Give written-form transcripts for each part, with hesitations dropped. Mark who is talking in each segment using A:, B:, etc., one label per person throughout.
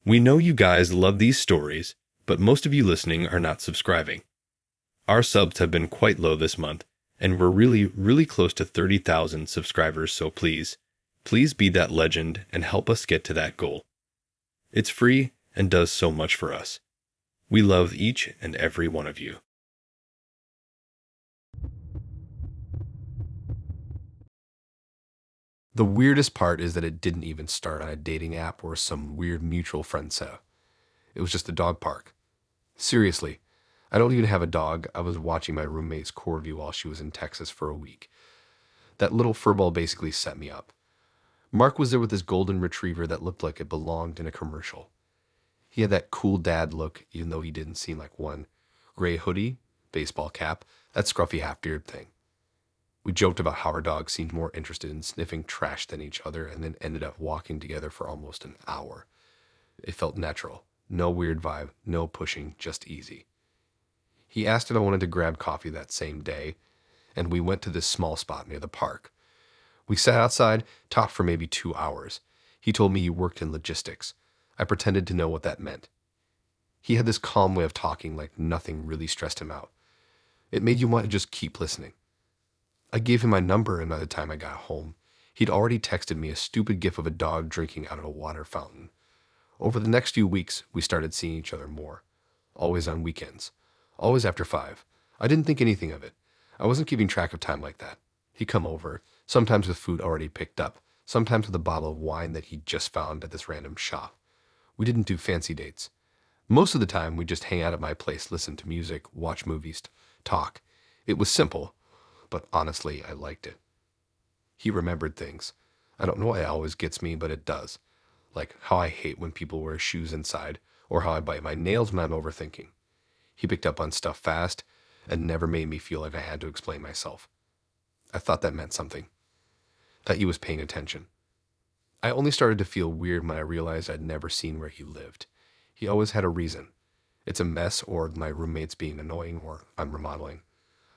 A: We know you guys love these stories, but most of you listening are not subscribing. Our subs have been quite low this month, and we're really close to 30,000 subscribers, so please be that legend and help us get to that goal. It's free and does so much for us. We love each and every one of you.
B: The weirdest part is that it didn't even start on a dating app or some weird mutual friend set. It was just a dog park. Seriously, I don't even have a dog. I was watching my roommate's corgi while she was in Texas for a week. That little furball basically set me up. Mark was there with his golden retriever that looked like it belonged in a commercial. He had that cool dad look, even though he didn't seem like one. Gray hoodie, baseball cap, that scruffy half-beard thing. We joked about how our dogs seemed more interested in sniffing trash than each other and then ended up walking together for almost an hour. It felt natural. No weird vibe, no pushing, just easy. He asked if I wanted to grab coffee that same day, and we went to this small spot near the park. We sat outside, talked for maybe 2 hours. He told me he worked in logistics. I pretended to know what that meant. He had this calm way of talking like nothing really stressed him out. It made you want to just keep listening. I gave him my number, and by the time I got home, he'd already texted me a stupid gif of a dog drinking out of a water fountain. Over the next few weeks, we started seeing each other more. Always on weekends. Always after 5. I didn't think anything of it. I wasn't keeping track of time like that. He'd come over, sometimes with food already picked up, sometimes with a bottle of wine that he'd just found at this random shop. We didn't do fancy dates. Most of the time, we'd just hang out at my place, listen to music, watch movies, talk. It was simple, but honestly, I liked it. He remembered things. I don't know why it always gets me, but it does. Like how I hate when people wear shoes inside, or how I bite my nails when I'm overthinking. He picked up on stuff fast and never made me feel like I had to explain myself. I thought that meant something, that he was paying attention. I only started to feel weird when I realized I'd never seen where he lived. He always had a reason. It's a mess, or my roommate's being annoying, or I'm remodeling.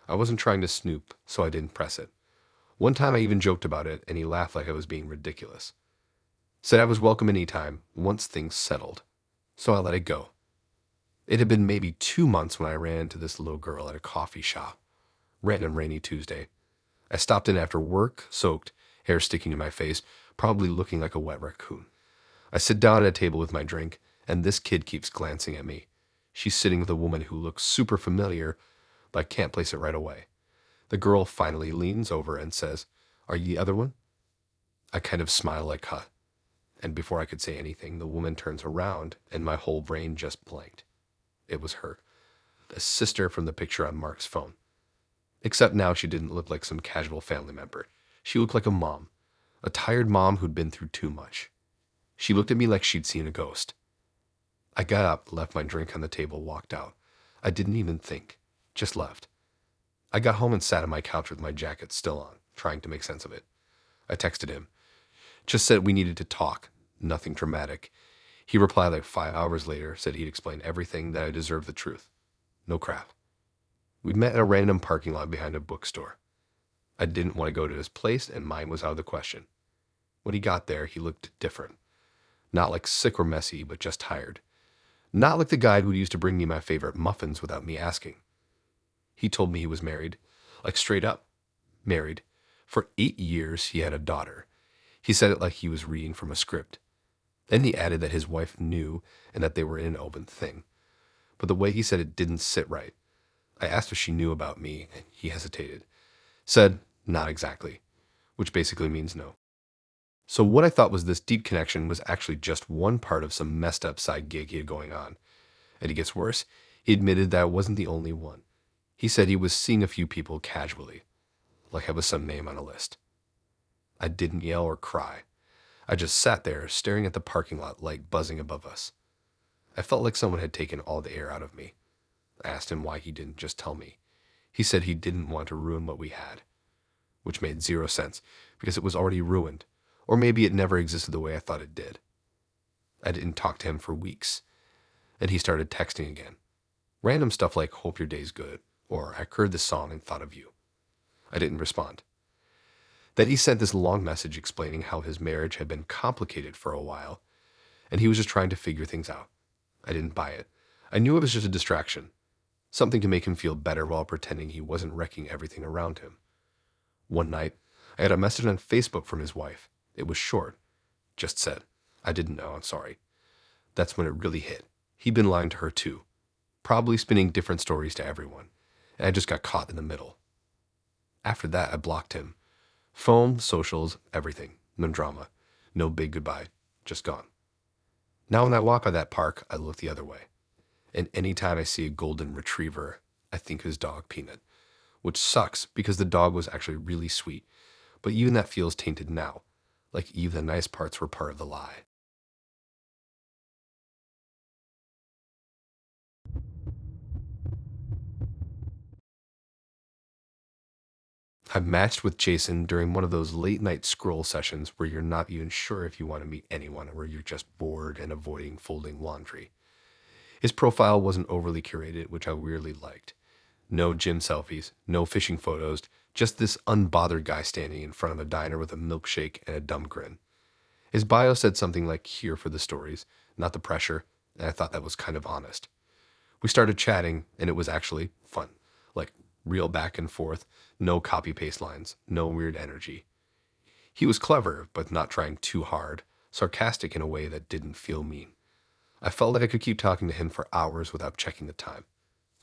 B: I wasn't trying to snoop, so I didn't press it. One time I even joked about it, and he laughed like I was being ridiculous. Said I was welcome any time, once things settled. So I let it go. It had been maybe 2 months when I ran into this little girl at a coffee shop. Random rainy Tuesday. I stopped in after work, soaked, hair sticking to my face, probably looking like a wet raccoon. I sit down at a table with my drink, and this kid keeps glancing at me. She's sitting with a woman who looks super familiar, but I can't place it right away. The girl finally leans over and says, "Are you the other one?" I kind of smile like, huh. And before I could say anything, the woman turns around, and my whole brain just blanked. It was her, the sister from the picture on Mark's phone. Except now she didn't look like some casual family member. She looked like a mom, a tired mom who'd been through too much. She looked at me like she'd seen a ghost. I got up, left my drink on the table, walked out. I didn't even think, just left. I got home and sat on my couch with my jacket still on, trying to make sense of it. I texted him. Just said we needed to talk. Nothing dramatic. He replied like 5 hours later, said he'd explain everything, that I deserved the truth. No crap. We met at a random parking lot behind a bookstore. I didn't want to go to his place, and mine was out of the question. When he got there, he looked different. Not like sick or messy, but just tired. Not like the guy who used to bring me my favorite muffins without me asking. He told me he was married. Like straight up. Married. For 8 years, he had a daughter. He said it like he was reading from a script. Then he added that his wife knew and that they were in an open thing. But the way he said it didn't sit right. I asked if she knew about me, and he hesitated. Said, not exactly, which basically means no. So what I thought was this deep connection was actually just one part of some messed up side gig he had going on. And it gets worse. He admitted that I wasn't the only one. He said he was seeing a few people casually, like I was some name on a list. I didn't yell or cry. I just sat there, staring at the parking lot light buzzing above us. I felt like someone had taken all the air out of me. I asked him why he didn't just tell me. He said he didn't want to ruin what we had, which made zero sense, because it was already ruined, or maybe it never existed the way I thought it did. I didn't talk to him for weeks, and he started texting again. Random stuff like, "Hope your day's good," or "I heard this song and thought of you." I didn't respond. Then he sent this long message explaining how his marriage had been complicated for a while, and he was just trying to figure things out. I didn't buy it. I knew it was just a distraction, something to make him feel better while pretending he wasn't wrecking everything around him. One night, I had a message on Facebook from his wife. It was short. Just said, "I didn't know, I'm sorry." That's when it really hit. He'd been lying to her too, probably spinning different stories to everyone, and I just got caught in the middle. After that, I blocked him. Phone, socials, everything. No drama. No big goodbye. Just gone. Now when I walk by that park, I look the other way. And anytime I see a golden retriever, I think of his dog, Peanut. Which sucks, because the dog was actually really sweet. But even that feels tainted now. Like even the nice parts were part of the lie. I matched with Jason during one of those late night scroll sessions where you're not even sure if you want to meet anyone, or where you're just bored and avoiding folding laundry. His profile wasn't overly curated, which I weirdly liked. No gym selfies, no fishing photos, just this unbothered guy standing in front of a diner with a milkshake and a dumb grin. His bio said something like, "Here for the stories, not the pressure," and I thought that was kind of honest. We started chatting, and it was actually fun. Like, real back and forth, no copy-paste lines, no weird energy. He was clever, but not trying too hard, sarcastic in a way that didn't feel mean. I felt like I could keep talking to him for hours without checking the time.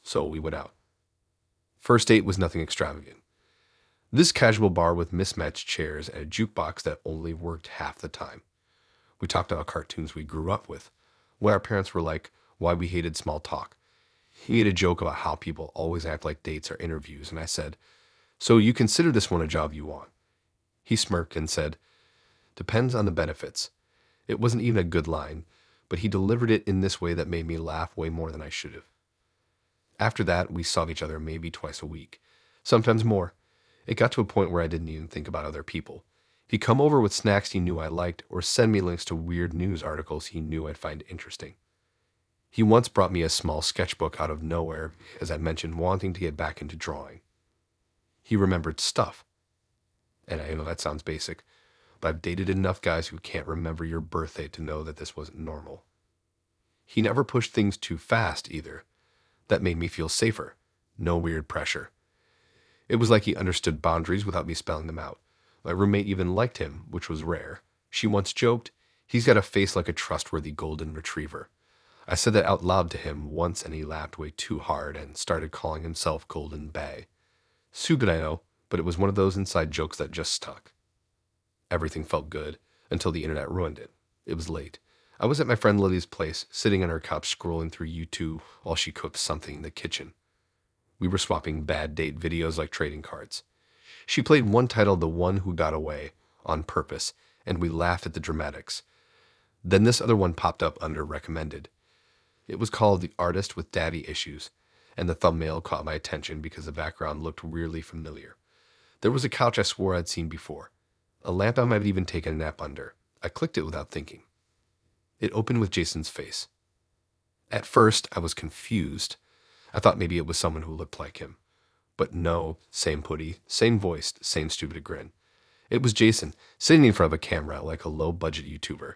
B: So we went out. First date was nothing extravagant. This casual bar with mismatched chairs and a jukebox that only worked half the time. We talked about cartoons we grew up with, what our parents were like, why we hated small talk. He made a joke about how people always act like dates are interviews, and I said, "So you consider this one a job you want?" He smirked and said, "Depends on the benefits." It wasn't even a good line, but he delivered it in this way that made me laugh way more than I should have. After that, we saw each other maybe twice a week, sometimes more. It got to a point where I didn't even think about other people. He'd come over with snacks he knew I liked, or send me links to weird news articles he knew I'd find interesting. He once brought me a small sketchbook out of nowhere, as I mentioned wanting to get back into drawing. He remembered stuff. And I know that sounds basic, but I've dated enough guys who can't remember your birthday to know that this wasn't normal. He never pushed things too fast either. That made me feel safer. No weird pressure. It was like he understood boundaries without me spelling them out. My roommate even liked him, which was rare. She once joked, "He's got a face like a trustworthy golden retriever." I said that out loud to him once, and he laughed way too hard and started calling himself Golden Bay. Stupid, I know, but it was one of those inside jokes that just stuck. Everything felt good until the internet ruined it. It was late. I was at my friend Lily's place, sitting on her couch scrolling through YouTube while she cooked something in the kitchen. We were swapping bad date videos like trading cards. She played one titled "The One Who Got Away" on purpose, and we laughed at the dramatics. Then this other one popped up under recommended. It was called "The Artist with Daddy Issues," and the thumbnail caught my attention because the background looked weirdly familiar. There was a couch I swore I'd seen before, a lamp I might have even taken a nap under. I clicked it without thinking. It opened with Jason's face. At first, I was confused. I thought maybe it was someone who looked like him. But no, same putty, same voice, same stupid grin. It was Jason, sitting in front of a camera like a low-budget YouTuber.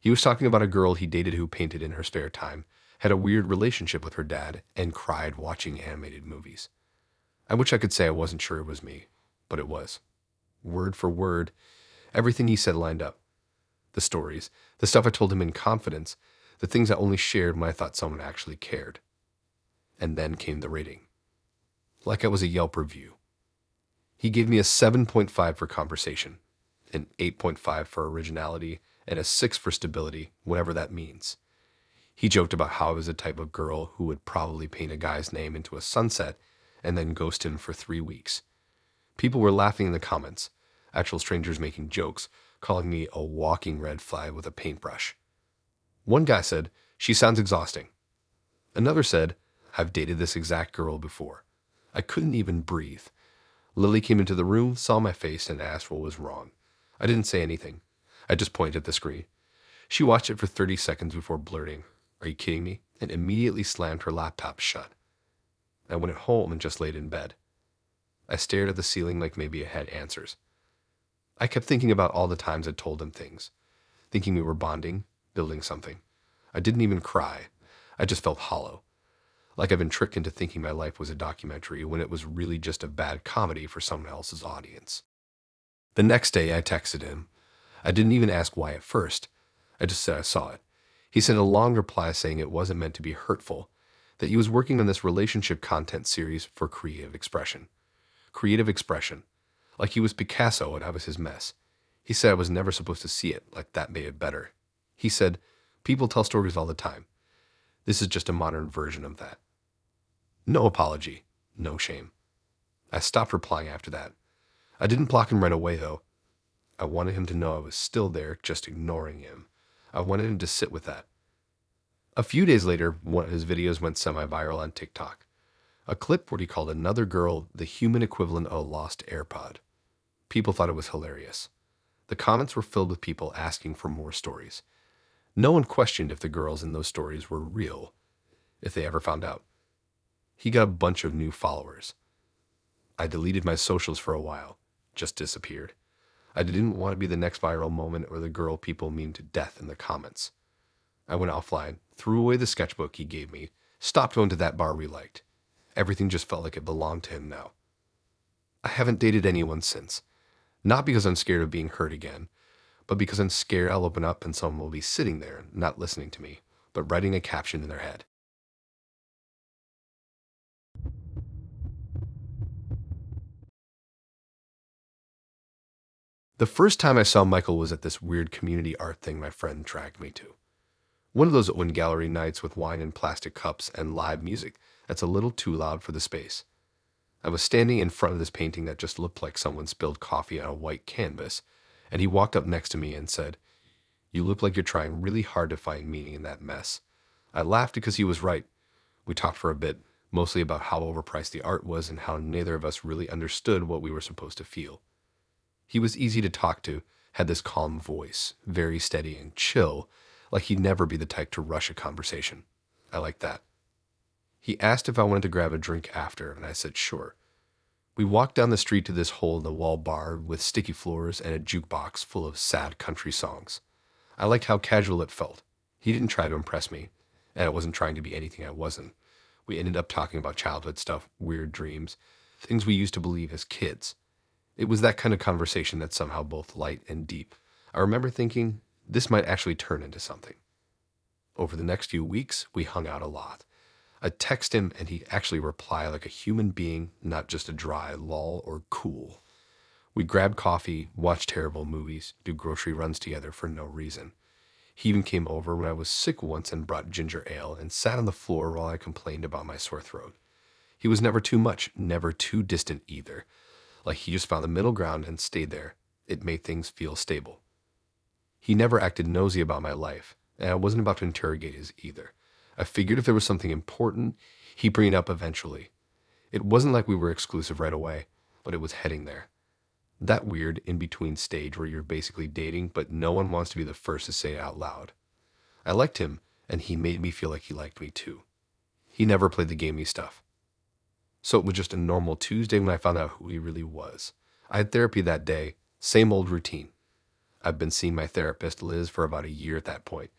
B: He was talking about a girl he dated who painted in her spare time, had a weird relationship with her dad, and cried watching animated movies. I wish I could say I wasn't sure it was me, but it was. Word for word, everything he said lined up. The stories, the stuff I told him in confidence, the things I only shared when I thought someone actually cared. And then came the rating. Like I was a Yelp review. He gave me a 7.5 for conversation, an 8.5 for originality, and a 6 for stability, whatever that means. He joked about how I was the type of girl who would probably paint a guy's name into a sunset and then ghost him for 3 weeks. People were laughing in the comments, actual strangers making jokes, calling me a walking red flag with a paintbrush. One guy said, "She sounds exhausting." Another said, "I've dated this exact girl before." I couldn't even breathe. Lily came into the room, saw my face, and asked what was wrong. I didn't say anything. I just pointed at the screen. She watched it for 30 seconds before blurting, "Are you kidding me?" and immediately slammed her laptop shut. I went home and just laid in bed. I stared at the ceiling like maybe I had answers. I kept thinking about all the times I'd told him things, thinking we were bonding, building something. I didn't even cry. I just felt hollow. Like I've been tricked into thinking my life was a documentary when it was really just a bad comedy for someone else's audience. The next day, I texted him. I didn't even ask why at first. I just said I saw it. He sent a long reply saying it wasn't meant to be hurtful, that he was working on this relationship content series for creative expression. Creative expression. Like he was Picasso and I was his mess. He said I was never supposed to see it, like that made it better. He said, people tell stories all the time. This is just a modern version of that. No apology, no shame. I stopped replying after that. I didn't block him right away, though. I wanted him to know I was still there, just ignoring him. I wanted him to sit with that. A few days later, one of his videos went semi-viral on TikTok. A clip where he called another girl the human equivalent of a lost AirPod. People thought it was hilarious. The comments were filled with people asking for more stories. No one questioned if the girls in those stories were real, if they ever found out. He got a bunch of new followers. I deleted my socials for a while, just disappeared. I didn't want to be the next viral moment or the girl people meme to death in the comments. I went offline, threw away the sketchbook he gave me, stopped going to that bar we liked. Everything just felt like it belonged to him now. I haven't dated anyone since. Not because I'm scared of being hurt again, but because I'm scared I'll open up and someone will be sitting there, not listening to me, but writing a caption in their head. The first time I saw Michael was at this weird community art thing my friend dragged me to. One of those open gallery nights with wine in plastic cups and live music that's a little too loud for the space. I was standing in front of this painting that just looked like someone spilled coffee on a white canvas, and he walked up next to me and said, "You look like you're trying really hard to find meaning in that mess." I laughed because he was right. We talked for a bit, mostly about how overpriced the art was and how neither of us really understood what we were supposed to feel. He was easy to talk to, had this calm voice, very steady and chill, like he'd never be the type to rush a conversation. I liked that. He asked if I wanted to grab a drink after, and I said sure. We walked down the street to this hole-in-the-wall bar with sticky floors and a jukebox full of sad country songs. I liked how casual it felt. He didn't try to impress me, and I wasn't trying to be anything I wasn't. We ended up talking about childhood stuff, weird dreams, things we used to believe as kids. It was that kind of conversation that's somehow both light and deep. I remember thinking, this might actually turn into something. Over the next few weeks, we hung out a lot. I'd text him and he'd actually reply like a human being, not just a dry lol or cool. We'd grab coffee, watch terrible movies, do grocery runs together for no reason. He even came over when I was sick once and brought ginger ale and sat on the floor while I complained about my sore throat. He was never too much, never too distant either. Like he just found the middle ground and stayed there. It made things feel stable. He never acted nosy about my life, and I wasn't about to interrogate his either. I figured if there was something important, he'd bring it up eventually. It wasn't like we were exclusive right away, but it was heading there. That weird in-between stage where you're basically dating, but no one wants to be the first to say it out loud. I liked him, and he made me feel like he liked me too. He never played the gamey stuff. So it was just a normal Tuesday when I found out who he really was. I had therapy that day, same old routine. I've been seeing my therapist, Liz, for about a year at that point.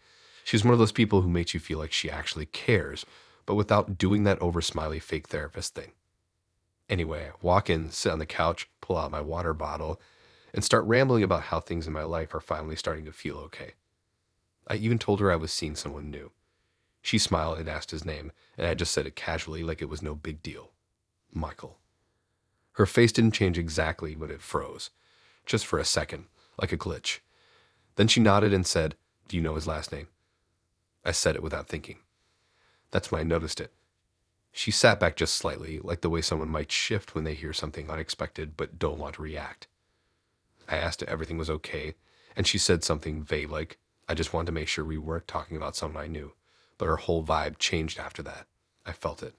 B: She's one of those people who makes you feel like she actually cares, but without doing that over smiley fake therapist thing. Anyway, I walk in, sit on the couch, pull out my water bottle, and start rambling about how things in my life are finally starting to feel okay. I even told her I was seeing someone new. She smiled and asked his name, and I just said it casually like it was no big deal. Michael. Her face didn't change exactly, but it froze. Just for a second, like a glitch. Then she nodded and said, "Do you know his last name?" I said it without thinking. That's when I noticed it. She sat back just slightly, like the way someone might shift when they hear something unexpected but don't want to react. I asked if everything was okay, and she said something vague like, "I just wanted to make sure we weren't talking about someone I knew." But her whole vibe changed after that. I felt it.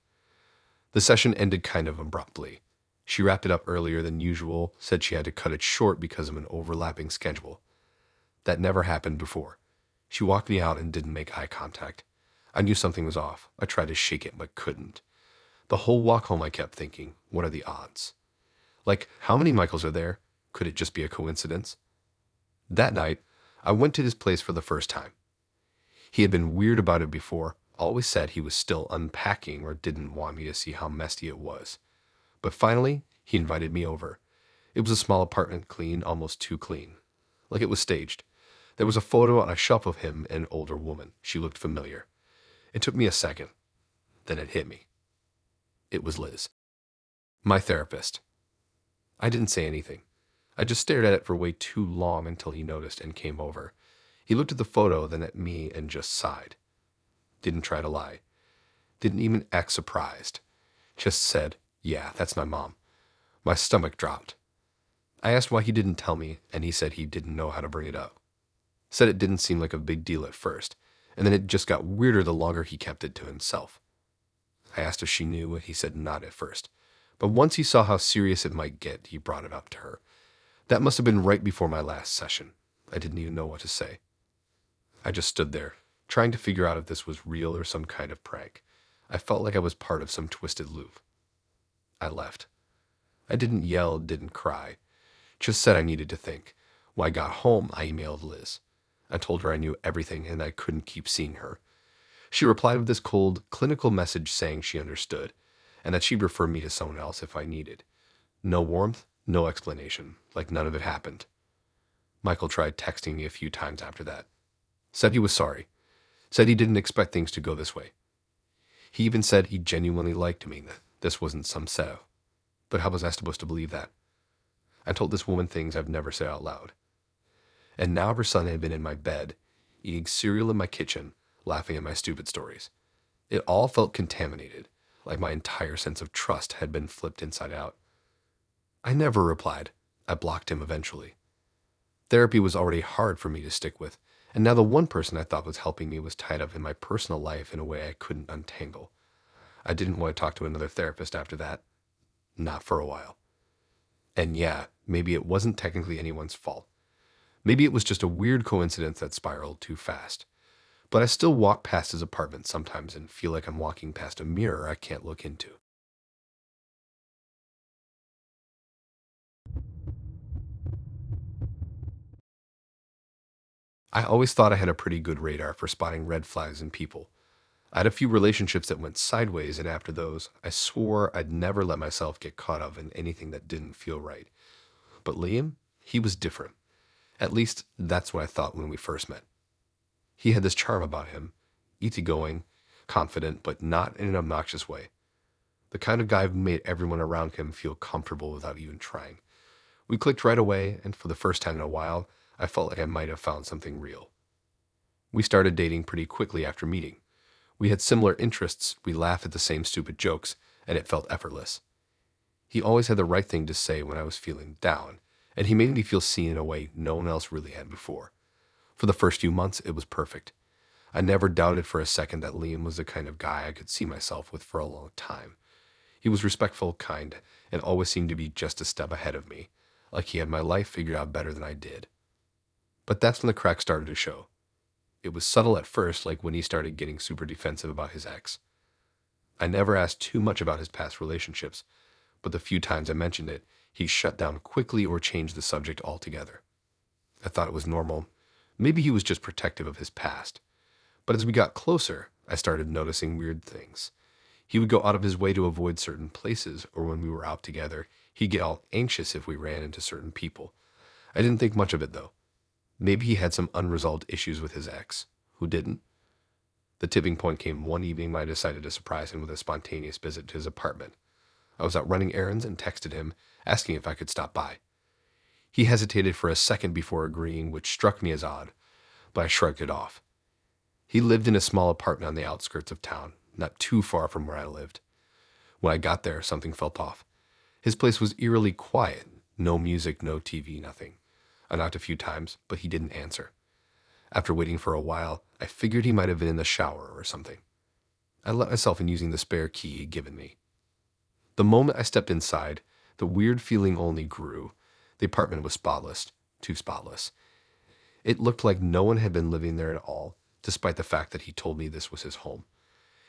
B: The session ended kind of abruptly. She wrapped it up earlier than usual, said she had to cut it short because of an overlapping schedule. That never happened before. She walked me out and didn't make eye contact. I knew something was off. I tried to shake it, but couldn't. The whole walk home I kept thinking, what are the odds? Like, how many Michaels are there? Could it just be a coincidence? That night, I went to his place for the first time. He had been weird about it before, always said he was still unpacking or didn't want me to see how messy it was. But finally, he invited me over. It was a small apartment, clean, almost too clean, like it was staged. There was a photo on a shelf of him and an older woman. She looked familiar. It took me a second. Then it hit me. It was Liz, my therapist. I didn't say anything. I just stared at it for way too long until he noticed and came over. He looked at the photo, then at me, and just sighed. Didn't try to lie. Didn't even act surprised. Just said, "Yeah, that's my mom." My stomach dropped. I asked why he didn't tell me, and he said he didn't know how to bring it up. Said it didn't seem like a big deal at first, and then it just got weirder the longer he kept it to himself. I asked if she knew, and he said not at first. But once he saw how serious it might get, he brought it up to her. That must have been right before my last session. I didn't even know what to say. I just stood there, trying to figure out if this was real or some kind of prank. I felt like I was part of some twisted loop. I left. I didn't yell, didn't cry. Just said I needed to think. When I got home, I emailed Liz. I told her I knew everything and I couldn't keep seeing her. She replied with this cold, clinical message saying she understood, and that she'd refer me to someone else if I needed. No warmth, no explanation, like none of it happened. Michael tried texting me a few times after that. Said he was sorry. Said he didn't expect things to go this way. He even said he genuinely liked me, that this wasn't some setup. But how was I supposed to believe that? I told this woman things I've never said out loud. And now her son had been in my bed, eating cereal in my kitchen, laughing at my stupid stories. It all felt contaminated, like my entire sense of trust had been flipped inside out. I never replied. I blocked him eventually. Therapy was already hard for me to stick with, and now the one person I thought was helping me was tied up in my personal life in a way I couldn't untangle. I didn't want to talk to another therapist after that. Not for a while. And yeah, maybe it wasn't technically anyone's fault. Maybe it was just a weird coincidence that spiraled too fast. But I still walk past his apartment sometimes and feel like I'm walking past a mirror I can't look into. I always thought I had a pretty good radar for spotting red flags in people. I had a few relationships that went sideways, and after those, I swore I'd never let myself get caught up in anything that didn't feel right. But Liam, he was different. At least, that's what I thought when we first met. He had this charm about him, easygoing, confident, but not in an obnoxious way. The kind of guy who made everyone around him feel comfortable without even trying. We clicked right away, and for the first time in a while, I felt like I might have found something real. We started dating pretty quickly after meeting. We had similar interests, we laughed at the same stupid jokes, and it felt effortless. He always had the right thing to say when I was feeling down, and he made me feel seen in a way no one else really had before. For the first few months, it was perfect. I never doubted for a second that Liam was the kind of guy I could see myself with for a long time. He was respectful, kind, and always seemed to be just a step ahead of me, like he had my life figured out better than I did. But that's when the cracks started to show. It was subtle at first, like when he started getting super defensive about his ex. I never asked too much about his past relationships, but the few times I mentioned it, he shut down quickly or changed the subject altogether. I thought it was normal. Maybe he was just protective of his past. But as we got closer, I started noticing weird things. He would go out of his way to avoid certain places, or when we were out together, he'd get all anxious if we ran into certain people. I didn't think much of it, though. Maybe he had some unresolved issues with his ex. Who didn't? The tipping point came one evening when I decided to surprise him with a spontaneous visit to his apartment. I was out running errands and texted him, asking if I could stop by. He hesitated for a second before agreeing, which struck me as odd, but I shrugged it off. He lived in a small apartment on the outskirts of town, not too far from where I lived. When I got there, something felt off. His place was eerily quiet. No music, no TV, nothing. I knocked a few times, but he didn't answer. After waiting for a while, I figured he might have been in the shower or something. I let myself in using the spare key he'd given me. The moment I stepped inside, the weird feeling only grew. The apartment was spotless, too spotless. It looked like no one had been living there at all, despite the fact that he told me this was his home.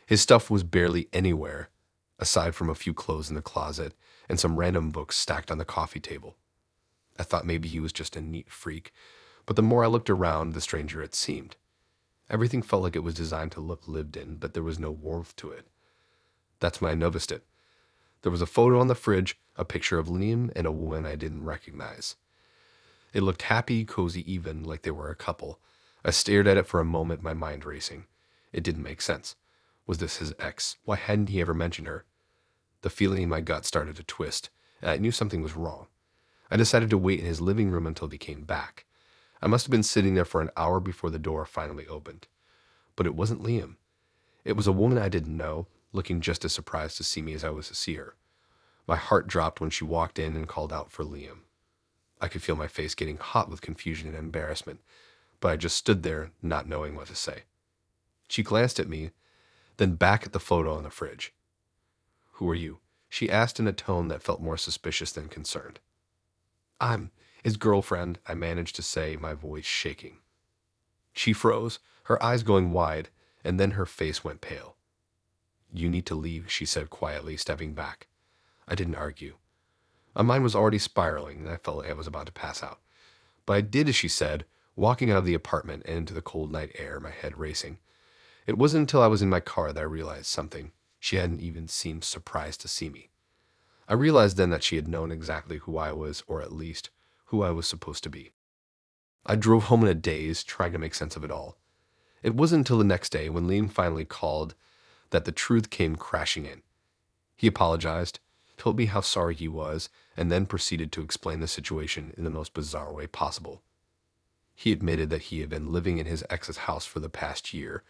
B: His stuff was barely anywhere, aside from a few clothes in the closet and some random books stacked on the coffee table. I thought maybe he was just a neat freak, but the more I looked around, the stranger it seemed. Everything felt like it was designed to look lived in, but there was no warmth to it. That's when I noticed it. There was a photo on the fridge, a picture of Liam and a woman I didn't recognize. It looked happy, cozy, even like they were a couple. I stared at it for a moment, my mind racing. It didn't make sense. Was this his ex? Why hadn't he ever mentioned her? The feeling in my gut started to twist, and I knew something was wrong. I decided to wait in his living room until he came back. I must have been sitting there for an hour before the door finally opened. But it wasn't Liam. It was a woman I didn't know, looking just as surprised to see me as I was to see her. My heart dropped when she walked in and called out for Liam. I could feel my face getting hot with confusion and embarrassment, but I just stood there, not knowing what to say. She glanced at me, then back at the photo on the fridge. "Who are you?" she asked in a tone that felt more suspicious than concerned. "I'm his girlfriend," I managed to say, my voice shaking. She froze, her eyes going wide, and then her face went pale. "You need to leave," she said quietly, stepping back. I didn't argue. My mind was already spiraling, and I felt like I was about to pass out. But I did as she said, walking out of the apartment and into the cold night air, my head racing. It wasn't until I was in my car that I realized something. She hadn't even seemed surprised to see me. I realized then that she had known exactly who I was, or at least who I was supposed to be. I drove home in a daze, trying to make sense of it all. It wasn't until the next day, when Liam finally called, that the truth came crashing in. He apologized, told me how sorry he was, and then proceeded to explain the situation in the most bizarre way possible. He admitted that he had been living in his ex's house for the past year,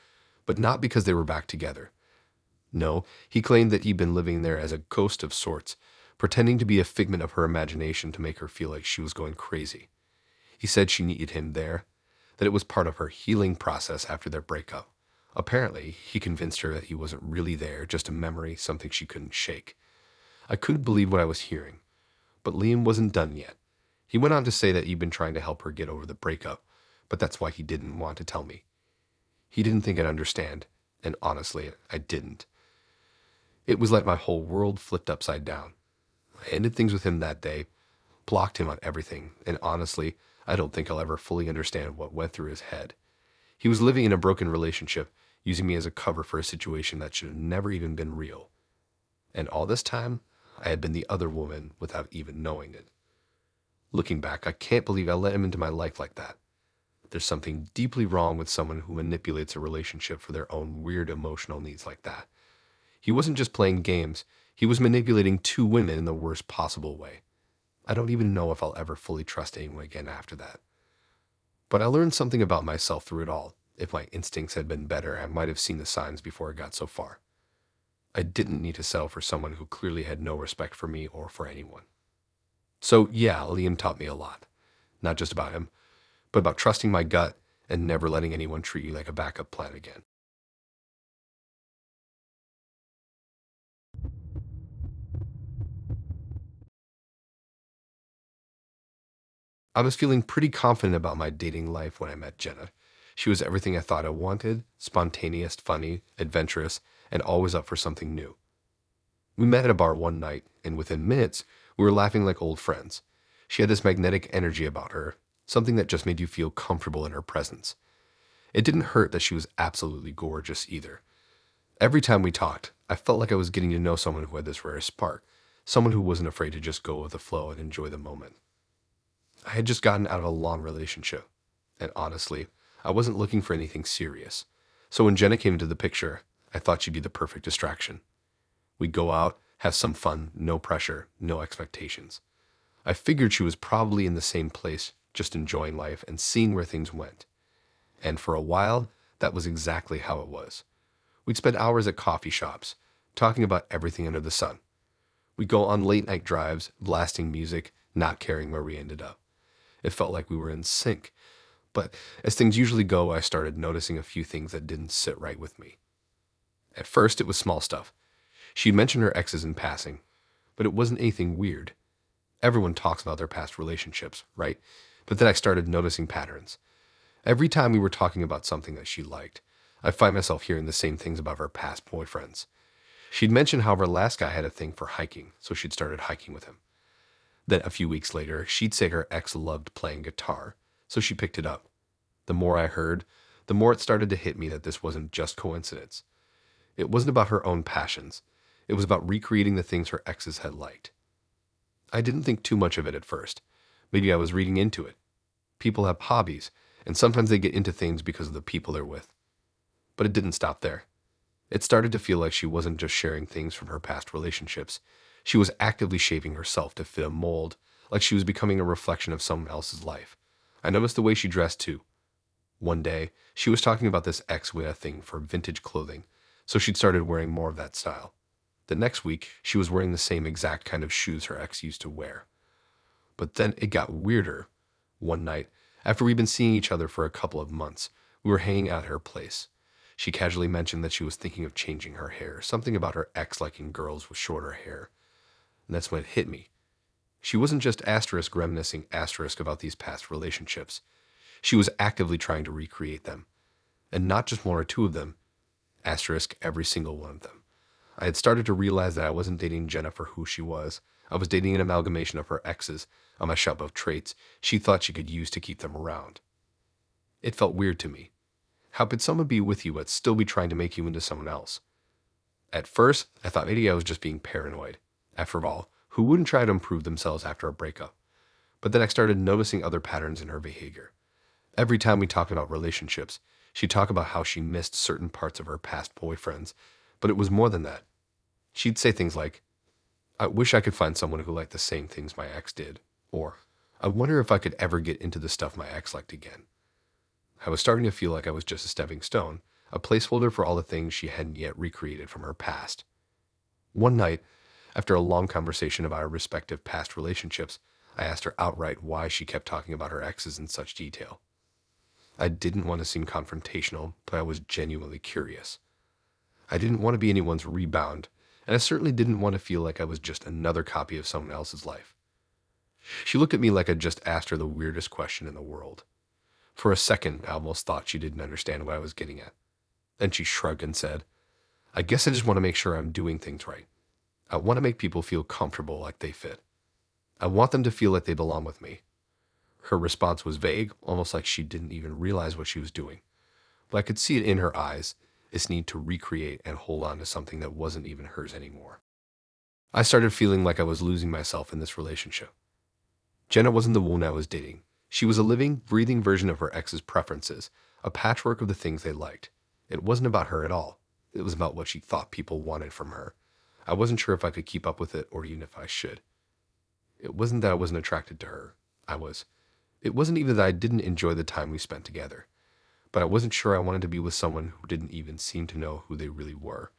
B: but not because they were back together. No, he claimed that he'd been living there as a ghost of sorts, pretending to be a figment of her imagination to make her feel like she was going crazy. He said she needed him there, that it was part of her healing process after their breakup. Apparently, he convinced her that he wasn't really there, just a memory, something she couldn't shake. I couldn't believe what I was hearing. But Liam wasn't done yet. He went on to say that he'd been trying to help her get over the breakup, but that's why he didn't want to tell me. He didn't think I'd understand, and honestly, I didn't. It was like my whole world flipped upside down. I ended things with him that day, blocked him on everything, and honestly, I don't think I'll ever fully understand what went through his head. He was living in a broken relationship, using me as a cover for a situation that should have never even been real. And all this time, I had been the other woman without even knowing it. Looking back, I can't believe I let him into my life like that. There's something deeply wrong with someone who manipulates a relationship for their own weird emotional needs like that. He wasn't just playing games, he was manipulating two women in the worst possible way. I don't even know if I'll ever fully trust anyone again after that. But I learned something about myself through it all. If my instincts had been better, I might have seen the signs before it got so far. I didn't need to settle for someone who clearly had no respect for me or for anyone. So yeah, Liam taught me a lot. Not just about him, but about trusting my gut and never letting anyone treat you like a backup plan again. I was feeling pretty confident about my dating life when I met Jenna. She was everything I thought I wanted: spontaneous, funny, adventurous, and always up for something new. We met at a bar one night, and within minutes, we were laughing like old friends. She had this magnetic energy about her, something that just made you feel comfortable in her presence. It didn't hurt that she was absolutely gorgeous either. Every time we talked, I felt like I was getting to know someone who had this rare spark, someone who wasn't afraid to just go with the flow and enjoy the moment. I had just gotten out of a long relationship, and honestly, I wasn't looking for anything serious. So when Jenna came into the picture, I thought she'd be the perfect distraction. We'd go out, have some fun, no pressure, no expectations. I figured she was probably in the same place, just enjoying life and seeing where things went. And for a while, that was exactly how it was. We'd spend hours at coffee shops, talking about everything under the sun. We'd go on late night drives, blasting music, not caring where we ended up. It felt like we were in sync. But as things usually go, I started noticing a few things that didn't sit right with me. At first, it was small stuff. She'd mentioned her exes in passing, but it wasn't anything weird. Everyone talks about their past relationships, right? But then I started noticing patterns. Every time we were talking about something that she liked, I find myself hearing the same things about her past boyfriends. She'd mentioned how her last guy had a thing for hiking, so she'd started hiking with him. Then a few weeks later, she'd say her ex loved playing guitar, so she picked it up. The more I heard, the more it started to hit me that this wasn't just coincidence. It wasn't about her own passions. It was about recreating the things her exes had liked. I didn't think too much of it at first. Maybe I was reading into it. People have hobbies, and sometimes they get into things because of the people they're with. But it didn't stop there. It started to feel like she wasn't just sharing things from her past relationships. She was actively shaping herself to fit a mold, like she was becoming a reflection of someone else's life. I noticed the way she dressed too. One day, she was talking about this ex who had a thing for vintage clothing, so she'd started wearing more of that style. The next week, she was wearing the same exact kind of shoes her ex used to wear. But then it got weirder. One night, after we'd been seeing each other for a couple of months, we were hanging out at her place. She casually mentioned that she was thinking of changing her hair, something about her ex liking girls with shorter hair. And that's when it hit me. She wasn't just reminiscing about these past relationships. She was actively trying to recreate them. And not just one or two of them, every single one of them. I had started to realize that I wasn't dating Jenna for who she was. I was dating an amalgamation of her exes, a mashup of traits she thought she could use to keep them around. It felt weird to me. How could someone be with you but still be trying to make you into someone else? At first, I thought maybe I was just being paranoid. After all, who wouldn't try to improve themselves after a breakup? But then I started noticing other patterns in her behavior. Every time we talked about relationships, she'd talk about how she missed certain parts of her past boyfriends, but it was more than that. She'd say things like, I wish I could find someone who liked the same things my ex did, or I wonder if I could ever get into the stuff my ex liked again. I was starting to feel like I was just a stepping stone, a placeholder for all the things she hadn't yet recreated from her past. One night, after a long conversation about our respective past relationships, I asked her outright why she kept talking about her exes in such detail. I didn't want to seem confrontational, but I was genuinely curious. I didn't want to be anyone's rebound, and I certainly didn't want to feel like I was just another copy of someone else's life. She looked at me like I'd just asked her the weirdest question in the world. For a second, I almost thought she didn't understand what I was getting at. Then she shrugged and said, I guess I just want to make sure I'm doing things right. I want to make people feel comfortable, like they fit. I want them to feel like they belong with me. Her response was vague, almost like she didn't even realize what she was doing. But I could see it in her eyes, this need to recreate and hold on to something that wasn't even hers anymore. I started feeling like I was losing myself in this relationship. Jenna wasn't the woman I was dating. She was a living, breathing version of her ex's preferences, a patchwork of the things they liked. It wasn't about her at all. It was about what she thought people wanted from her. I wasn't sure if I could keep up with it or even if I should. It wasn't that I wasn't attracted to her. It wasn't even that I didn't enjoy the time we spent together. But I wasn't sure I wanted to be with someone who didn't even seem to know who they really were.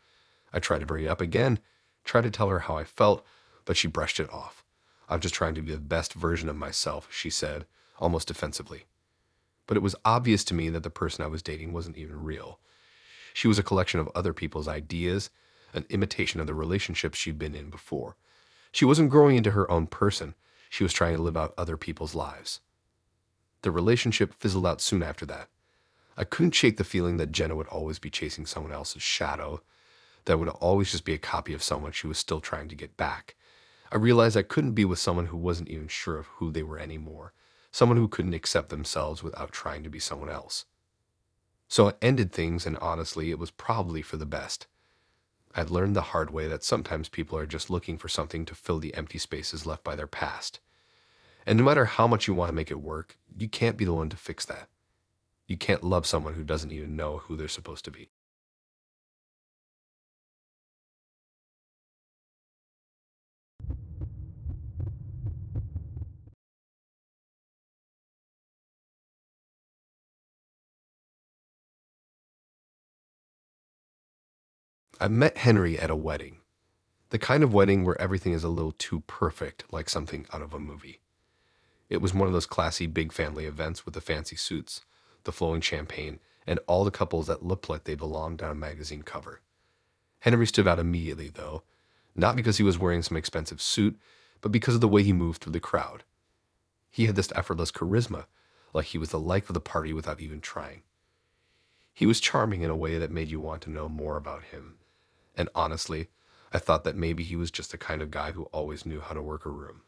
B: I tried to bring it up again, tried to tell her how I felt, but she brushed it off. I'm just trying to be the best version of myself, she said, almost defensively. But it was obvious to me that the person I was dating wasn't even real. She was a collection of other people's ideas, an imitation of the relationships she'd been in before. She wasn't growing into her own person. She was trying to live out other people's lives. The relationship fizzled out soon after that. I couldn't shake the feeling that Jenna would always be chasing someone else's shadow, that would always just be a copy of someone she was still trying to get back. I realized I couldn't be with someone who wasn't even sure of who they were anymore, someone who couldn't accept themselves without trying to be someone else. So I ended things, and honestly, it was probably for the best. I'd learned the hard way that sometimes people are just looking for something to fill the empty spaces left by their past. And no matter how much you want to make it work, you can't be the one to fix that. You can't love someone who doesn't even know who they're supposed to be. I met Henry at a wedding. The kind of wedding where everything is a little too perfect, like something out of a movie. It was one of those classy big family events with the fancy suits, the flowing champagne, and all the couples that looked like they belonged on a magazine cover. Henry stood out immediately, though, not because he was wearing some expensive suit, but because of the way he moved through the crowd. He had this effortless charisma, like he was the life of the party without even trying. He was charming in a way that made you want to know more about him. And honestly, I thought that maybe he was just the kind of guy who always knew how to work a room.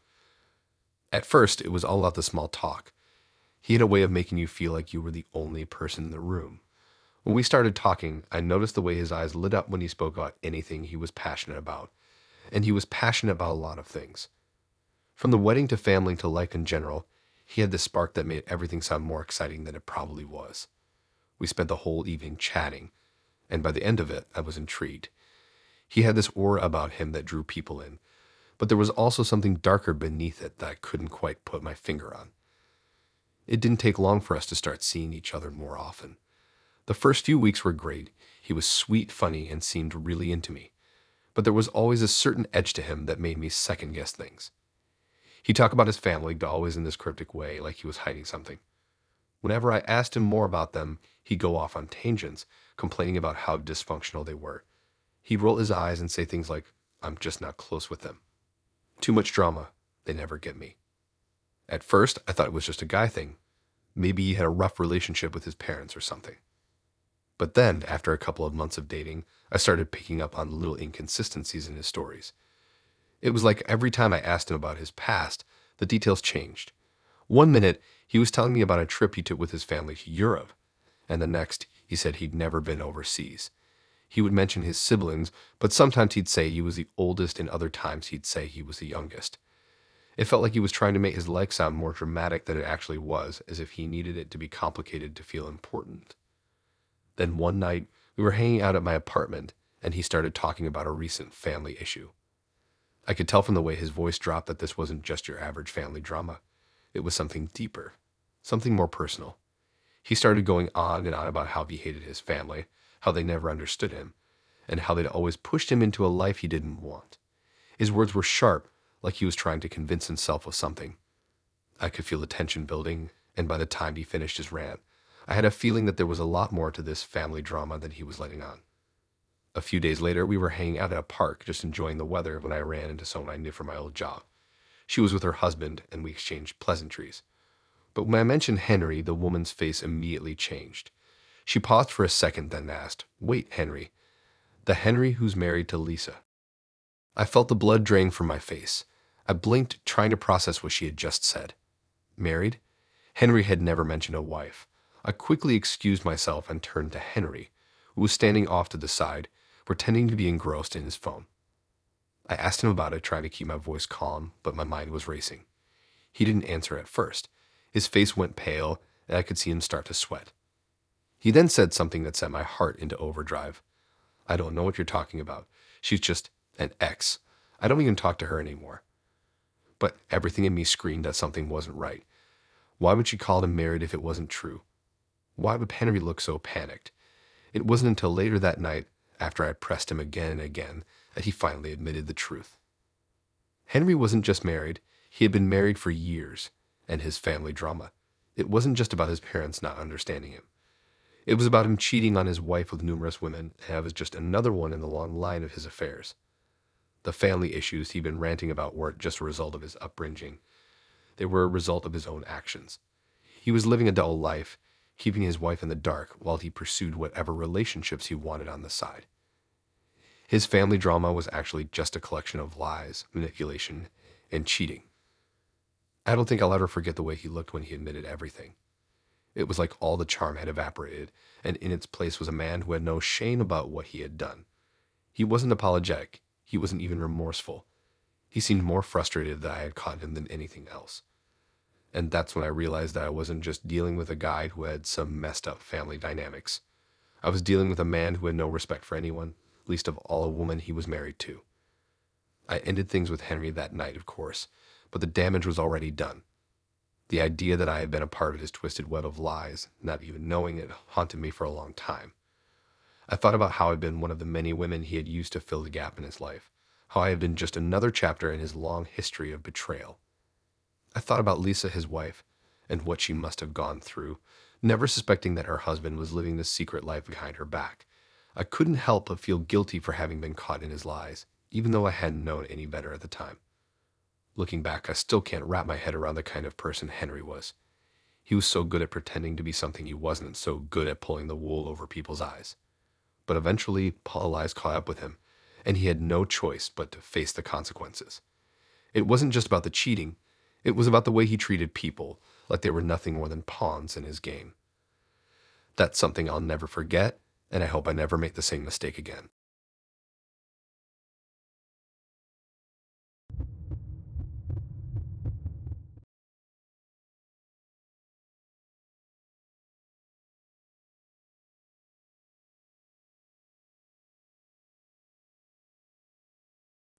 B: At first, it was all about the small talk. He had a way of making you feel like you were the only person in the room. When we started talking, I noticed the way his eyes lit up when he spoke about anything he was passionate about. And he was passionate about a lot of things. From the wedding to family to life in general, he had this spark that made everything sound more exciting than it probably was. We spent the whole evening chatting, and by the end of it, I was intrigued. He had this aura about him that drew people in, but there was also something darker beneath it that I couldn't quite put my finger on. It didn't take long for us to start seeing each other more often. The first few weeks were great. He was sweet, funny, and seemed really into me. But there was always a certain edge to him that made me second-guess things. He'd talk about his family, but always in this cryptic way, like he was hiding something. Whenever I asked him more about them, he'd go off on tangents, complaining about how dysfunctional they were. He'd roll his eyes and say things like, "I'm just not close with them. Too much drama. They never get me." At first, I thought it was just a guy thing. Maybe he had a rough relationship with his parents or something. But then, after a couple of months of dating, I started picking up on little inconsistencies in his stories. It was like every time I asked him about his past, the details changed. One minute, he was telling me about a trip he took with his family to Europe, and the next, he said he'd never been overseas. He would mention his siblings, but sometimes he'd say he was the oldest, and other times he'd say he was the youngest. It felt like he was trying to make his life sound more dramatic than it actually was, as if he needed it to be complicated to feel important. Then one night, we were hanging out at my apartment, and he started talking about a recent family issue. I could tell from the way his voice dropped that this wasn't just your average family drama. It was something deeper, something more personal. He started going on and on about how he hated his family, how they never understood him, and how they'd always pushed him into a life he didn't want. His words were sharp, like he was trying to convince himself of something. I could feel the tension building, and by the time he finished his rant, I had a feeling that there was a lot more to this family drama than he was letting on. A few days later, we were hanging out at a park, just enjoying the weather, when I ran into someone I knew from my old job. She was with her husband, and we exchanged pleasantries. But when I mentioned Henry, the woman's face immediately changed. She paused for a second, then asked, "Wait, Henry. The Henry who's married to Lisa?" I felt the blood drain from my face. I blinked, trying to process what she had just said. Married? Henry had never mentioned a wife. I quickly excused myself and turned to Henry, who was standing off to the side, pretending to be engrossed in his phone. I asked him about it, trying to keep my voice calm, but my mind was racing. He didn't answer at first. His face went pale, and I could see him start to sweat. He then said something that set my heart into overdrive. "I don't know what you're talking about. She's just an ex. I don't even talk to her anymore." But everything in me screamed that something wasn't right. Why would she call him married if it wasn't true? Why would Henry look so panicked? It wasn't until later that night, after I pressed him again and again, that he finally admitted the truth. Henry wasn't just married, he had been married for years, and his family drama. It wasn't just about his parents not understanding him. It was about him cheating on his wife with numerous women, and I was just another one in the long line of his affairs. The family issues he'd been ranting about weren't just a result of his upbringing. They were a result of his own actions. He was living a double life, keeping his wife in the dark while he pursued whatever relationships he wanted on the side. His family drama was actually just a collection of lies, manipulation, and cheating. I don't think I'll ever forget the way he looked when he admitted everything. It was like all the charm had evaporated, and in its place was a man who had no shame about what he had done. He wasn't apologetic. He wasn't even remorseful. He seemed more frustrated that I had caught him than anything else. And that's when I realized that I wasn't just dealing with a guy who had some messed up family dynamics. I was dealing with a man who had no respect for anyone, least of all a woman he was married to. I ended things with Henry that night, of course, but the damage was already done. The idea that I had been a part of his twisted web of lies, not even knowing it, haunted me for a long time. I thought about how I'd been one of the many women he had used to fill the gap in his life, how I had been just another chapter in his long history of betrayal. I thought about Lisa, his wife, and what she must have gone through, never suspecting that her husband was living this secret life behind her back. I couldn't help but feel guilty for having been caught in his lies, even though I hadn't known any better at the time. Looking back, I still can't wrap my head around the kind of person Henry was. He was so good at pretending to be something he wasn't, so good at pulling the wool over people's eyes. But eventually, Paul lies caught up with him, and he had no choice but to face the consequences. It wasn't just about the cheating. It was about the way he treated people, like they were nothing more than pawns in his game. That's something I'll never forget, and I hope I never make the same mistake again.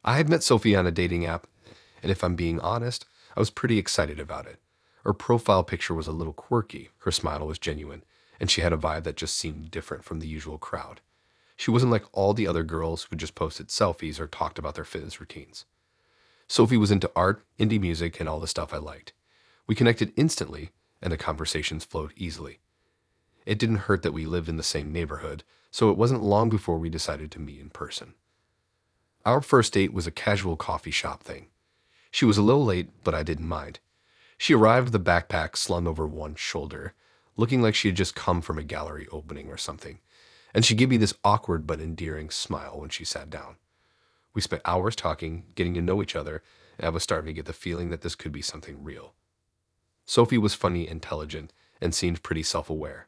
B: I had met Sophie on a dating app, and if I'm being honest, I was pretty excited about it. Her profile picture was a little quirky, her smile was genuine, and she had a vibe that just seemed different from the usual crowd. She wasn't like all the other girls who just posted selfies or talked about their fitness routines. Sophie was into art, indie music, and all the stuff I liked. We connected instantly, and the conversations flowed easily. It didn't hurt that we lived in the same neighborhood, so it wasn't long before we decided to meet in person. Our first date was a casual coffee shop thing. She was a little late, but I didn't mind. She arrived with a backpack slung over one shoulder, looking like she had just come from a gallery opening or something, and she gave me this awkward but endearing smile when she sat down. We spent hours talking, getting to know each other, and I was starting to get the feeling that this could be something real. Sophie was funny, intelligent, and seemed pretty self-aware.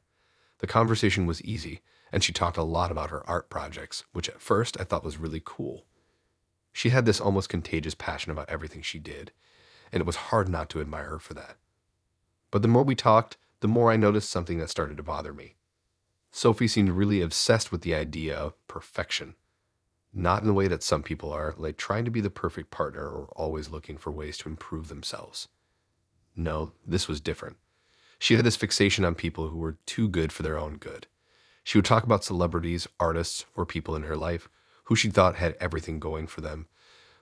B: The conversation was easy, and she talked a lot about her art projects, which at first I thought was really cool. She had this almost contagious passion about everything she did, and it was hard not to admire her for that. But the more we talked, the more I noticed something that started to bother me. Sophie seemed really obsessed with the idea of perfection. Not in the way that some people are, like trying to be the perfect partner or always looking for ways to improve themselves. No, this was different. She had this fixation on people who were too good for their own good. She would talk about celebrities, artists, or people in her life who she thought had everything going for them,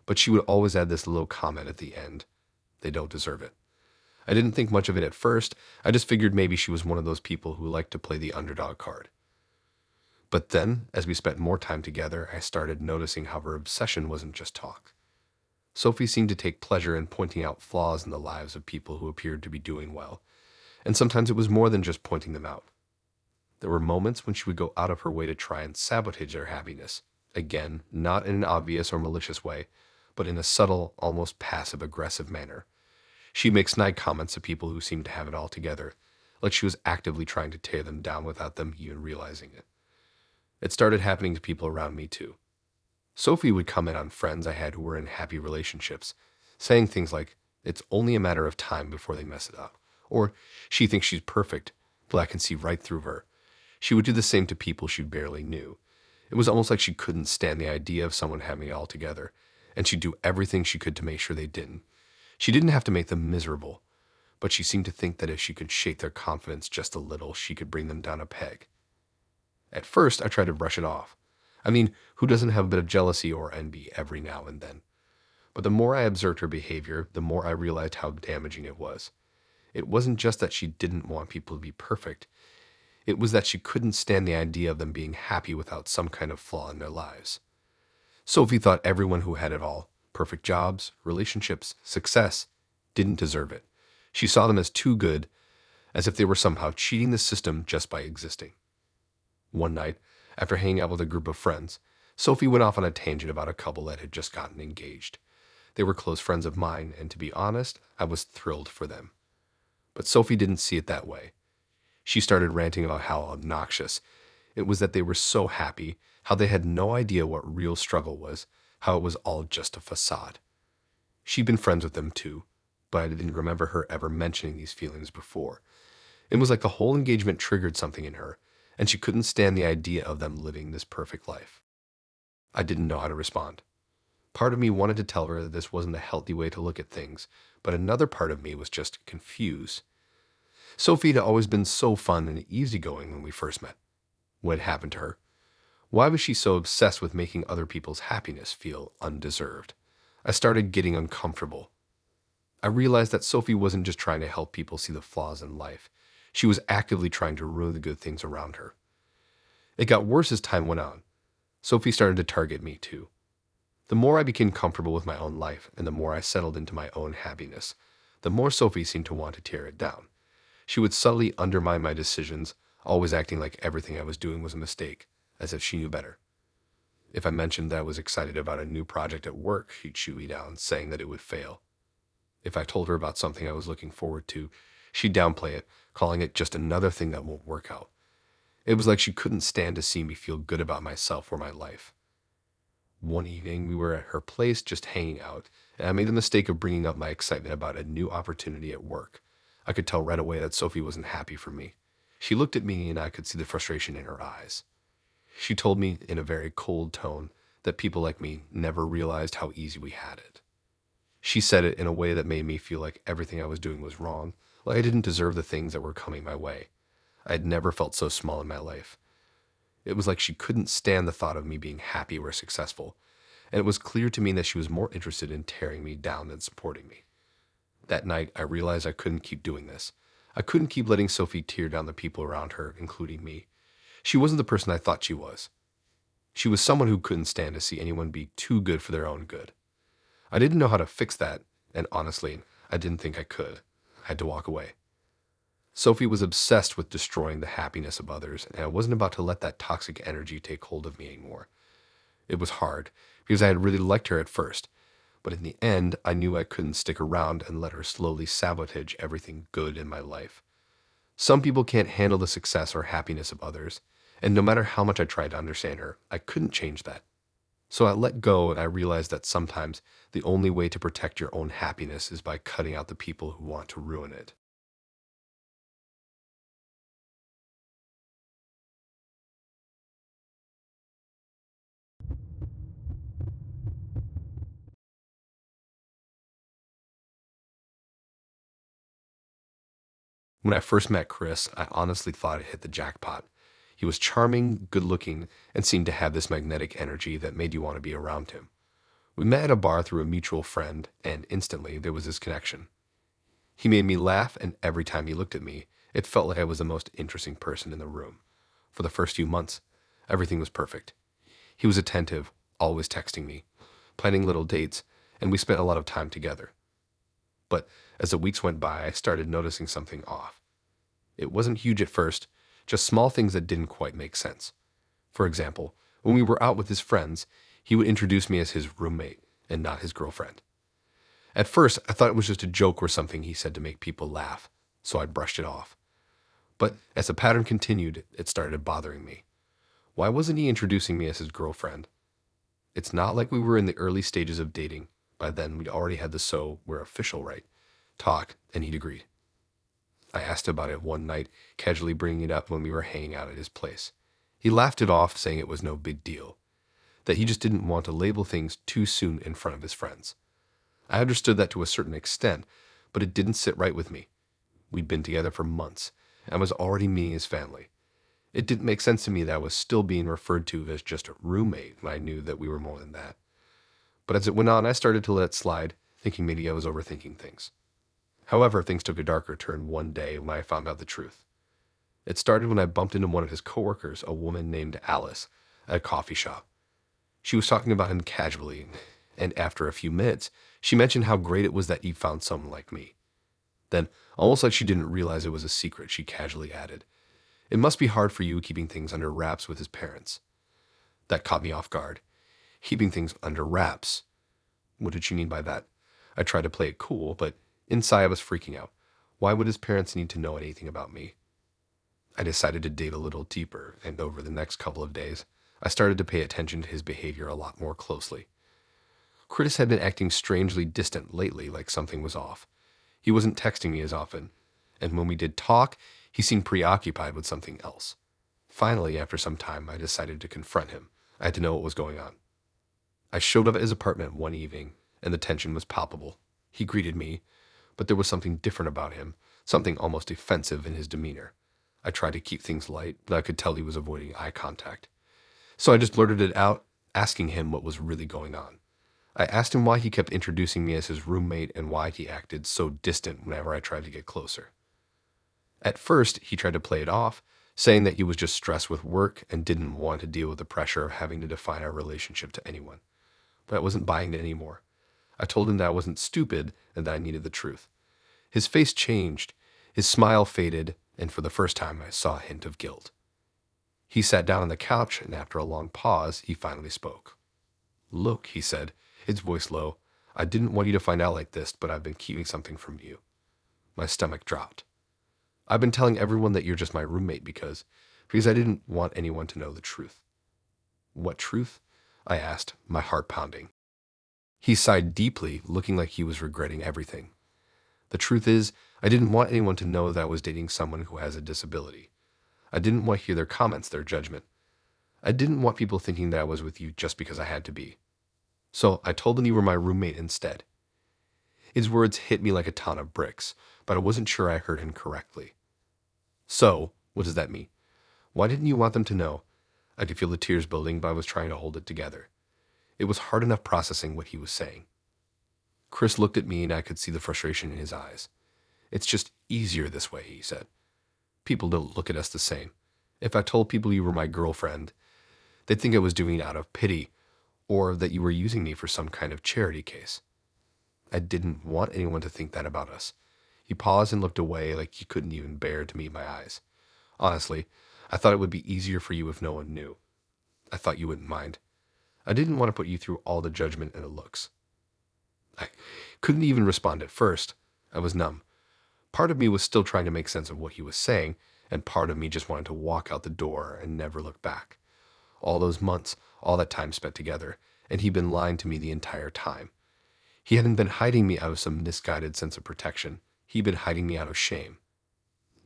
B: but she would always add this little comment at the end: they don't deserve it. I didn't think much of it at first. I just figured maybe she was one of those people who liked to play the underdog card. But then, as we spent more time together, I started noticing how her obsession wasn't just talk. Sophie seemed to take pleasure in pointing out flaws in the lives of people who appeared to be doing well, and sometimes it was more than just pointing them out. There were moments when she would go out of her way to try and sabotage their happiness. Again, not in an obvious or malicious way, but in a subtle, almost passive-aggressive manner. She'd make snide comments to people who seemed to have it all together, like she was actively trying to tear them down without them even realizing it. It started happening to people around me too. Sophie would comment on friends I had who were in happy relationships, saying things like, "It's only a matter of time before they mess it up," or "She thinks she's perfect, but I can see right through her." She would do the same to people she barely knew. It was almost like she couldn't stand the idea of someone having it all together, and she'd do everything she could to make sure they didn't. She didn't have to make them miserable, but she seemed to think that if she could shake their confidence just a little, she could bring them down a peg. At first, I tried to brush it off. I mean, who doesn't have a bit of jealousy or envy every now and then? But the more I observed her behavior, the more I realized how damaging it was. It wasn't just that she didn't want people to be perfect. It was that she couldn't stand the idea of them being happy without some kind of flaw in their lives. Sophie thought everyone who had it all, perfect jobs, relationships, success, didn't deserve it. She saw them as too good, as if they were somehow cheating the system just by existing. One night, after hanging out with a group of friends, Sophie went off on a tangent about a couple that had just gotten engaged. They were close friends of mine, and to be honest, I was thrilled for them. But Sophie didn't see it that way. She started ranting about how obnoxious it was that they were so happy, how they had no idea what real struggle was, how it was all just a facade. She'd been friends with them too, but I didn't remember her ever mentioning these feelings before. It was like the whole engagement triggered something in her, and she couldn't stand the idea of them living this perfect life. I didn't know how to respond. Part of me wanted to tell her that this wasn't a healthy way to look at things, but another part of me was just confused. Sophie had always been so fun and easygoing when we first met. What had happened to her? Why was she so obsessed with making other people's happiness feel undeserved? I started getting uncomfortable. I realized that Sophie wasn't just trying to help people see the flaws in life. She was actively trying to ruin the good things around her. It got worse as time went on. Sophie started to target me too. The more I became comfortable with my own life and the more I settled into my own happiness, the more Sophie seemed to want to tear it down. She would subtly undermine my decisions, always acting like everything I was doing was a mistake, as if she knew better. If I mentioned that I was excited about a new project at work, she'd shoot me down, saying that it would fail. If I told her about something I was looking forward to, she'd downplay it, calling it just another thing that won't work out. It was like she couldn't stand to see me feel good about myself or my life. One evening, we were at her place just hanging out, and I made the mistake of bringing up my excitement about a new opportunity at work. I could tell right away that Sophie wasn't happy for me. She looked at me, and I could see the frustration in her eyes. She told me in a very cold tone that people like me never realized how easy we had it. She said it in a way that made me feel like everything I was doing was wrong, like I didn't deserve the things that were coming my way. I had never felt so small in my life. It was like she couldn't stand the thought of me being happy or successful, and it was clear to me that she was more interested in tearing me down than supporting me. That night, I realized I couldn't keep doing this. I couldn't keep letting Sophie tear down the people around her, including me. She wasn't the person I thought she was. She was someone who couldn't stand to see anyone be too good for their own good. I didn't know how to fix that, and honestly, I didn't think I could. I had to walk away. Sophie was obsessed with destroying the happiness of others, and I wasn't about to let that toxic energy take hold of me anymore. It was hard, because I had really liked her at first, but in the end, I knew I couldn't stick around and let her slowly sabotage everything good in my life. Some people can't handle the success or happiness of others, and no matter how much I tried to understand her, I couldn't change that. So I let go, and I realized that sometimes the only way to protect your own happiness is by cutting out the people who want to ruin it. When I first met Chris, I honestly thought I hit the jackpot. He was charming, good looking, and seemed to have this magnetic energy that made you want to be around him. We met at a bar through a mutual friend, and instantly there was this connection. He made me laugh, and every time he looked at me, it felt like I was the most interesting person in the room. For the first few months, everything was perfect. He was attentive, always texting me, planning little dates, and we spent a lot of time together. But as the weeks went by, I started noticing something off. It wasn't huge at first, just small things that didn't quite make sense. For example, when we were out with his friends, he would introduce me as his roommate and not his girlfriend. At first, I thought it was just a joke or something he said to make people laugh, so I brushed it off. But as the pattern continued, it started bothering me. Why wasn't he introducing me as his girlfriend? It's not like we were in the early stages of dating. By then, we'd already had the "so we're official" right talk, and he'd agreed. I asked about it one night, casually bringing it up when we were hanging out at his place. He laughed it off, saying it was no big deal, that he just didn't want to label things too soon in front of his friends. I understood that to a certain extent, but it didn't sit right with me. We'd been together for months, and I was already meeting his family. It didn't make sense to me that I was still being referred to as just a roommate when I knew that we were more than that. But as it went on, I started to let it slide, thinking maybe I was overthinking things. However, things took a darker turn one day when I found out the truth. It started when I bumped into one of his coworkers, a woman named Alice, at a coffee shop. She was talking about him casually, and after a few minutes, she mentioned how great it was that he found someone like me. Then, almost like she didn't realize it was a secret, she casually added, "It must be hard for you keeping things under wraps with his parents." That caught me off guard. Keeping things under wraps. What did she mean by that? I tried to play it cool, but inside I was freaking out. Why would his parents need to know anything about me? I decided to dig a little deeper, and over the next couple of days, I started to pay attention to his behavior a lot more closely. Chris had been acting strangely distant lately, like something was off. He wasn't texting me as often, and when we did talk, he seemed preoccupied with something else. Finally, after some time, I decided to confront him. I had to know what was going on. I showed up at his apartment one evening, and the tension was palpable. He greeted me, but there was something different about him, something almost offensive in his demeanor. I tried to keep things light, but I could tell he was avoiding eye contact. So I just blurted it out, asking him what was really going on. I asked him why he kept introducing me as his roommate and why he acted so distant whenever I tried to get closer. At first, he tried to play it off, saying that he was just stressed with work and didn't want to deal with the pressure of having to define our relationship to anyone. But I wasn't buying it anymore. I told him that I wasn't stupid and that I needed the truth. His face changed, his smile faded, and for the first time I saw a hint of guilt. He sat down on the couch, and after a long pause, he finally spoke. "Look," he said, his voice low, "I didn't want you to find out like this, but I've been keeping something from you." My stomach dropped. "I've been telling everyone that you're just my roommate because because I didn't want anyone to know the truth. What truth? I asked, my heart pounding. He sighed deeply, looking like he was regretting everything. The truth is, I didn't want anyone to know that I was dating someone who has a disability. I didn't want to hear their comments, their judgment. I didn't want people thinking that I was with you just because I had to be. So I told them you were my roommate instead. His words hit me like a ton of bricks, but I wasn't sure I heard him correctly. So, what does that mean? Why didn't you want them to know? I could feel the tears building, but I was trying to hold it together. It was hard enough processing what he was saying. Chris looked at me and I could see the frustration in his eyes. It's just easier this way, he said. People don't look at us the same. If I told people you were my girlfriend, they'd think I was doing it out of pity, or that you were using me for some kind of charity case. I didn't want anyone to think that about us. He paused and looked away like he couldn't even bear to meet my eyes. Honestly, I thought it would be easier for you if no one knew. I thought you wouldn't mind. I didn't want to put you through all the judgment and the looks. I couldn't even respond at first. I was numb. Part of me was still trying to make sense of what he was saying, and part of me just wanted to walk out the door and never look back. All those months, all that time spent together, and he'd been lying to me the entire time. He hadn't been hiding me out of some misguided sense of protection. He'd been hiding me out of shame.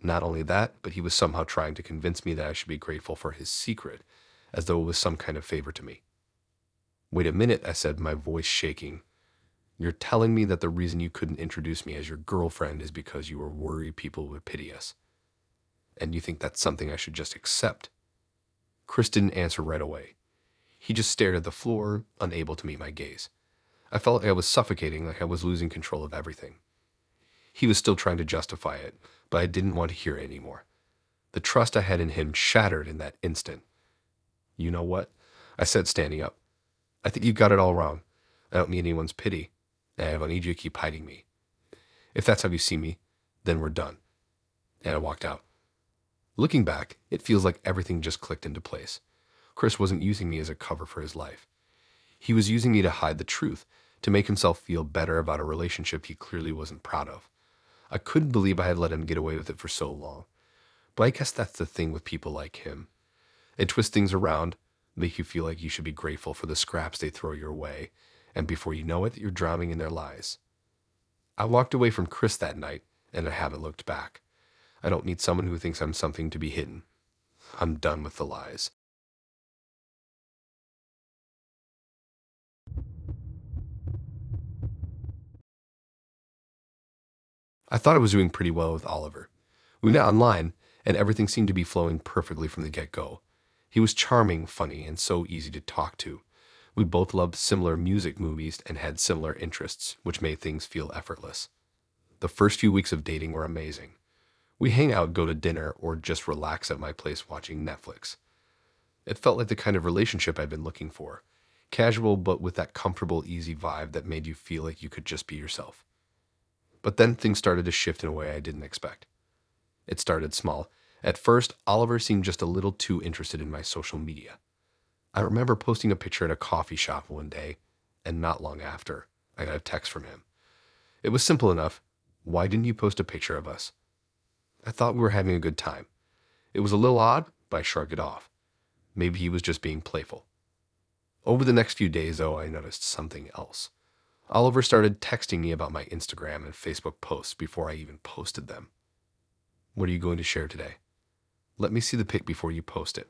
B: Not only that, but he was somehow trying to convince me that I should be grateful for his secret, as though it was some kind of favor to me. Wait a minute, I said, my voice shaking. You're telling me that the reason you couldn't introduce me as your girlfriend is because you were worried people would pity us. And you think that's something I should just accept? Chris didn't answer right away. He just stared at the floor, unable to meet my gaze. I felt like I was suffocating, like I was losing control of everything. He was still trying to justify it, but I didn't want to hear it anymore. The trust I had in him shattered in that instant. You know what? I said, standing up. I think you've got it all wrong. I don't need anyone's pity. And I don't need you to keep hiding me. If that's how you see me, then we're done. And I walked out. Looking back, it feels like everything just clicked into place. Chris wasn't using me as a cover for his life. He was using me to hide the truth, to make himself feel better about a relationship he clearly wasn't proud of. I couldn't believe I had let him get away with it for so long. But I guess that's the thing with people like him. They twist things around, make you feel like you should be grateful for the scraps they throw your way, and before you know it, you're drowning in their lies. I walked away from Chris that night, and I haven't looked back. I don't need someone who thinks I'm something to be hidden. I'm done with the lies. I thought I was doing pretty well with Oliver. We met online, and everything seemed to be flowing perfectly from the get-go. He was charming, funny, and so easy to talk to. We both loved similar music movies and had similar interests, which made things feel effortless. The first few weeks of dating were amazing. We hang out, go to dinner, or just relax at my place watching Netflix. It felt like the kind of relationship I'd been looking for. Casual, but with that comfortable, easy vibe that made you feel like you could just be yourself. But then things started to shift in a way I didn't expect. It started small. At first, Oliver seemed just a little too interested in my social media. I remember posting a picture at a coffee shop one day, and not long after, I got a text from him. It was simple enough. Why didn't you post a picture of us? I thought we were having a good time. It was a little odd, but I shrugged it off. Maybe he was just being playful. Over the next few days, though, I noticed something else. Oliver started texting me about my Instagram and Facebook posts before I even posted them. What are you going to share today? Let me see the pic before you post it.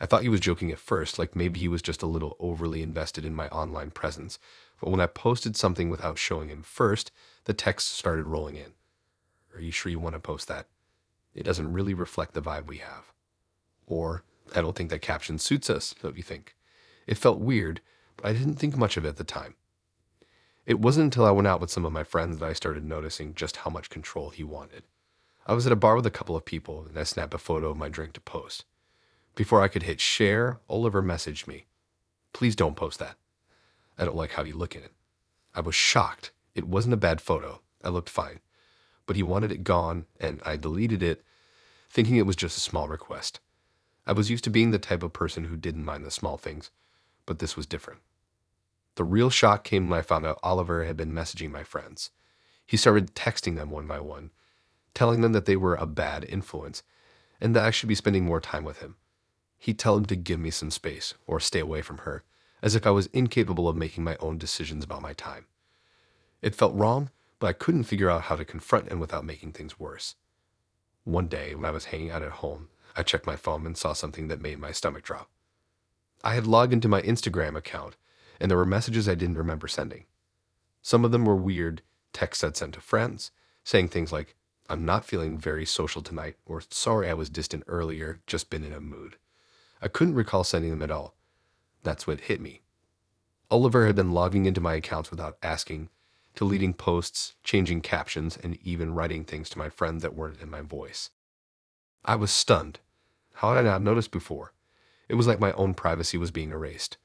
B: I thought he was joking at first, like maybe he was just a little overly invested in my online presence. But when I posted something without showing him first, the text started rolling in. Are you sure you want to post that? It doesn't really reflect the vibe we have. Or, I don't think that caption suits us, don't you think? It felt weird, but I didn't think much of it at the time. It wasn't until I went out with some of my friends that I started noticing just how much control he wanted. I was at a bar with a couple of people, and I snapped a photo of my drink to post. Before I could hit share, Oliver messaged me. Please don't post that. I don't like how you look in it. I was shocked. It wasn't a bad photo. I looked fine. But he wanted it gone, and I deleted it, thinking it was just a small request. I was used to being the type of person who didn't mind the small things, but this was different. The real shock came when I found out Oliver had been messaging my friends. He started texting them one by one, telling them that they were a bad influence, and that I should be spending more time with him. He'd tell him to give me some space or stay away from her, as if I was incapable of making my own decisions about my time. It felt wrong, but I couldn't figure out how to confront him without making things worse. One day, when I was hanging out at home, I checked my phone and saw something that made my stomach drop. I had logged into my Instagram account, and there were messages I didn't remember sending. Some of them were weird texts I'd sent to friends, saying things like, "I'm not feeling very social tonight," or "Sorry I was distant earlier, just been in a mood." I couldn't recall sending them at all. That's what hit me. Oliver had been logging into my accounts without asking, deleting posts, changing captions, and even writing things to my friends that weren't in my voice. I was stunned. How had I not noticed before? It was like my own privacy was being erased.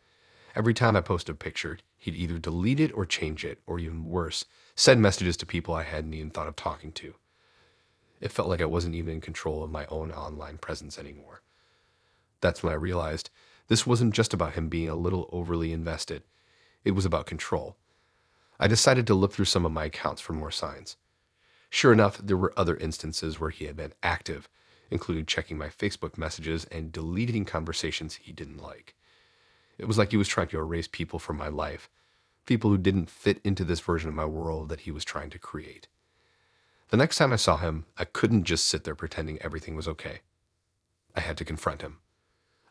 B: Every time I posted a picture, he'd either delete it or change it, or even worse, send messages to people I hadn't even thought of talking to. It felt like I wasn't even in control of my own online presence anymore. That's when I realized this wasn't just about him being a little overly invested. It was about control. I decided to look through some of my accounts for more signs. Sure enough, there were other instances where he had been active, including checking my Facebook messages and deleting conversations he didn't like. It was like he was trying to erase people from my life, people who didn't fit into this version of my world that he was trying to create. The next time I saw him, I couldn't just sit there pretending everything was okay. I had to confront him.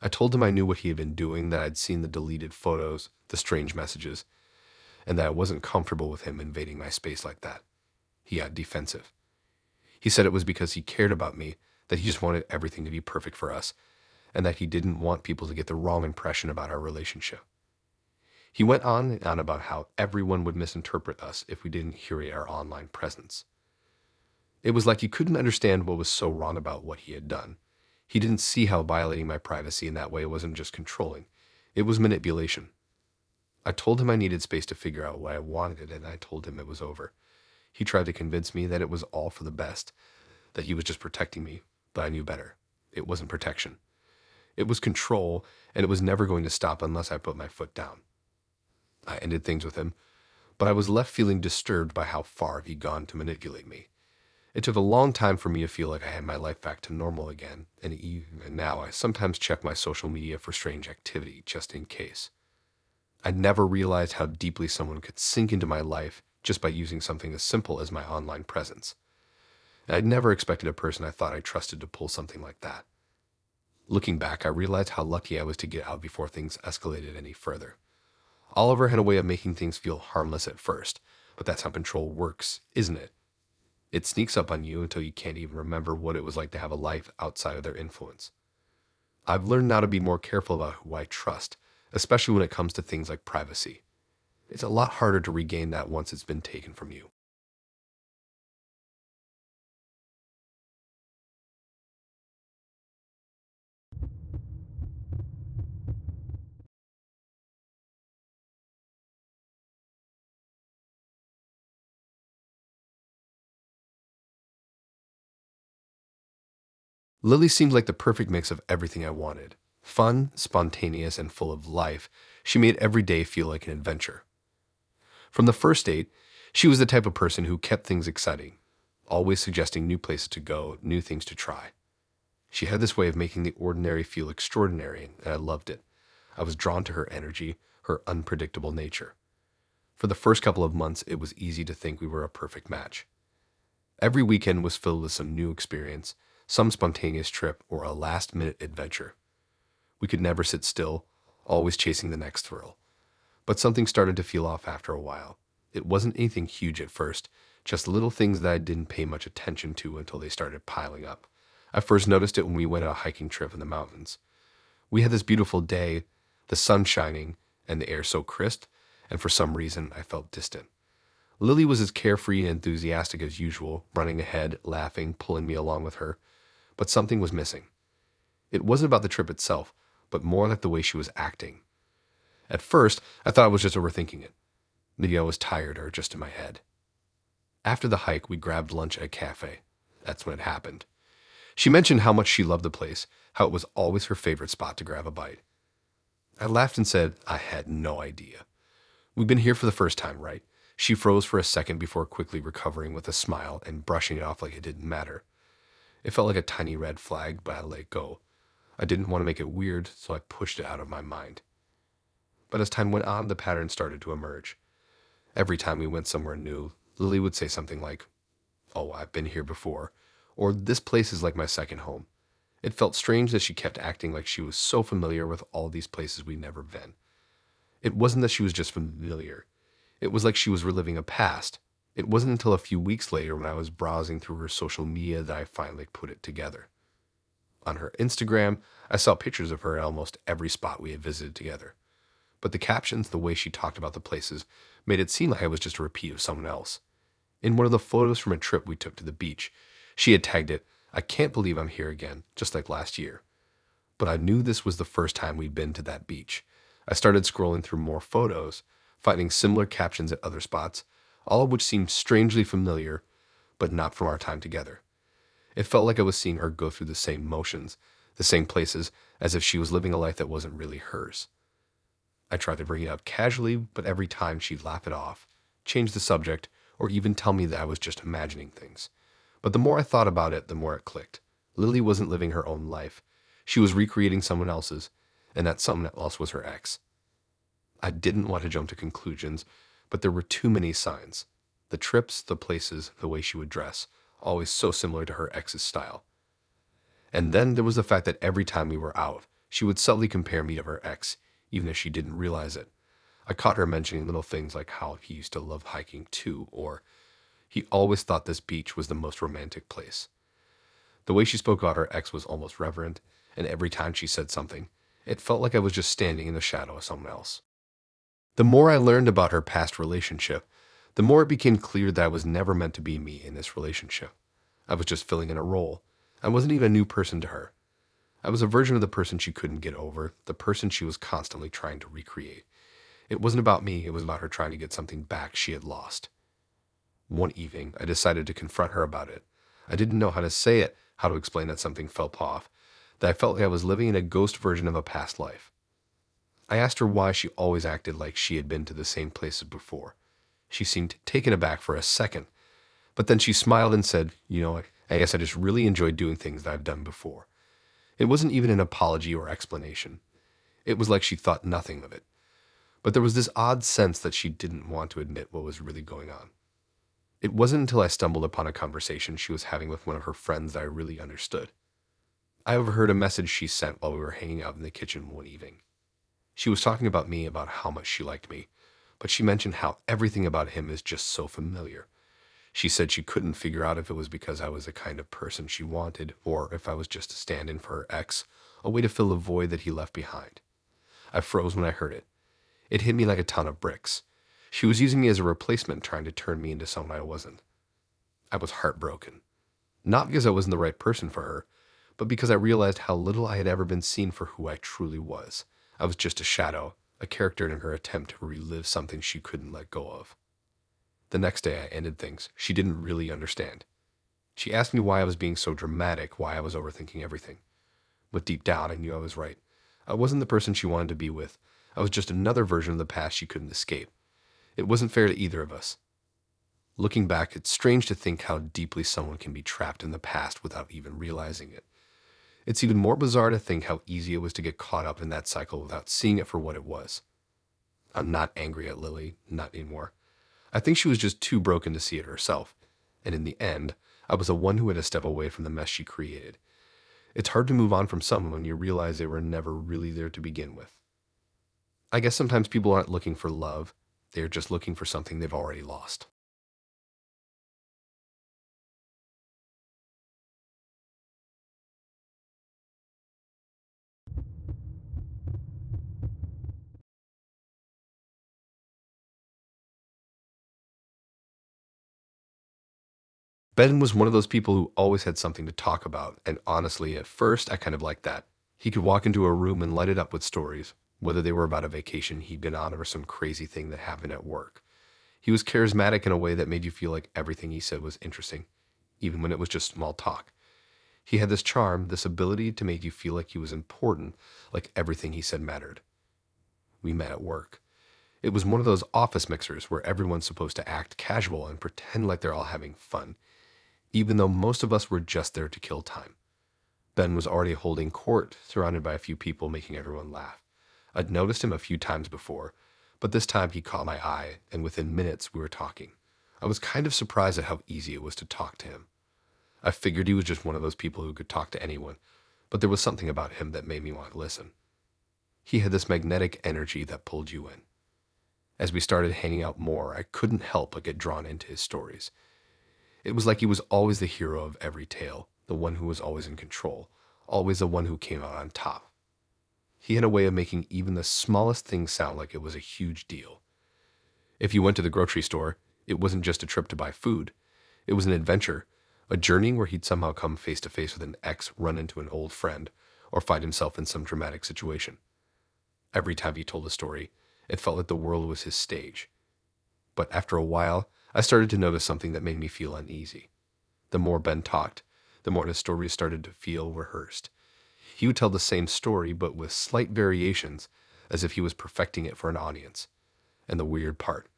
B: I told him I knew what he had been doing, that I'd seen the deleted photos, the strange messages, and that I wasn't comfortable with him invading my space like that. He got defensive. He said it was because he cared about me, that he just wanted everything to be perfect for us, and that he didn't want people to get the wrong impression about our relationship. He went on and on about how everyone would misinterpret us if we didn't curate our online presence. It was like he couldn't understand what was so wrong about what he had done. He didn't see how violating my privacy in that way wasn't just controlling. It was manipulation. I told him I needed space to figure out what I wanted, and I told him it was over. He tried to convince me that it was all for the best, that he was just protecting me, but I knew better. It wasn't protection. It was control, and it was never going to stop unless I put my foot down. I ended things with him, but I was left feeling disturbed by how far he'd gone to manipulate me. It took a long time for me to feel like I had my life back to normal again, and even now I sometimes check my social media for strange activity, just in case. I never realized how deeply someone could sink into my life just by using something as simple as my online presence. And I'd never expected a person I thought I trusted to pull something like that. Looking back, I realized how lucky I was to get out before things escalated any further. Oliver had a way of making things feel harmless at first, but that's how control works, isn't it? It sneaks up on you until you can't even remember what it was like to have a life outside of their influence. I've learned now to be more careful about who I trust, especially when it comes to things like privacy. It's a lot harder to regain that once it's been taken from you. Lily seemed like the perfect mix of everything I wanted. Fun, spontaneous, and full of life, she made every day feel like an adventure. From the first date, she was the type of person who kept things exciting, always suggesting new places to go, new things to try. She had this way of making the ordinary feel extraordinary, and I loved it. I was drawn to her energy, her unpredictable nature. For the first couple of months, it was easy to think we were a perfect match. Every weekend was filled with some new experience, some spontaneous trip, or a last-minute adventure. We could never sit still, always chasing the next thrill. But something started to feel off after a while. It wasn't anything huge at first, just little things that I didn't pay much attention to until they started piling up. I first noticed it when we went on a hiking trip in the mountains. We had this beautiful day, the sun shining, and the air so crisp, and for some reason I felt distant. Lily was as carefree and enthusiastic as usual, running ahead, laughing, pulling me along with her. But something was missing. It wasn't about the trip itself, but more like the way she was acting. At first, I thought I was just overthinking it. Maybe I was tired or just in my head. After the hike, we grabbed lunch at a cafe. That's when it happened. She mentioned how much she loved the place, how it was always her favorite spot to grab a bite. I laughed and said I had no idea. "We've been here for the first time, right?" She froze for a second before quickly recovering with a smile and brushing it off like it didn't matter. It felt like a tiny red flag, but I let it go. I didn't want to make it weird, so I pushed it out of my mind. But as time went on, the pattern started to emerge. Every time we went somewhere new, Lily would say something like, "Oh, I've been here before," or "This place is like my second home." It felt strange that she kept acting like she was so familiar with all these places we'd never been. It wasn't that she was just familiar. It was like she was reliving a past. It wasn't until a few weeks later when I was browsing through her social media that I finally put it together. On her Instagram, I saw pictures of her at almost every spot we had visited together. But the captions, the way she talked about the places, made it seem like I was just a repeat of someone else. In one of the photos from a trip we took to the beach, she had tagged it, "I can't believe I'm here again, just like last year." But I knew this was the first time we'd been to that beach. I started scrolling through more photos, finding similar captions at other spots, all of which seemed strangely familiar, but not from our time together. It felt like I was seeing her go through the same motions, the same places, as if she was living a life that wasn't really hers. I tried to bring it up casually, but every time she'd laugh it off, change the subject, or even tell me that I was just imagining things. But the more I thought about it, the more it clicked. Lily wasn't living her own life. She was recreating someone else's, and that someone else was her ex. I didn't want to jump to conclusions, but there were too many signs. The trips, the places, the way she would dress, always so similar to her ex's style. And then there was the fact that every time we were out, she would subtly compare me to her ex, even if she didn't realize it. I caught her mentioning little things like how he used to love hiking too, or he always thought this beach was the most romantic place. The way she spoke about her ex was almost reverent, and every time she said something, it felt like I was just standing in the shadow of someone else. The more I learned about her past relationship, the more it became clear that I was never meant to be me in this relationship. I was just filling in a role. I wasn't even a new person to her. I was a version of the person she couldn't get over, the person she was constantly trying to recreate. It wasn't about me, it was about her trying to get something back she had lost. One evening, I decided to confront her about it. I didn't know how to say it, how to explain that something felt off, that I felt like I was living in a ghost version of a past life. I asked her why she always acted like she had been to the same places before. She seemed taken aback for a second, but then she smiled and said, I guess I just really enjoyed doing things that I've done before." It wasn't even an apology or explanation. It was like she thought nothing of it. But there was this odd sense that she didn't want to admit what was really going on. It wasn't until I stumbled upon a conversation she was having with one of her friends that I really understood. I overheard a message she sent while we were hanging out in the kitchen one evening. She was talking about me, about how much she liked me, but she mentioned how everything about him is just so familiar. She said she couldn't figure out if it was because I was the kind of person she wanted, or if I was just a stand-in for her ex, a way to fill a void that he left behind. I froze when I heard it. It hit me like a ton of bricks. She was using me as a replacement, trying to turn me into someone I wasn't. I was heartbroken. Not because I wasn't the right person for her, but because I realized how little I had ever been seen for who I truly was. I was just a shadow, a character in her attempt to relive something she couldn't let go of. The next day I ended things. She didn't really understand. She asked me why I was being so dramatic, why I was overthinking everything. But deep down I knew I was right. I wasn't the person she wanted to be with. I was just another version of the past she couldn't escape. It wasn't fair to either of us. Looking back, it's strange to think how deeply someone can be trapped in the past without even realizing it. It's even more bizarre to think how easy it was to get caught up in that cycle without seeing it for what it was. I'm not angry at Lily, not anymore. I think she was just too broken to see it herself. And in the end, I was the one who had to step away from the mess she created. It's hard to move on from someone when you realize they were never really there to begin with. I guess sometimes people aren't looking for love. They're just looking for something they've already lost. Ben was one of those people who always had something to talk about, and honestly, at first, I kind of liked that. He could walk into a room and light it up with stories, whether they were about a vacation he'd been on or some crazy thing that happened at work. He was charismatic in a way that made you feel like everything he said was interesting, even when it was just small talk. He had this charm, this ability to make you feel like he was important, like everything he said mattered. We met at work. It was one of those office mixers where everyone's supposed to act casual and pretend like they're all having fun. even though most of us were just there to kill time. Ben was already holding court, surrounded by a few people making everyone laugh. I'd noticed him a few times before, but this time he caught my eye, and within minutes we were talking. I was kind of surprised at how easy it was to talk to him. I figured he was just one of those people who could talk to anyone, but there was something about him that made me want to listen. He had this magnetic energy that pulled you in. As we started hanging out more, I couldn't help but get drawn into his stories. It was like he was always the hero of every tale, the one who was always in control, always the one who came out on top. He had a way of making even the smallest thing sound like it was a huge deal. If you went to the grocery store, it wasn't just a trip to buy food. It was an adventure, a journey where he'd somehow come face to face with an ex, run into an old friend, or find himself in some dramatic situation. Every time he told a story, it felt like the world was his stage. But after a while, I started to notice something that made me feel uneasy. The more Ben talked, the more his stories started to feel rehearsed. He would tell the same story, but with slight variations, as if he was perfecting it for an audience. And the weird part,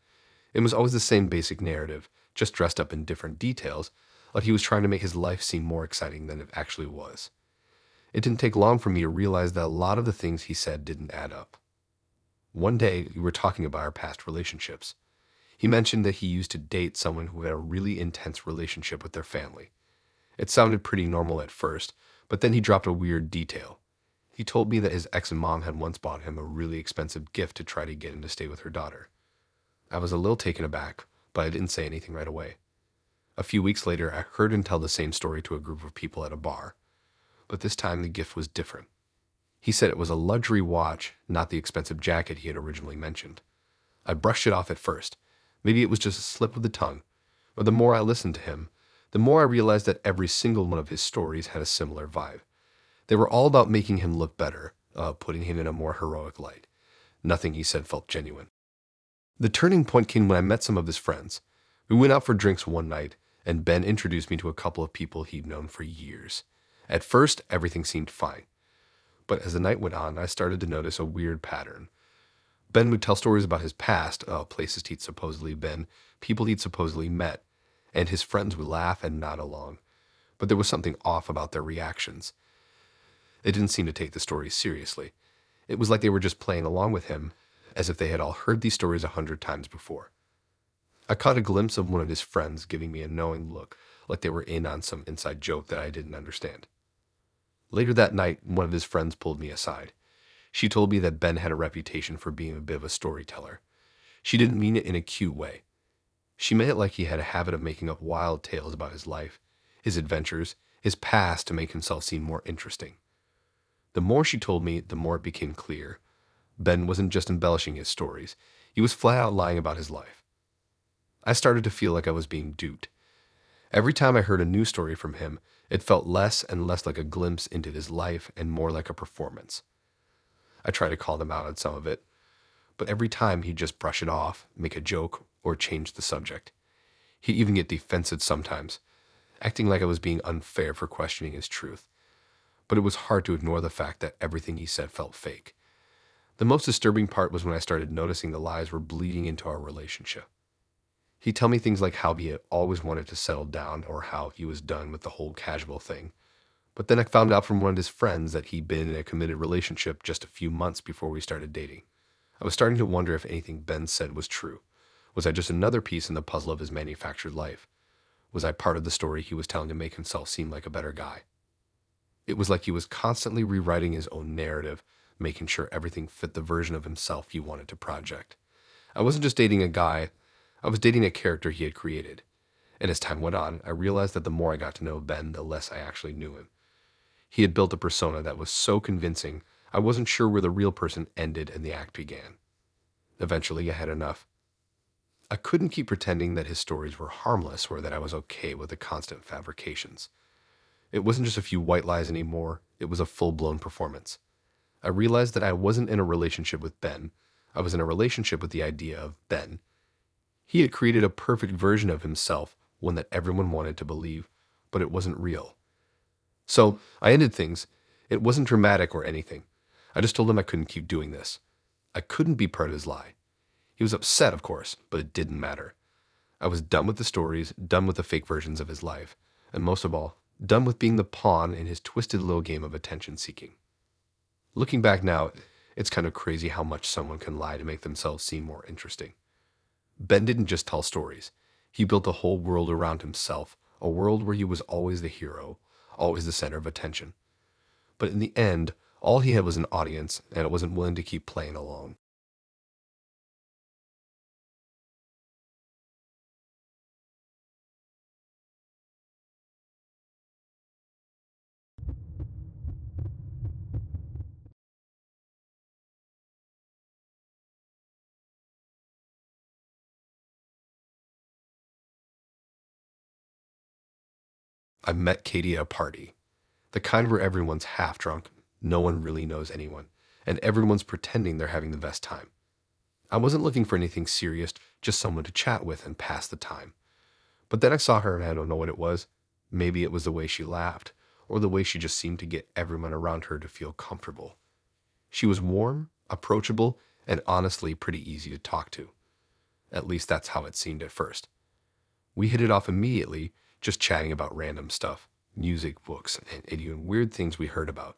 B: it was always the same basic narrative, just dressed up in different details, like he was trying to make his life seem more exciting than it actually was. It didn't take long for me to realize that a lot of the things he said didn't add up. One day, we were talking about our past relationships. He mentioned that he used to date someone who had a really intense relationship with their family. It sounded pretty normal at first, but then he dropped a weird detail. He told me that his ex-mom had once bought him a really expensive gift to try to get him to stay with her daughter. I was a little taken aback, but I didn't say anything right away. A few weeks later, I heard him tell the same story to a group of people at a bar, but this time the gift was different. He said it was a luxury watch, not the expensive jacket he had originally mentioned. I brushed it off at first. Maybe it was just a slip of the tongue, but the more I listened to him, the more I realized that every single one of his stories had a similar vibe. They were all about making him look better, putting him in a more heroic light. Nothing he said felt genuine. The turning point came when I met some of his friends. We went out for drinks one night, and Ben introduced me to a couple of people he'd known for years. At first, everything seemed fine. But as the night went on, I started to notice a weird pattern. Ben would tell stories about his past, places he'd supposedly been, people he'd supposedly met, and his friends would laugh and nod along. But there was something off about their reactions. They didn't seem to take the stories seriously. It was like they were just playing along with him, as if they had all heard these stories 100 times before. I caught a glimpse of one of his friends giving me a knowing look, like they were in on some inside joke that I didn't understand. Later that night, one of his friends pulled me aside. She told me that Ben had a reputation for being a bit of a storyteller. She didn't mean it in a cute way. She meant it like he had a habit of making up wild tales about his life, his adventures, his past to make himself seem more interesting. The more she told me, the more it became clear. Ben wasn't just embellishing his stories. He was flat out lying about his life. I started to feel like I was being duped. Every time I heard a new story from him, it felt less and less like a glimpse into his life and more like a performance. I tried to call him out on some of it, but every time he'd just brush it off, make a joke, or change the subject. He'd even get defensive sometimes, acting like I was being unfair for questioning his truth. But it was hard to ignore the fact that everything he said felt fake. The most disturbing part was when I started noticing the lies were bleeding into our relationship. He'd tell me things like how he had always wanted to settle down or how he was done with the whole casual thing. But then I found out from one of his friends that he'd been in a committed relationship just a few months before we started dating. I was starting to wonder if anything Ben said was true. Was I just another piece in the puzzle of his manufactured life? Was I part of the story he was telling to make himself seem like a better guy? It was like he was constantly rewriting his own narrative, making sure everything fit the version of himself he wanted to project. I wasn't just dating a guy, I was dating a character he had created. And as time went on, I realized that the more I got to know Ben, the less I actually knew him. He had built a persona that was so convincing, I wasn't sure where the real person ended and the act began. Eventually, I had enough. I couldn't keep pretending that his stories were harmless or that I was okay with the constant fabrications. It wasn't just a few white lies anymore, it was a full-blown performance. I realized that I wasn't in a relationship with Ben. I was in a relationship with the idea of Ben. He had created a perfect version of himself, one that everyone wanted to believe, but it wasn't real. So I ended things. It wasn't dramatic or anything. I just told him I couldn't keep doing this. I couldn't be part of his lie. He was upset, of course, but it didn't matter. I was done with the stories, done with the fake versions of his life. and most of all, done with being the pawn in his twisted little game of attention-seeking. Looking back now, it's kind of crazy how much someone can lie to make themselves seem more interesting. Ben didn't just tell stories. He built a whole world around himself, a world where he was always the hero, always the center of attention. But in the end, all he had was an audience, and it wasn't willing to keep playing along. I met Katie at a party, the kind where everyone's half drunk, no one really knows anyone, and everyone's pretending they're having the best time. I wasn't looking for anything serious, just someone to chat with and pass the time. But then I saw her and I don't know what it was. Maybe it was the way she laughed, or the way she just seemed to get everyone around her to feel comfortable. She was warm, approachable, and honestly pretty easy to talk to. At least that's how it seemed at first. We hit it off immediately, just chatting about random stuff, music, books, and even weird things we heard about.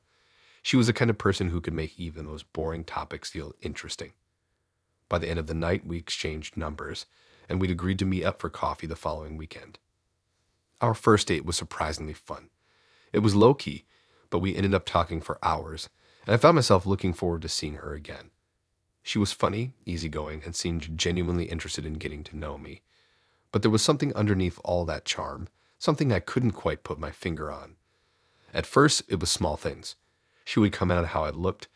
B: She was the kind of person who could make even those boring topics feel interesting. By the end of the night, we exchanged numbers, and we'd agreed to meet up for coffee the following weekend. Our first date was surprisingly fun. It was low-key, but we ended up talking for hours, and I found myself looking forward to seeing her again. She was funny, easygoing, and seemed genuinely interested in getting to know me. But there was something underneath all that charm, something I couldn't quite put my finger on. At first, it was small things. She would comment on how I looked,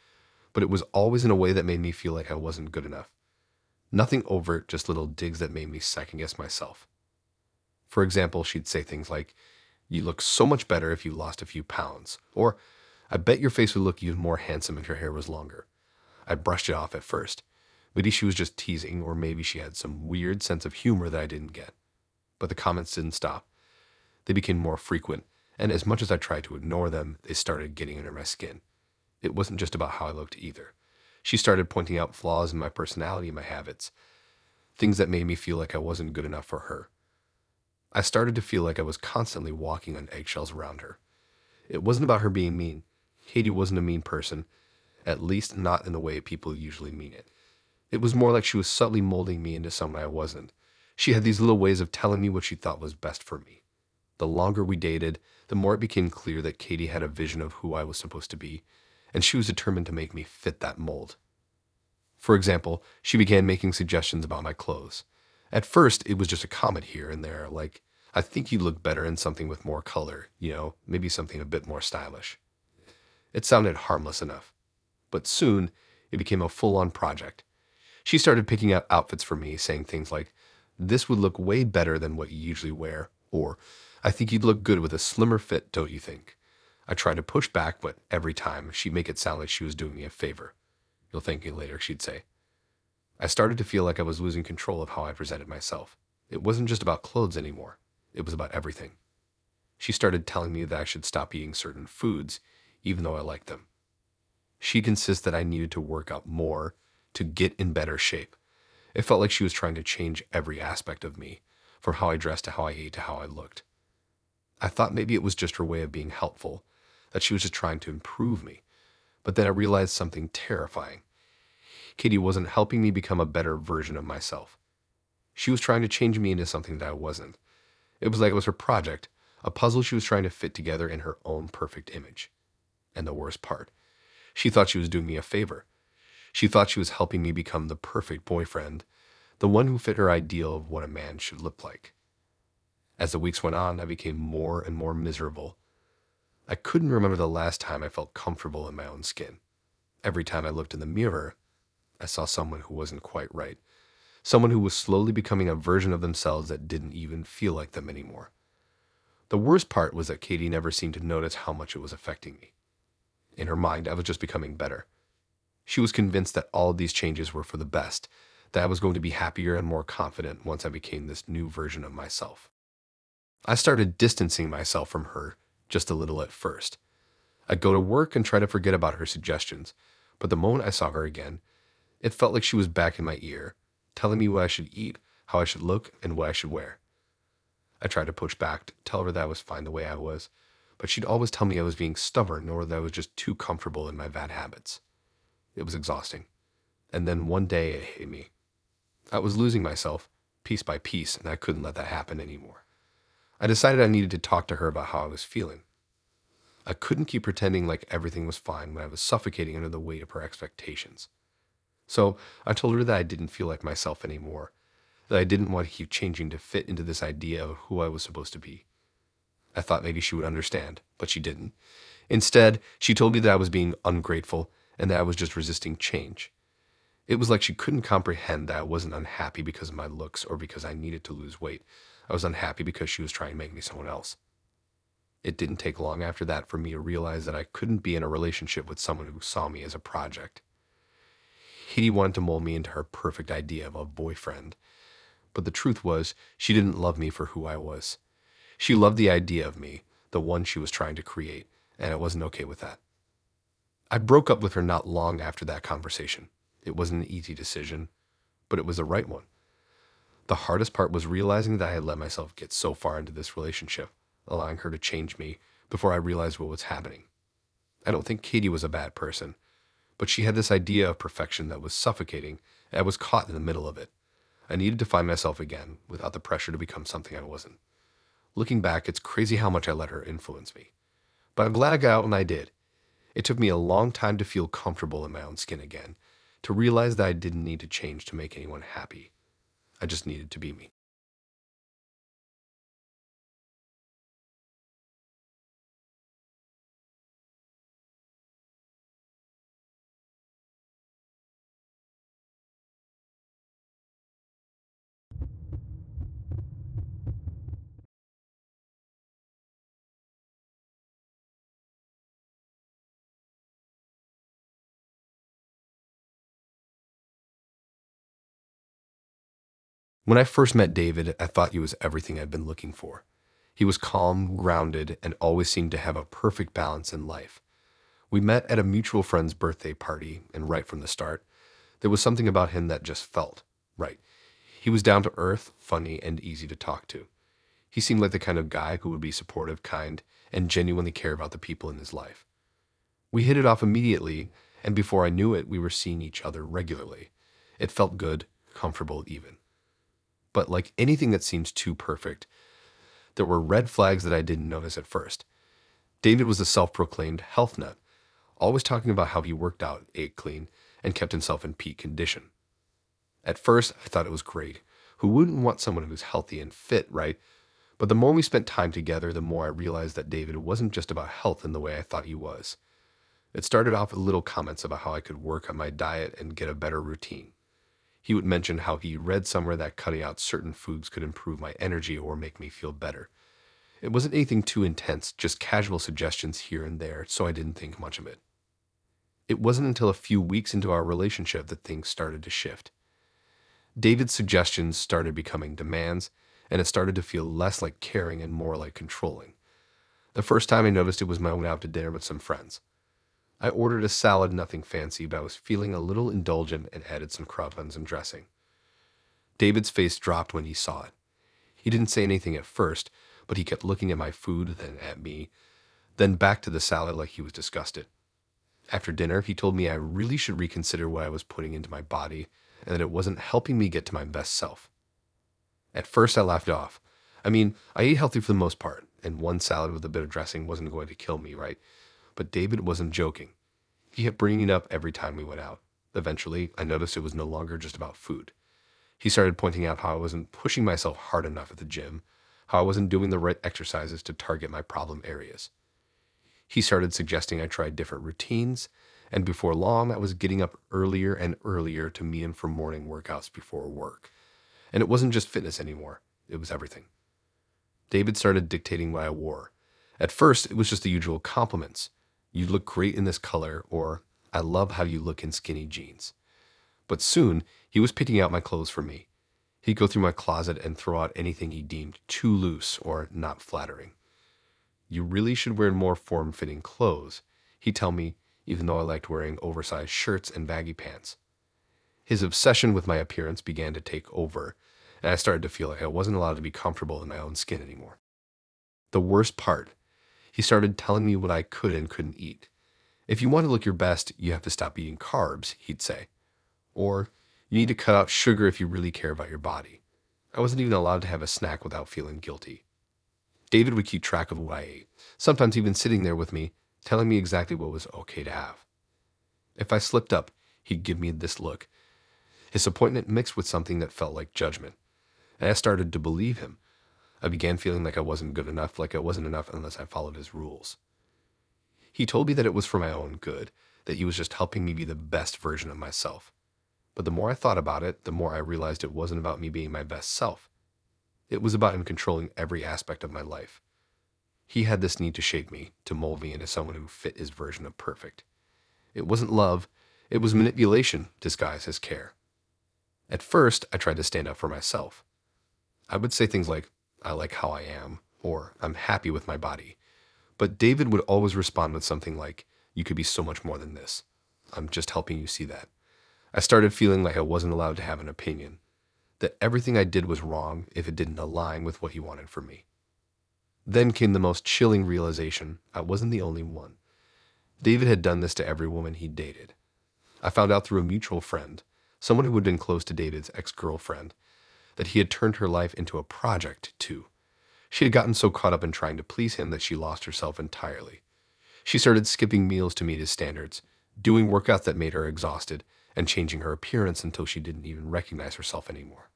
B: but it was always in a way that made me feel like I wasn't good enough. Nothing overt, just little digs that made me second-guess myself. For example, she'd say things like, "You look so much better if you lost a few pounds," or, "I bet your face would look even more handsome if your hair was longer." I brushed it off at first. Maybe she was just teasing, or maybe she had some weird sense of humor that I didn't get. But the comments didn't stop. They became more frequent, and as much as I tried to ignore them, they started getting under my skin. It wasn't just about how I looked either. She started pointing out flaws in my personality and my habits, things that made me feel like I wasn't good enough for her. I started to feel like I was constantly walking on eggshells around her. It wasn't about her being mean. Katie wasn't a mean person, at least not in the way people usually mean it. It was more like she was subtly molding me into someone I wasn't. She had these little ways of telling me what she thought was best for me. The longer we dated, the more it became clear that Katie had a vision of who I was supposed to be, and she was determined to make me fit that mold. For example, she began making suggestions about my clothes. At first, it was just a comment here and there, like, "I think you look better in something with more color, maybe something a bit more stylish." It sounded harmless enough. But soon, it became a full-on project. She started picking out outfits for me, saying things like, "This would look way better than what you usually wear," or, "I think you'd look good with a slimmer fit, don't you think?" I tried to push back, but every time, she'd make it sound like she was doing me a favor. "You'll thank me later," she'd say. I started to feel like I was losing control of how I presented myself. It wasn't just about clothes anymore. It was about everything. She started telling me that I should stop eating certain foods, even though I liked them. She'd insist that I needed to work out more to get in better shape. It felt like she was trying to change every aspect of me, from how I dressed to how I ate to how I looked. I thought maybe it was just her way of being helpful, that she was just trying to improve me. But then I realized something terrifying. Katie wasn't helping me become a better version of myself. She was trying to change me into something that I wasn't. It was like it was her project, a puzzle she was trying to fit together in her own perfect image. And the worst part, she thought she was doing me a favor. She thought she was helping me become the perfect boyfriend, the one who fit her ideal of what a man should look like. As the weeks went on, I became more and more miserable. I couldn't remember the last time I felt comfortable in my own skin. Every time I looked in the mirror, I saw someone who wasn't quite right. Someone who was slowly becoming a version of themselves that didn't even feel like them anymore. The worst part was that Katie never seemed to notice how much it was affecting me. In her mind, I was just becoming better. She was convinced that all of these changes were for the best, that I was going to be happier and more confident once I became this new version of myself. I started distancing myself from her just a little at first. I'd go to work and try to forget about her suggestions, but the moment I saw her again, it felt like she was back in my ear, telling me what I should eat, how I should look, and what I should wear. I tried to push back, to tell her that I was fine the way I was, but she'd always tell me I was being stubborn or that I was just too comfortable in my bad habits. It was exhausting. And then one day it hit me. I was losing myself, piece by piece, and I couldn't let that happen anymore. I decided I needed to talk to her about how I was feeling. I couldn't keep pretending like everything was fine when I was suffocating under the weight of her expectations. So I told her that I didn't feel like myself anymore, that I didn't want to keep changing to fit into this idea of who I was supposed to be. I thought maybe she would understand, but she didn't. Instead, she told me that I was being ungrateful and that I was just resisting change. It was like she couldn't comprehend that I wasn't unhappy because of my looks or because I needed to lose weight. I was unhappy because she was trying to make me someone else. It didn't take long after that for me to realize that I couldn't be in a relationship with someone who saw me as a project. Katie wanted to mold me into her perfect idea of a boyfriend, but the truth was she didn't love me for who I was. She loved the idea of me, the one she was trying to create, and I wasn't okay with that. I broke up with her not long after that conversation. It wasn't an easy decision, but it was the right one. The hardest part was realizing that I had let myself get so far into this relationship, allowing her to change me before I realized what was happening. I don't think Katie was a bad person, but she had this idea of perfection that was suffocating, and I was caught in the middle of it. I needed to find myself again without the pressure to become something I wasn't. Looking back, it's crazy how much I let her influence me. But I'm glad I got out when I did. It took me a long time to feel comfortable in my own skin again, to realize that I didn't need to change to make anyone happy. I just needed to be me. When I first met David, I thought he was everything I'd been looking for. He was calm, grounded, and always seemed to have a perfect balance in life. We met at a mutual friend's birthday party, and right from the start, there was something about him that just felt right. He was down to earth, funny, and easy to talk to. He seemed like the kind of guy who would be supportive, kind, and genuinely care about the people in his life. We hit it off immediately, and before I knew it, we were seeing each other regularly. It felt good, comfortable even. But like anything that seems too perfect, there were red flags that I didn't notice at first. David was a self-proclaimed health nut, always talking about how he worked out, ate clean, and kept himself in peak condition. At first, I thought it was great. Who wouldn't want someone who's healthy and fit, right? But the more we spent time together, the more I realized that David wasn't just about health in the way I thought he was. It started off with little comments about how I could work on my diet and get a better routine. He would mention how he read somewhere that cutting out certain foods could improve my energy or make me feel better. It wasn't anything too intense, just casual suggestions here and there, so I didn't think much of it. It wasn't until a few weeks into our relationship that things started to shift. David's suggestions started becoming demands, and it started to feel less like caring and more like controlling. The first time I noticed it was when I went out to dinner with some friends. I ordered a salad, nothing fancy, but I was feeling a little indulgent and added some croutons and dressing. David's face dropped when he saw it. He didn't say anything at first, but he kept looking at my food, then at me, then back to the salad like he was disgusted. After dinner, he told me I really should reconsider what I was putting into my body and that it wasn't helping me get to my best self. At first, I laughed off. I mean, I ate healthy for the most part, and one salad with a bit of dressing wasn't going to kill me, right? But David wasn't joking. He kept bringing it up every time we went out. Eventually, I noticed it was no longer just about food. He started pointing out how I wasn't pushing myself hard enough at the gym, how I wasn't doing the right exercises to target my problem areas. He started suggesting I try different routines, and before long, I was getting up earlier and earlier to meet him for morning workouts before work. And it wasn't just fitness anymore, it was everything. David started dictating what I wore. At first, it was just the usual compliments. You look great in this color, or I love how you look in skinny jeans. But soon, he was picking out my clothes for me. He'd go through my closet and throw out anything he deemed too loose or not flattering. You really should wear more form-fitting clothes, he'd tell me, even though I liked wearing oversized shirts and baggy pants. His obsession with my appearance began to take over, and I started to feel like I wasn't allowed to be comfortable in my own skin anymore. The worst part, he started telling me what I could and couldn't eat. If you want to look your best, you have to stop eating carbs, he'd say. Or, you need to cut out sugar if you really care about your body. I wasn't even allowed to have a snack without feeling guilty. David would keep track of what I ate, sometimes even sitting there with me, telling me exactly what was okay to have. If I slipped up, he'd give me this look, his appointment mixed with something that felt like judgment. And I started to believe him. I began feeling like I wasn't good enough, like it wasn't enough unless I followed his rules. He told me that it was for my own good, that he was just helping me be the best version of myself. But the more I thought about it, the more I realized it wasn't about me being my best self. It was about him controlling every aspect of my life. He had this need to shape me, to mold me into someone who fit his version of perfect. It wasn't love, it was manipulation disguised as care. At first, I tried to stand up for myself. I would say things like, I like how I am, or I'm happy with my body. But David would always respond with something like, you could be so much more than this. I'm just helping you see that. I started feeling like I wasn't allowed to have an opinion, that everything I did was wrong if it didn't align with what he wanted for me. Then came the most chilling realization I wasn't the only one. David had done this to every woman he'd dated. I found out through a mutual friend, someone who had been close to David's ex-girlfriend, that he had turned her life into a project, too. She had gotten so caught up in trying to please him that she lost herself entirely. She started skipping meals to meet his standards, doing workouts that made her exhausted, and changing her appearance until she didn't even recognize herself anymore.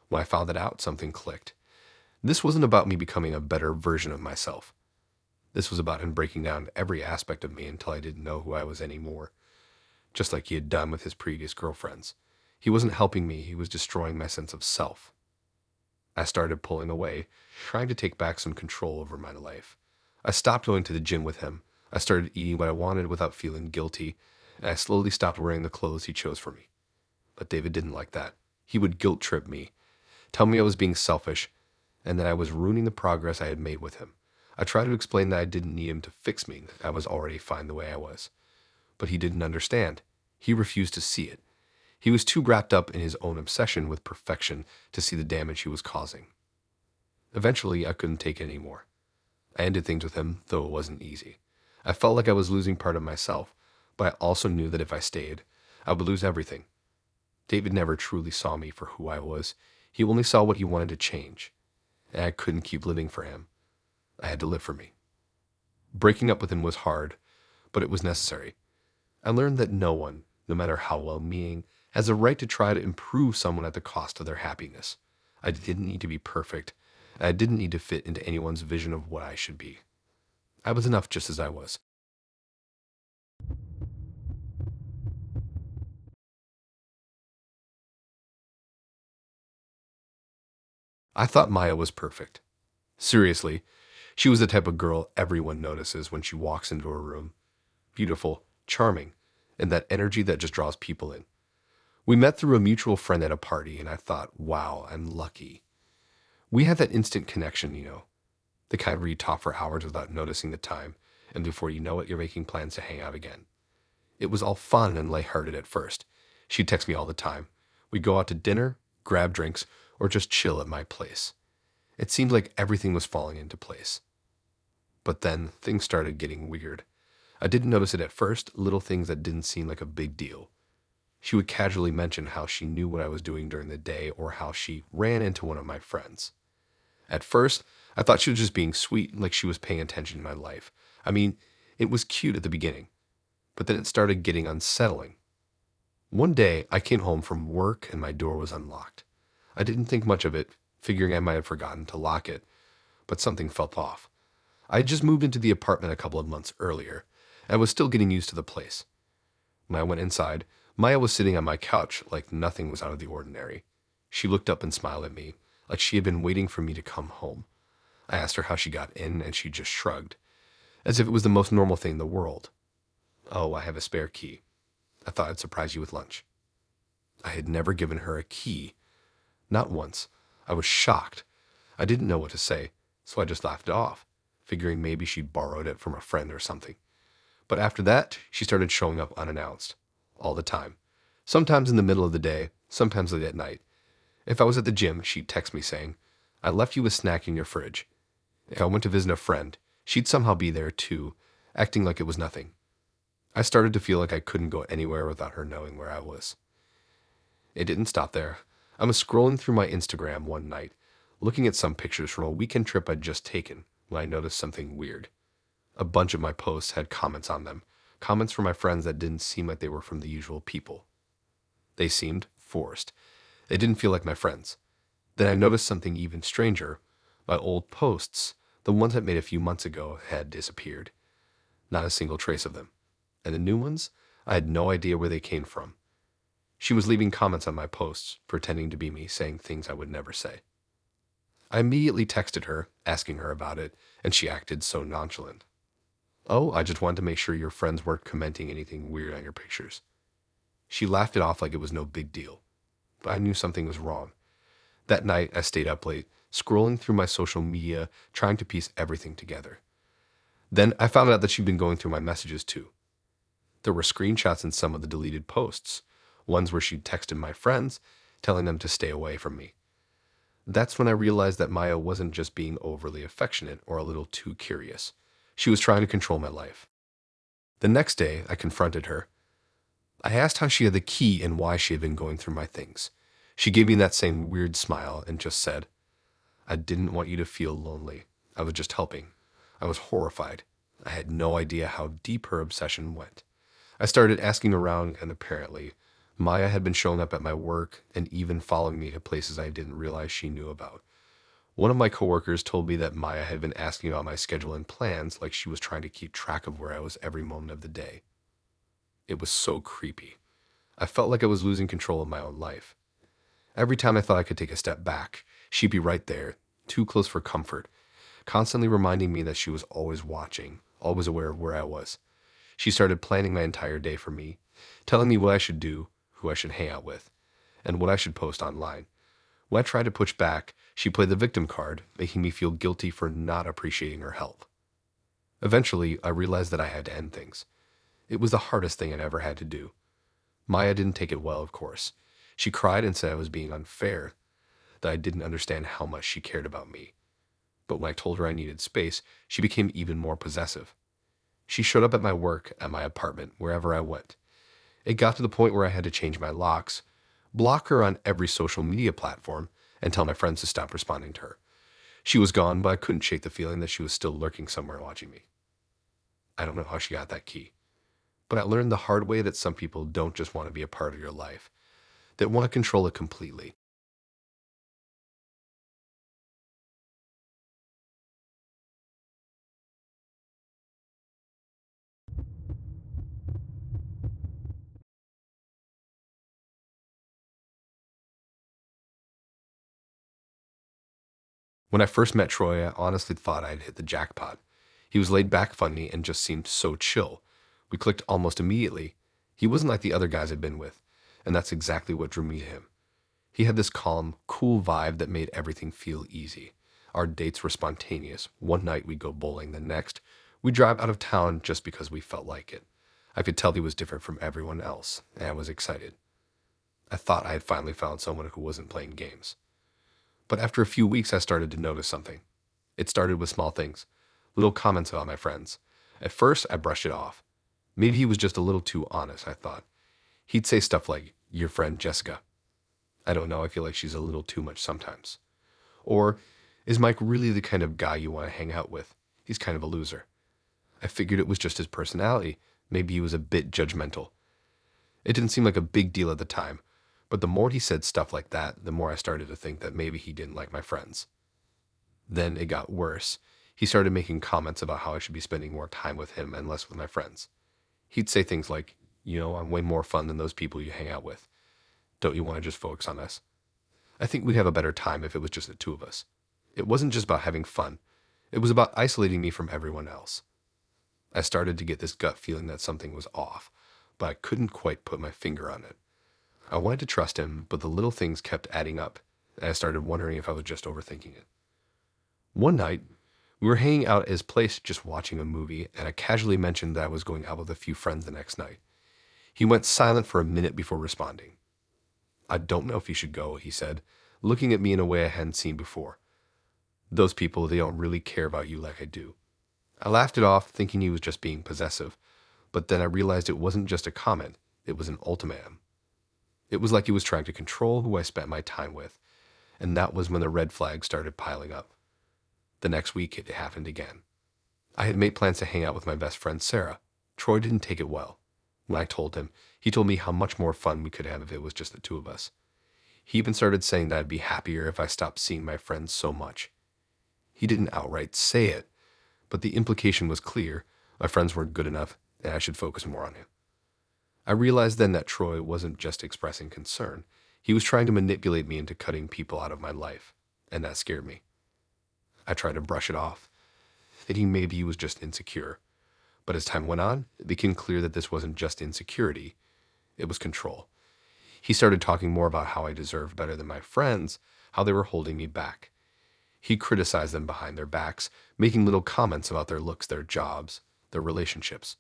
B: When I found that out, something clicked. This wasn't about me becoming a better version of myself. This was about him breaking down every aspect of me until I didn't know who I was anymore, just like he had done with his previous girlfriends. He wasn't helping me, he was destroying my sense of self. I started pulling away, trying to take back some control over my life. I stopped going to the gym with him. I started eating what I wanted without feeling guilty, and I slowly stopped wearing the clothes he chose for me. But David didn't like that. He would guilt trip me, tell me I was being selfish, and that I was ruining the progress I had made with him. I tried to explain that I didn't need him to fix me, that I was already fine the way I was. But he didn't understand. He refused to see it. He was too wrapped up in his own obsession with perfection to see the damage he was causing. Eventually, I couldn't take it anymore. I ended things with him, though it wasn't easy. I felt like I was losing part of myself, but I also knew that if I stayed, I would lose everything. David never truly saw me for who I was. He only saw what he wanted to change, and I couldn't keep living for him. I had to live for me. Breaking up with him was hard, but it was necessary. I learned that no one, no matter how well-meaning, has a right to try to improve someone at the cost of their happiness. I didn't need to be perfect, and I didn't need to fit into anyone's vision of what I should be. I was enough just as I was. I thought Maya was perfect. Seriously, she was the type of girl everyone notices when she walks into a room. Beautiful, charming, and that energy that just draws people in. We met through a mutual friend at a party, and I thought, wow, I'm lucky. We had that instant connection, the kind where you talk for hours without noticing the time, and before you know it, you're making plans to hang out again. It was all fun and lighthearted at first. She'd text me all the time. We'd go out to dinner, grab drinks, or just chill at my place. It seemed like everything was falling into place. But then things started getting weird. I didn't notice it at first, little things that didn't seem like a big deal. She would casually mention how she knew what I was doing during the day or how she ran into one of my friends. At first, I thought she was just being sweet, like she was paying attention to my life. I mean, it was cute at the beginning, but then it started getting unsettling. One day, I came home from work and my door was unlocked. I didn't think much of it, figuring I might have forgotten to lock it, but something felt off. I had just moved into the apartment a couple of months earlier, and I was still getting used to the place. When I went inside, Maya was sitting on my couch like nothing was out of the ordinary. She looked up and smiled at me, like she had been waiting for me to come home. I asked her how she got in, and she just shrugged, as if it was the most normal thing in the world. Oh, I have a spare key. I thought I'd surprise you with lunch. I had never given her a key. Not once. I was shocked. I didn't know what to say, so I just laughed it off, figuring maybe she'd borrowed it from a friend or something. But after that, she started showing up unannounced, all the time. Sometimes in the middle of the day, sometimes late at night. If I was at the gym, she'd text me saying, "I left you a snack in your fridge." If I went to visit a friend, she'd somehow be there too, acting like it was nothing. I started to feel like I couldn't go anywhere without her knowing where I was. It didn't stop there. I was scrolling through my Instagram one night, looking at some pictures from a weekend trip I'd just taken, when I noticed something weird. A bunch of my posts had comments on them, comments from my friends that didn't seem like they were from the usual people. They seemed forced. They didn't feel like my friends. Then I noticed something even stranger. My old posts, the ones that made a few months ago, had disappeared. Not a single trace of them. And the new ones, I had no idea where they came from. She was leaving comments on my posts, pretending to be me, saying things I would never say. I immediately texted her, asking her about it, and she acted so nonchalant. "Oh, I just wanted to make sure your friends weren't commenting anything weird on your pictures." She laughed it off like it was no big deal. But I knew something was wrong. That night, I stayed up late, scrolling through my social media, trying to piece everything together. Then I found out that she'd been going through my messages too. There were screenshots in some of the deleted posts, ones where she'd texted my friends, telling them to stay away from me. That's when I realized that Maya wasn't just being overly affectionate or a little too curious. She was trying to control my life. The next day, I confronted her. I asked how she had the key and why she had been going through my things. She gave me that same weird smile and just said, "I didn't want you to feel lonely. I was just helping." I was horrified. I had no idea how deep her obsession went. I started asking around, and apparently, Maya had been showing up at my work and even following me to places I didn't realize she knew about. One of my coworkers told me that Maya had been asking about my schedule and plans, like she was trying to keep track of where I was every moment of the day. It was so creepy. I felt like I was losing control of my own life. Every time I thought I could take a step back, she'd be right there, too close for comfort, constantly reminding me that she was always watching, always aware of where I was. She started planning my entire day for me, telling me what I should do, who I should hang out with, and what I should post online. When I tried to push back, she played the victim card, making me feel guilty for not appreciating her help. Eventually, I realized that I had to end things. It was the hardest thing I'd ever had to do. Maya didn't take it well, of course. She cried and said I was being unfair, that I didn't understand how much she cared about me. But when I told her I needed space, she became even more possessive. She showed up at my work, at my apartment, wherever I went. It got to the point where I had to change my locks, block her on every social media platform, and tell my friends to stop responding to her. She was gone, but I couldn't shake the feeling that she was still lurking somewhere watching me. I don't know how she got that key. But I learned the hard way that some people don't just want to be a part of your life. They want to control it completely. When I first met Troy, I honestly thought I'd hit the jackpot. He was laid back, funny, and just seemed so chill. We clicked almost immediately. He wasn't like the other guys I'd been with, and that's exactly what drew me to him. He had this calm, cool vibe that made everything feel easy. Our dates were spontaneous. One night we'd go bowling, the next we'd drive out of town just because we felt like it. I could tell he was different from everyone else, and I was excited. I thought I had finally found someone who wasn't playing games. But after a few weeks, I started to notice something. It started with small things, little comments about my friends. At first, I brushed it off. Maybe he was just a little too honest, I thought. He'd say stuff like, "Your friend Jessica." I don't know, I feel like she's a little too much sometimes. Or, "Is Mike really the kind of guy you want to hang out with? He's kind of a loser." I figured it was just his personality. Maybe he was a bit judgmental. It didn't seem like a big deal at the time, but the more he said stuff like that, the more I started to think that maybe he didn't like my friends. Then it got worse. He started making comments about how I should be spending more time with him and less with my friends. He'd say things like, "I'm way more fun than those people you hang out with. Don't you want to just focus on us? I think we'd have a better time if it was just the two of us." It wasn't just about having fun. It was about isolating me from everyone else. I started to get this gut feeling that something was off, but I couldn't quite put my finger on it. I wanted to trust him, but the little things kept adding up, and I started wondering if I was just overthinking it. One night, we were hanging out at his place just watching a movie, and I casually mentioned that I was going out with a few friends the next night. He went silent for a minute before responding. "I don't know if you should go," he said, looking at me in a way I hadn't seen before. "Those people, they don't really care about you like I do." I laughed it off, thinking he was just being possessive, but then I realized it wasn't just a comment, it was an ultimatum. It was like he was trying to control who I spent my time with, and that was when the red flags started piling up. The next week, it happened again. I had made plans to hang out with my best friend, Sarah. Troy didn't take it well. When I told him, he told me how much more fun we could have if it was just the two of us. He even started saying that I'd be happier if I stopped seeing my friends so much. He didn't outright say it, but the implication was clear. My friends weren't good enough, and I should focus more on him. I realized then that Troy wasn't just expressing concern. He was trying to manipulate me into cutting people out of my life, and that scared me. I tried to brush it off, thinking maybe he was just insecure. But as time went on, it became clear that this wasn't just insecurity, it was control. He started talking more about how I deserved better than my friends, how they were holding me back. He criticized them behind their backs, making little comments about their looks, their jobs, their relationships.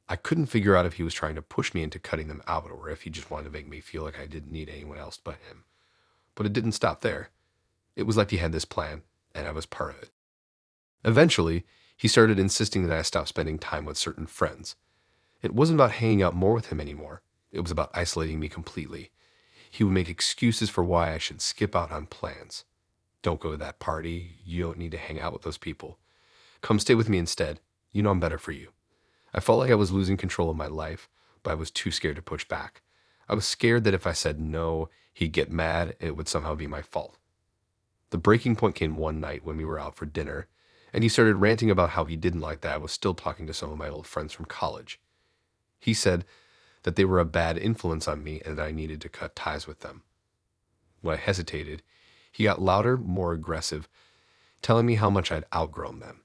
B: I couldn't figure out if he was trying to push me into cutting them out or if he just wanted to make me feel like I didn't need anyone else but him. But it didn't stop there. It was like he had this plan, and I was part of it. Eventually, he started insisting that I stop spending time with certain friends. It wasn't about hanging out more with him anymore. It was about isolating me completely. He would make excuses for why I should skip out on plans. "Don't go to that party. You don't need to hang out with those people. Come stay with me instead. You know I'm better for you." I felt like I was losing control of my life, but I was too scared to push back. I was scared that if I said no, he'd get mad and it would somehow be my fault. The breaking point came one night when we were out for dinner, and he started ranting about how he didn't like that I was still talking to some of my old friends from college. He said that they were a bad influence on me and that I needed to cut ties with them. When I hesitated, he got louder, more aggressive, telling me how much I'd outgrown them.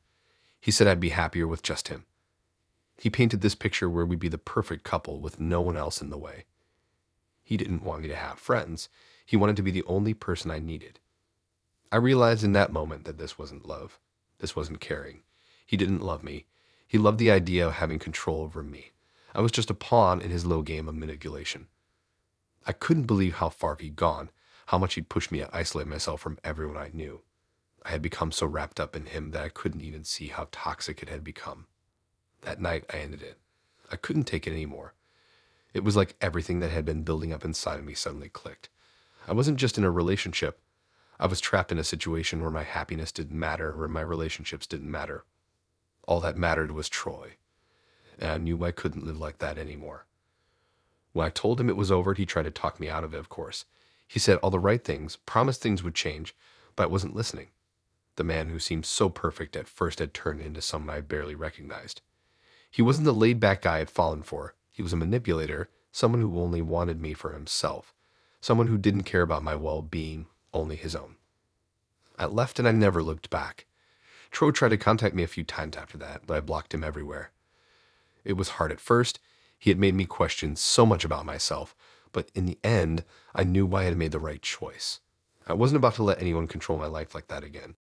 B: He said I'd be happier with just him. He painted this picture where we'd be the perfect couple with no one else in the way. He didn't want me to have friends. He wanted to be the only person I needed. I realized in that moment that this wasn't love. This wasn't caring. He didn't love me. He loved the idea of having control over me. I was just a pawn in his little game of manipulation. I couldn't believe how far he'd gone, how much he'd pushed me to isolate myself from everyone I knew. I had become so wrapped up in him that I couldn't even see how toxic it had become. That night, I ended it. I couldn't take it anymore. It was like everything that had been building up inside of me suddenly clicked. I wasn't just in a relationship. I was trapped in a situation where my happiness didn't matter, where my relationships didn't matter. All that mattered was Troy. And I knew I couldn't live like that anymore. When I told him it was over, he tried to talk me out of it, of course. He said all the right things, promised things would change, but I wasn't listening. The man who seemed so perfect at first had turned into someone I barely recognized. He wasn't the laid-back guy I'd fallen for. He was a manipulator, someone who only wanted me for himself, someone who didn't care about my well-being, only his own. I left and I never looked back. Troy tried to contact me a few times after that, but I blocked him everywhere. It was hard at first. He had made me question so much about myself, but in the end, I knew why I had made the right choice. I wasn't about to let anyone control my life like that again.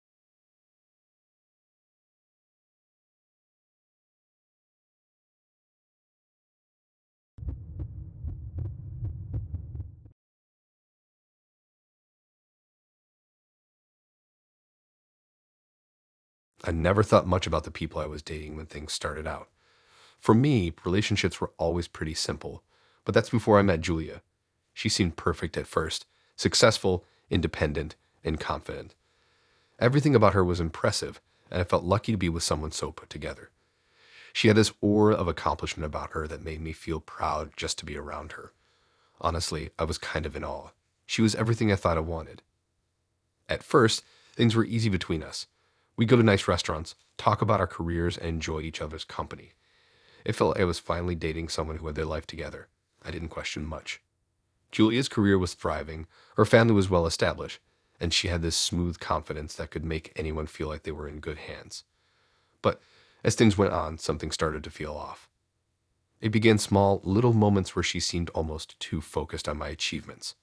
B: I never thought much about the people I was dating when things started out. For me, relationships were always pretty simple, but that's before I met Julia. She seemed perfect at first, successful, independent, and confident. Everything about her was impressive, and I felt lucky to be with someone so put together. She had this aura of accomplishment about her that made me feel proud just to be around her. Honestly, I was kind of in awe. She was everything I thought I wanted. At first, things were easy between us. We'd go to nice restaurants, talk about our careers, and enjoy each other's company. It felt like I was finally dating someone who had their life together. I didn't question much. Julia's career was thriving, her family was well established, and she had this smooth confidence that could make anyone feel like they were in good hands. But as things went on, something started to feel off. It began small, little moments where she seemed almost too focused on my achievements.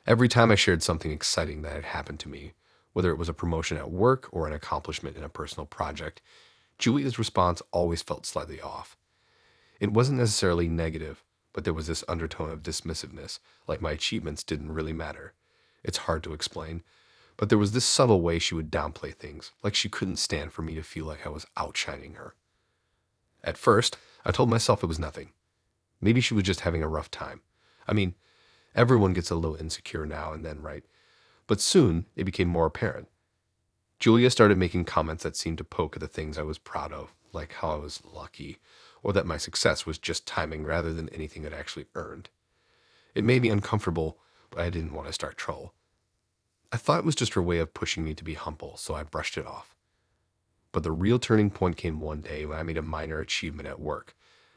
B: Every time I shared something exciting that had happened to me, whether it was a promotion at work or an accomplishment in a personal project, Julia's response always felt slightly off. It wasn't necessarily negative, but there was this undertone of dismissiveness, like my achievements didn't really matter. It's hard to explain, but there was this subtle way she would downplay things, like she couldn't stand for me to feel like I was outshining her. At first, I told myself it was nothing. Maybe she was just having a rough time. I mean, everyone gets a little insecure now and then, right? But soon, it became more apparent. Julia started making comments that seemed to poke at the things I was proud of, like how I was lucky, or that my success was just timing rather than anything I'd actually earned. It made me uncomfortable, but I didn't want to start trouble. I thought it was just her way of pushing me to be humble, so I brushed it off. But the real turning point came one day when I made a minor achievement at work.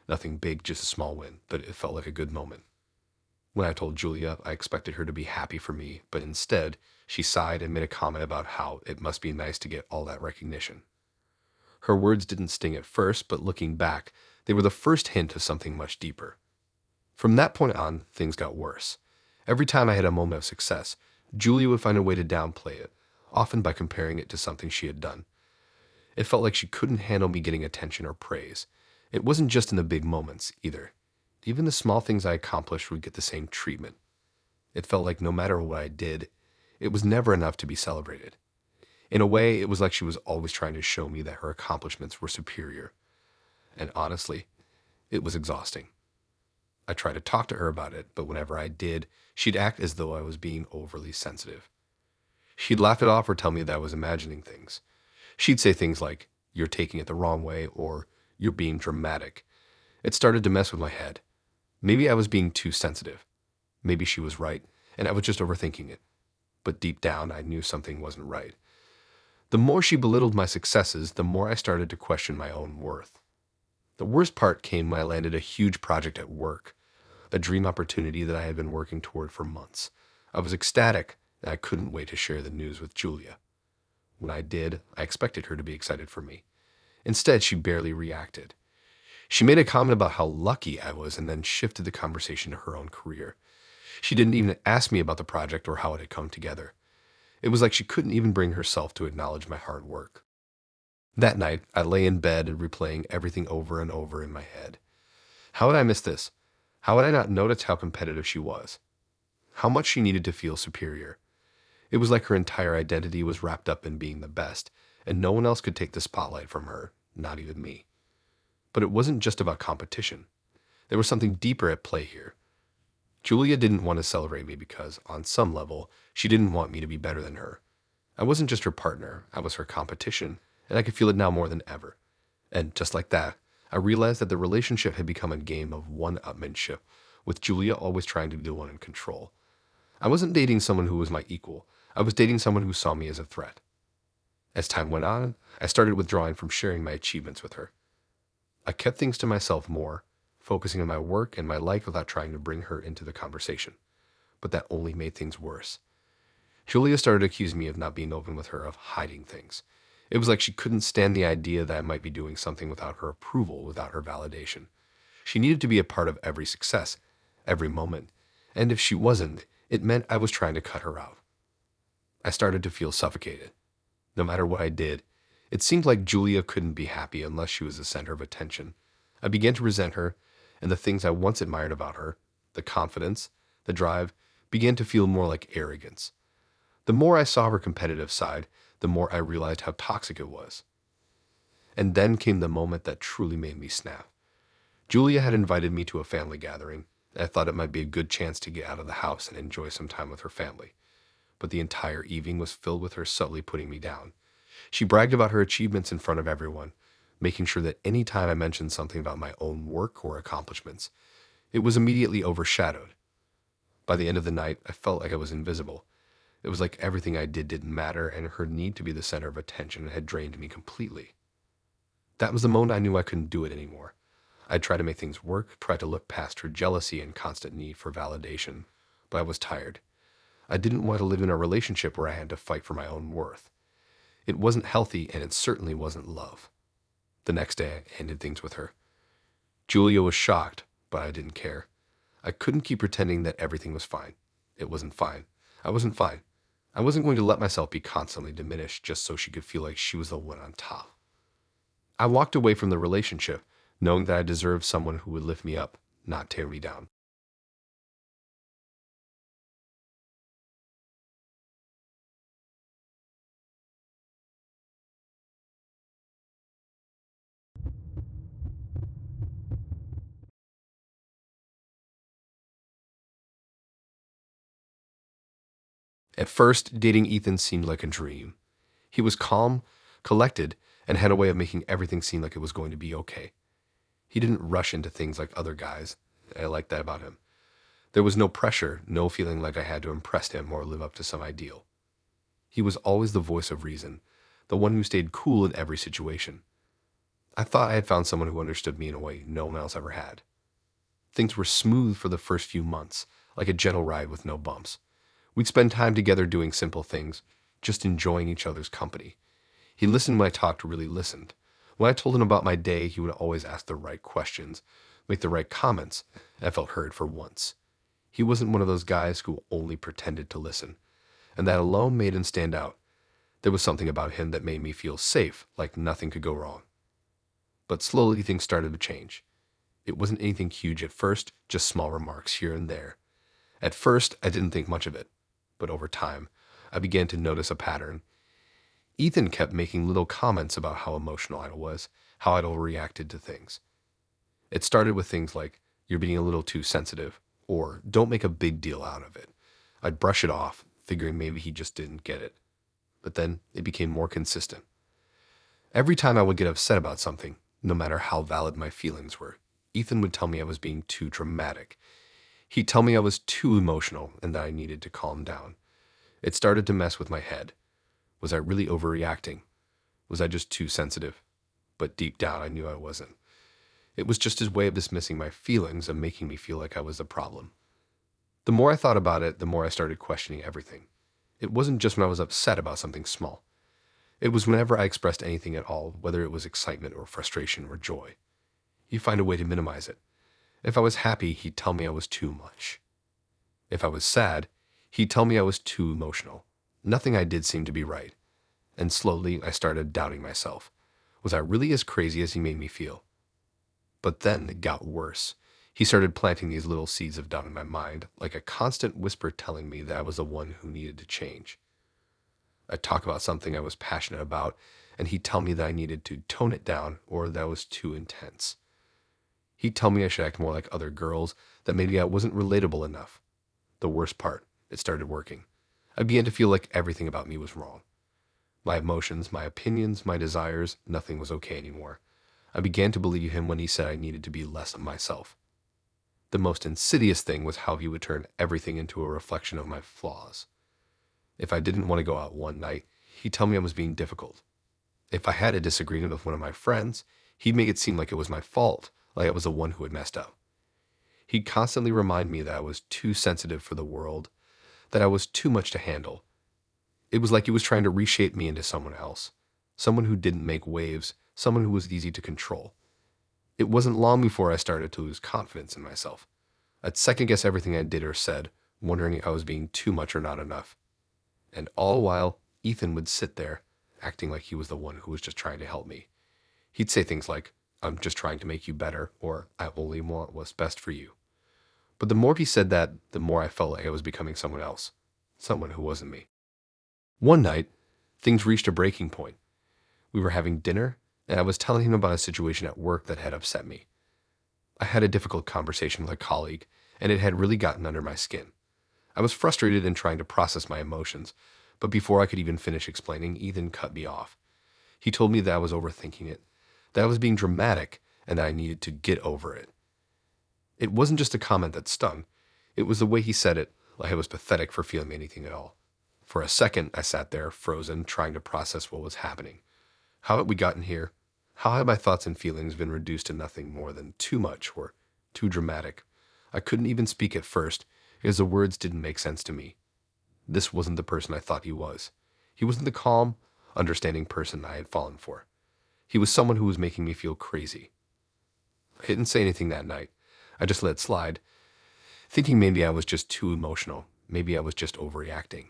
B: Nothing big, just a small win, but it felt like a good moment. When I told Julia, I expected her to be happy for me, but instead, she sighed and made a comment about how it must be nice to get all that recognition. Her words didn't sting at first, but looking back, they were the first hint of something much deeper. From that point on, things got worse. Every time I had a moment of success, Julia would find a way to downplay it, often by comparing it to something she had done. It felt like she couldn't handle me getting attention or praise. It wasn't just in the big moments, either. Even the small things I accomplished would get the same treatment. It felt like no matter what I did, it was never enough to be celebrated. In a way, it was like she was always trying to show me that her accomplishments were superior. And honestly, it was exhausting. I tried to talk to her about it, but whenever I did, she'd act as though I was being overly sensitive. She'd laugh it off or tell me that I was imagining things. She'd say things like, "You're taking it the wrong way," or "You're being dramatic." It started to mess with my head. Maybe I was being too sensitive. Maybe she was right, and I was just overthinking it. But deep down, I knew something wasn't right. The more she belittled my successes, the more I started to question my own worth. The worst part came when I landed a huge project at work, a dream opportunity that I had been working toward for months. I was ecstatic, and I couldn't wait to share the news with Julia. When I did, I expected her to be excited for me. Instead, she barely reacted. She made a comment about how lucky I was and then shifted the conversation to her own career. She didn't even ask me about the project or how it had come together. It was like she couldn't even bring herself to acknowledge my hard work. That night, I lay in bed and replaying everything over and over in my head. How had I missed this? How had I not noticed how competitive she was? How much she needed to feel superior? It was like her entire identity was wrapped up in being the best, and no one else could take the spotlight from her, not even me. But it wasn't just about competition. There was something deeper at play here. Julia didn't want to celebrate me because, on some level, she didn't want me to be better than her. I wasn't just her partner, I was her competition, and I could feel it now more than ever. And just like that, I realized that the relationship had become a game of one-upmanship, with Julia always trying to be the one in control. I wasn't dating someone who was my equal. I was dating someone who saw me as a threat. As time went on, I started withdrawing from sharing my achievements with her. I kept things to myself more, focusing on my work and my life without trying to bring her into the conversation. But that only made things worse. Julia started accusing me of not being open with her, of hiding things. It was like she couldn't stand the idea that I might be doing something without her approval, without her validation. She needed to be a part of every success, every moment. And if she wasn't, it meant I was trying to cut her out. I started to feel suffocated. No matter what I did, it seemed like Julia couldn't be happy unless she was the center of attention. I began to resent her, and the things I once admired about her, the confidence, the drive, began to feel more like arrogance. The more I saw her competitive side, the more I realized how toxic it was. And then came the moment that truly made me snap. Julia had invited me to a family gathering. I thought it might be a good chance to get out of the house and enjoy some time with her family. But the entire evening was filled with her subtly putting me down. She bragged about her achievements in front of everyone, making sure that any time I mentioned something about my own work or accomplishments, it was immediately overshadowed. By the end of the night, I felt like I was invisible. It was like everything I did didn't matter, and her need to be the center of attention had drained me completely. That was the moment I knew I couldn't do it anymore. I tried to make things work, tried to look past her jealousy and constant need for validation, but I was tired. I didn't want to live in a relationship where I had to fight for my own worth. It wasn't healthy, and it certainly wasn't love. The next day, I ended things with her. Julia was shocked, but I didn't care. I couldn't keep pretending that everything was fine. It wasn't fine. I wasn't fine. I wasn't going to let myself be constantly diminished just so she could feel like she was the one on top. I walked away from the relationship, knowing that I deserved someone who would lift me up, not tear me down. At first, dating Ethan seemed like a dream. He was calm, collected, and had a way of making everything seem like it was going to be okay. He didn't rush into things like other guys. I liked that about him. There was no pressure, no feeling like I had to impress him or live up to some ideal. He was always the voice of reason, the one who stayed cool in every situation. I thought I had found someone who understood me in a way no one else ever had. Things were smooth for the first few months, like a gentle ride with no bumps. We'd spend time together doing simple things, just enjoying each other's company. He listened when I talked, really listened. When I told him about my day, he would always ask the right questions, make the right comments, and I felt heard for once. He wasn't one of those guys who only pretended to listen, and that alone made him stand out. There was something about him that made me feel safe, like nothing could go wrong. But slowly things started to change. It wasn't anything huge at first, just small remarks here and there. At first, I didn't think much of it, but over time, I began to notice a pattern. Ethan kept making little comments about how emotional I was, how I'd overreacted to things. It started with things like, "You're being a little too sensitive," or "Don't make a big deal out of it." I'd brush it off, figuring maybe he just didn't get it. But then it became more consistent. Every time I would get upset about something, no matter how valid my feelings were, Ethan would tell me I was being too dramatic. He'd tell me I was too emotional and that I needed to calm down. It started to mess with my head. Was I really overreacting? Was I just too sensitive? But deep down, I knew I wasn't. It was just his way of dismissing my feelings and making me feel like I was the problem. The more I thought about it, the more I started questioning everything. It wasn't just when I was upset about something small. It was whenever I expressed anything at all, whether it was excitement or frustration or joy. He'd find a way to minimize it. If I was happy, he'd tell me I was too much. If I was sad, he'd tell me I was too emotional. Nothing I did seemed to be right. And slowly, I started doubting myself. Was I really as crazy as he made me feel? But then it got worse. He started planting these little seeds of doubt in my mind, like a constant whisper telling me that I was the one who needed to change. I'd talk about something I was passionate about, and he'd tell me that I needed to tone it down or that I was too intense. He'd tell me I should act more like other girls, that maybe I wasn't relatable enough. The worst part, it started working. I began to feel like everything about me was wrong. My emotions, my opinions, my desires, nothing was okay anymore. I began to believe him when he said I needed to be less of myself. The most insidious thing was how he would turn everything into a reflection of my flaws. If I didn't want to go out one night, he'd tell me I was being difficult. If I had a disagreement with one of my friends, he'd make it seem like it was my fault, like I was the one who had messed up. He'd constantly remind me that I was too sensitive for the world, that I was too much to handle. It was like he was trying to reshape me into someone else, someone who didn't make waves, someone who was easy to control. It wasn't long before I started to lose confidence in myself. I'd second guess everything I did or said, wondering if I was being too much or not enough. And all while, Ethan would sit there, acting like he was the one who was just trying to help me. He'd say things like, "I'm just trying to make you better," or "I only want what's best for you." But the more he said that, the more I felt like I was becoming someone else, someone who wasn't me. One night, things reached a breaking point. We were having dinner, and I was telling him about a situation at work that had upset me. I had a difficult conversation with a colleague, and it had really gotten under my skin. I was frustrated and trying to process my emotions, but before I could even finish explaining, Ethan cut me off. He told me that I was overthinking it, that I was being dramatic, and that I needed to get over it. It wasn't just a comment that stung. It was the way he said it, like I was pathetic for feeling anything at all. For a second, I sat there, frozen, trying to process what was happening. How had we gotten here? How had my thoughts and feelings been reduced to nothing more than too much or too dramatic? I couldn't even speak at first, because the words didn't make sense to me. This wasn't the person I thought he was. He wasn't the calm, understanding person I had fallen for. He was someone who was making me feel crazy. I didn't say anything that night. I just let it slide, thinking maybe I was just too emotional. Maybe I was just overreacting.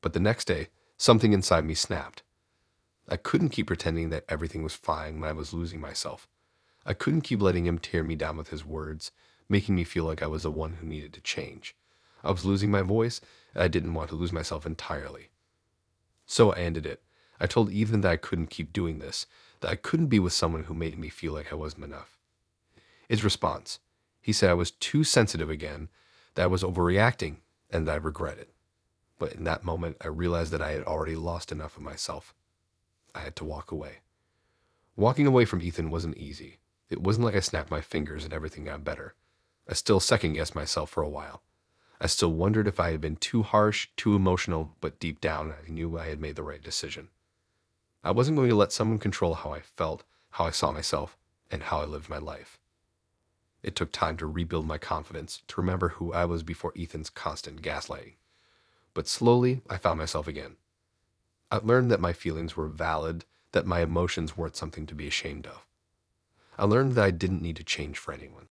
B: But the next day, something inside me snapped. I couldn't keep pretending that everything was fine when I was losing myself. I couldn't keep letting him tear me down with his words, making me feel like I was the one who needed to change. I was losing my voice, and I didn't want to lose myself entirely. So I ended it. I told Ethan that I couldn't keep doing this, that I couldn't be with someone who made me feel like I wasn't enough. His response: he said I was too sensitive again, that I was overreacting, and that I regret it. But in that moment, I realized that I had already lost enough of myself. I had to walk away. Walking away from Ethan wasn't easy. It wasn't like I snapped my fingers and everything got better. I still second-guessed myself for a while. I still wondered if I had been too harsh, too emotional, but deep down I knew I had made the right decision. I wasn't going to let someone control how I felt, how I saw myself, and how I lived my life. It took time to rebuild my confidence, to remember who I was before Ethan's constant gaslighting. But slowly, I found myself again. I learned that my feelings were valid, that my emotions weren't something to be ashamed of. I learned that I didn't need to change for anyone.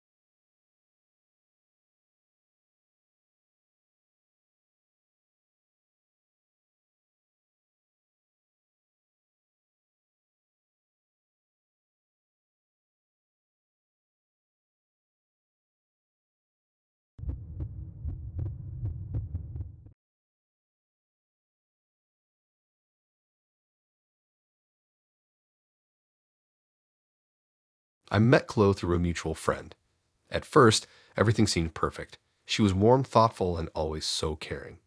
B: I met Chloe through a mutual friend. At first, everything seemed perfect. She was warm, thoughtful, and always so caring.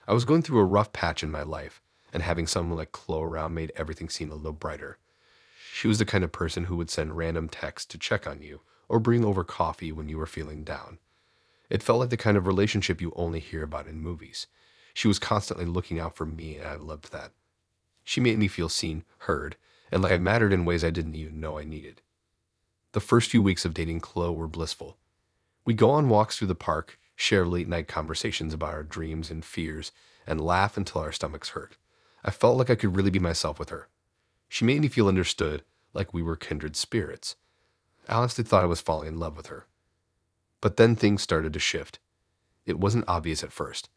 B: I was going through a rough patch in my life, and having someone like Chloe around made everything seem a little brighter. She was the kind of person who would send random texts to check on you, or bring over coffee when you were feeling down. It felt like the kind of relationship you only hear about in movies. She was constantly looking out for me, and I loved that. She made me feel seen, heard, and like I mattered in ways I didn't even know I needed. The first few weeks of dating Chloe were blissful. We'd go on walks through the park, share late-night conversations about our dreams and fears, and laugh until our stomachs hurt. I felt like I could really be myself with her. She made me feel understood, like we were kindred spirits. I honestly thought I was falling in love with her. But then things started to shift. It wasn't obvious at first.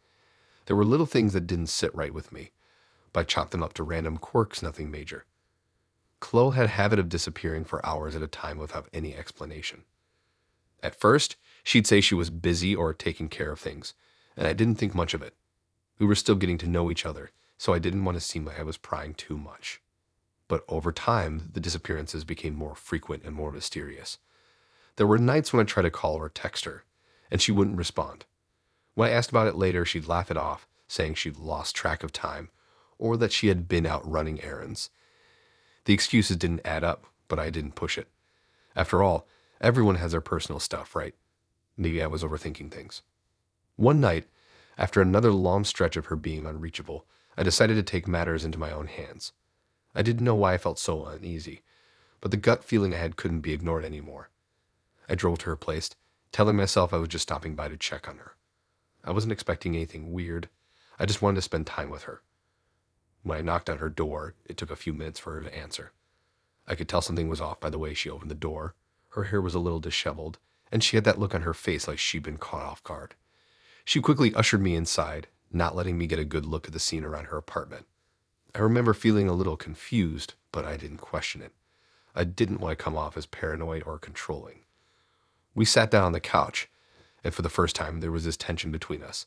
B: There were little things that didn't sit right with me, but I chalked them up to random quirks, nothing major. Chloe had a habit of disappearing for hours at a time without any explanation. At first, she'd say she was busy or taking care of things, and I didn't think much of it. We were still getting to know each other, so I didn't want to seem like I was prying too much. But over time, the disappearances became more frequent and more mysterious. There were nights when I'd try to call or text her, and she wouldn't respond. When I asked about it later, she'd laugh it off, saying she'd lost track of time, or that she had been out running errands. The excuses didn't add up, but I didn't push it. After all, everyone has their personal stuff, right? Maybe I was overthinking things. One night, after another long stretch of her being unreachable, I decided to take matters into my own hands. I didn't know why I felt so uneasy, but the gut feeling I had couldn't be ignored anymore. I drove to her place, telling myself I was just stopping by to check on her. I wasn't expecting anything weird. I just wanted to spend time with her. When I knocked on her door, it took a few minutes for her to answer. I could tell something was off by the way she opened the door. Her hair was a little disheveled, and she had that look on her face like she'd been caught off guard. She quickly ushered me inside, not letting me get a good look at the scene around her apartment. I remember feeling a little confused, but I didn't question it. I didn't want to come off as paranoid or controlling. We sat down on the couch, and for the first time there was this tension between us.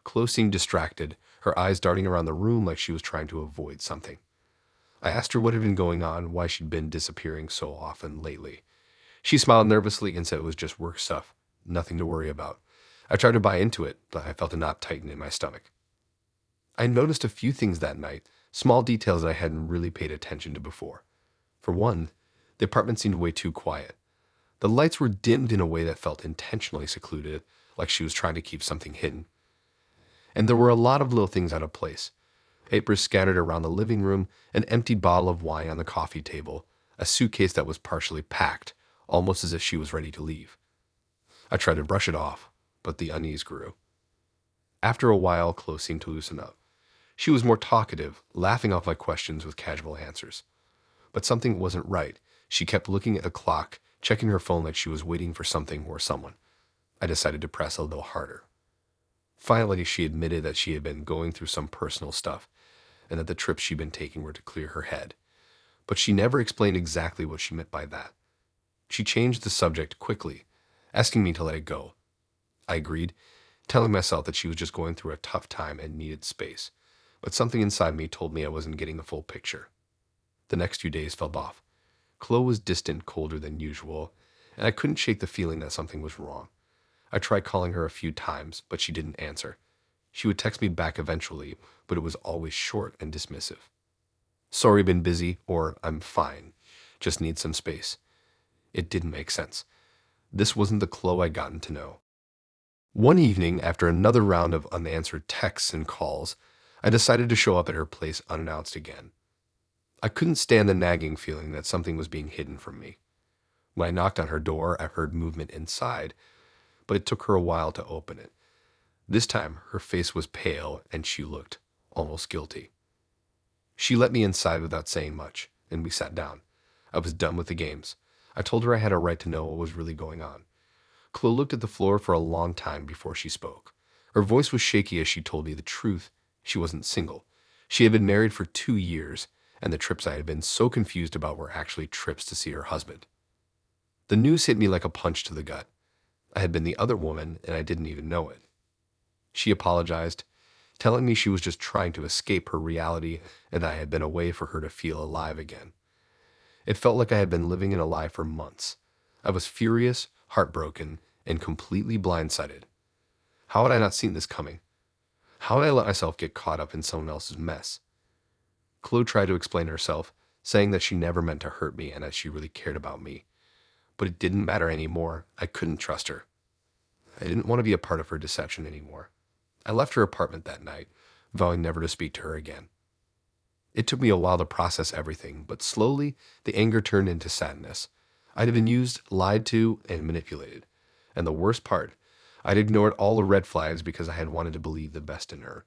B: Chloe seemed distracted, her eyes darting around the room like she was trying to avoid something. I asked her what had been going on, why she'd been disappearing so often lately. She smiled nervously and said it was just work stuff, nothing to worry about. I tried to buy into it, but I felt a knot tighten in my stomach. I noticed a few things that night, small details that I hadn't really paid attention to before. For one, the apartment seemed way too quiet. The lights were dimmed in a way that felt intentionally secluded, like she was trying to keep something hidden. And there were a lot of little things out of place. Papers scattered around the living room, an empty bottle of wine on the coffee table, a suitcase that was partially packed, almost as if she was ready to leave. I tried to brush it off, but the unease grew. After a while, Chloe seemed to loosen up. She was more talkative, laughing off my questions with casual answers. But something wasn't right. She kept looking at the clock, checking her phone like she was waiting for something or someone. I decided to press a little harder. Finally, she admitted that she had been going through some personal stuff, and that the trips she'd been taking were to clear her head. But she never explained exactly what she meant by that. She changed the subject quickly, asking me to let it go. I agreed, telling myself that she was just going through a tough time and needed space, but something inside me told me I wasn't getting the full picture. The next few days fell off. Chloe was distant, colder than usual, and I couldn't shake the feeling that something was wrong. I tried calling her a few times, but she didn't answer. She would text me back eventually, but it was always short and dismissive. Sorry, been busy, or I'm fine. Just need some space. It didn't make sense. This wasn't the Chloe I'd gotten to know. One evening, after another round of unanswered texts and calls, I decided to show up at her place unannounced again. I couldn't stand the nagging feeling that something was being hidden from me. When I knocked on her door, I heard movement inside, but it took her a while to open it. This time, her face was pale and she looked almost guilty. She let me inside without saying much, and we sat down. I was done with the games. I told her I had a right to know what was really going on. Chloe looked at the floor for a long time before she spoke. Her voice was shaky as she told me the truth. She wasn't single. She had been married for 2 years, and the trips I had been so confused about were actually trips to see her husband. The news hit me like a punch to the gut. I had been the other woman, and I didn't even know it. She apologized, telling me she was just trying to escape her reality and that I had been a way for her to feel alive again. It felt like I had been living in a lie for months. I was furious, heartbroken, and completely blindsided. How had I not seen this coming? How had I let myself get caught up in someone else's mess? Chloe tried to explain herself, saying that she never meant to hurt me and that she really cared about me. But it didn't matter anymore. I couldn't trust her. I didn't want to be a part of her deception anymore. I left her apartment that night, vowing never to speak to her again. It took me a while to process everything, but slowly the anger turned into sadness. I'd been used, lied to, and manipulated. And the worst part, I'd ignored all the red flags because I had wanted to believe the best in her.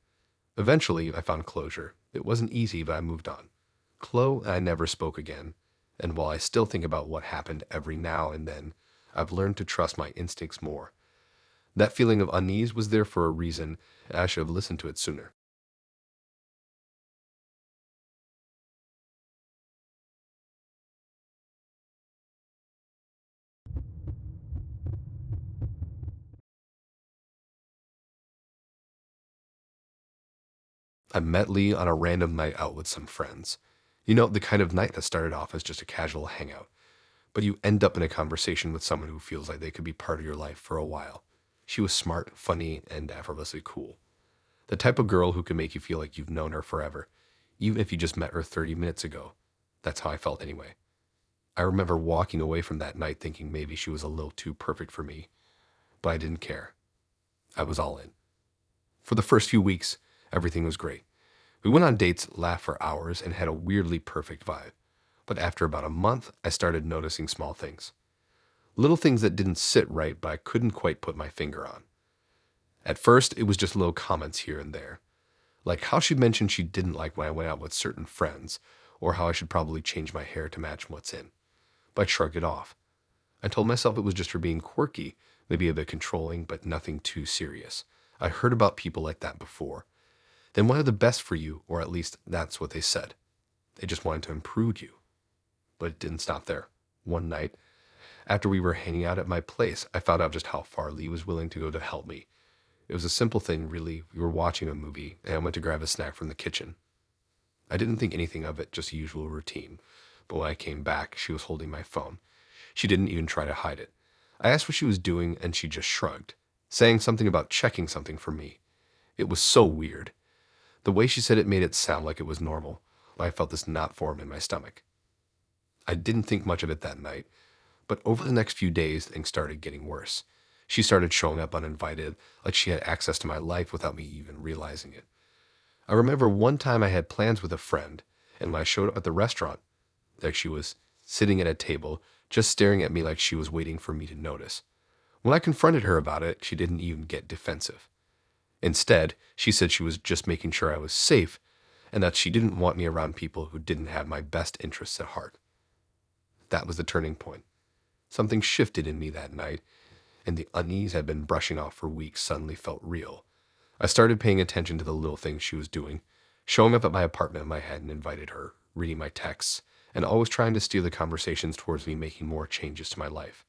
B: Eventually, I found closure. It wasn't easy, but I moved on. Chloe and I never spoke again, and while I still think about what happened every now and then, I've learned to trust my instincts more. That feeling of unease was there for a reason, and I should have listened to it sooner. I met Lee on a random night out with some friends. You know, the kind of night that started off as just a casual hangout, but you end up in a conversation with someone who feels like they could be part of your life for a while. She was smart, funny, and effortlessly cool. The type of girl who can make you feel like you've known her forever, even if you just met her 30 minutes ago. That's how I felt anyway. I remember walking away from that night thinking maybe she was a little too perfect for me, but I didn't care. I was all in. For the first few weeks, everything was great. We went on dates, laughed for hours, and had a weirdly perfect vibe. But after about a month, I started noticing small things. Little things that didn't sit right, but I couldn't quite put my finger on. At first, it was just little comments here and there, like how she mentioned she didn't like when I went out with certain friends, or how I should probably change my hair to match what's in. But I shrugged it off. I told myself it was just her being quirky, maybe a bit controlling, but nothing too serious. I heard about people like that before. They wanted the best for you, or at least that's what they said. They just wanted to improve you. But it didn't stop there. One night, after we were hanging out at my place, I found out just how far Lee was willing to go to help me. It was a simple thing, really. We were watching a movie, and I went to grab a snack from the kitchen. I didn't think anything of it, just usual routine. But when I came back, she was holding my phone. She didn't even try to hide it. I asked what she was doing, and she just shrugged, saying something about checking something for me. It was so weird. The way she said it made it sound like it was normal, but I felt this knot form in my stomach. I didn't think much of it that night, but over the next few days, things started getting worse. She started showing up uninvited, like she had access to my life without me even realizing it. I remember one time I had plans with a friend, and when I showed up at the restaurant, there she was, sitting at a table, just staring at me like she was waiting for me to notice. When I confronted her about it, she didn't even get defensive. Instead, she said she was just making sure I was safe, and that she didn't want me around people who didn't have my best interests at heart. That was the turning point. Something shifted in me that night, and the unease I'd been brushing off for weeks suddenly felt real. I started paying attention to the little things she was doing, showing up at my apartment when I hadn't invited her, reading my texts, and always trying to steer the conversations towards me making more changes to my life.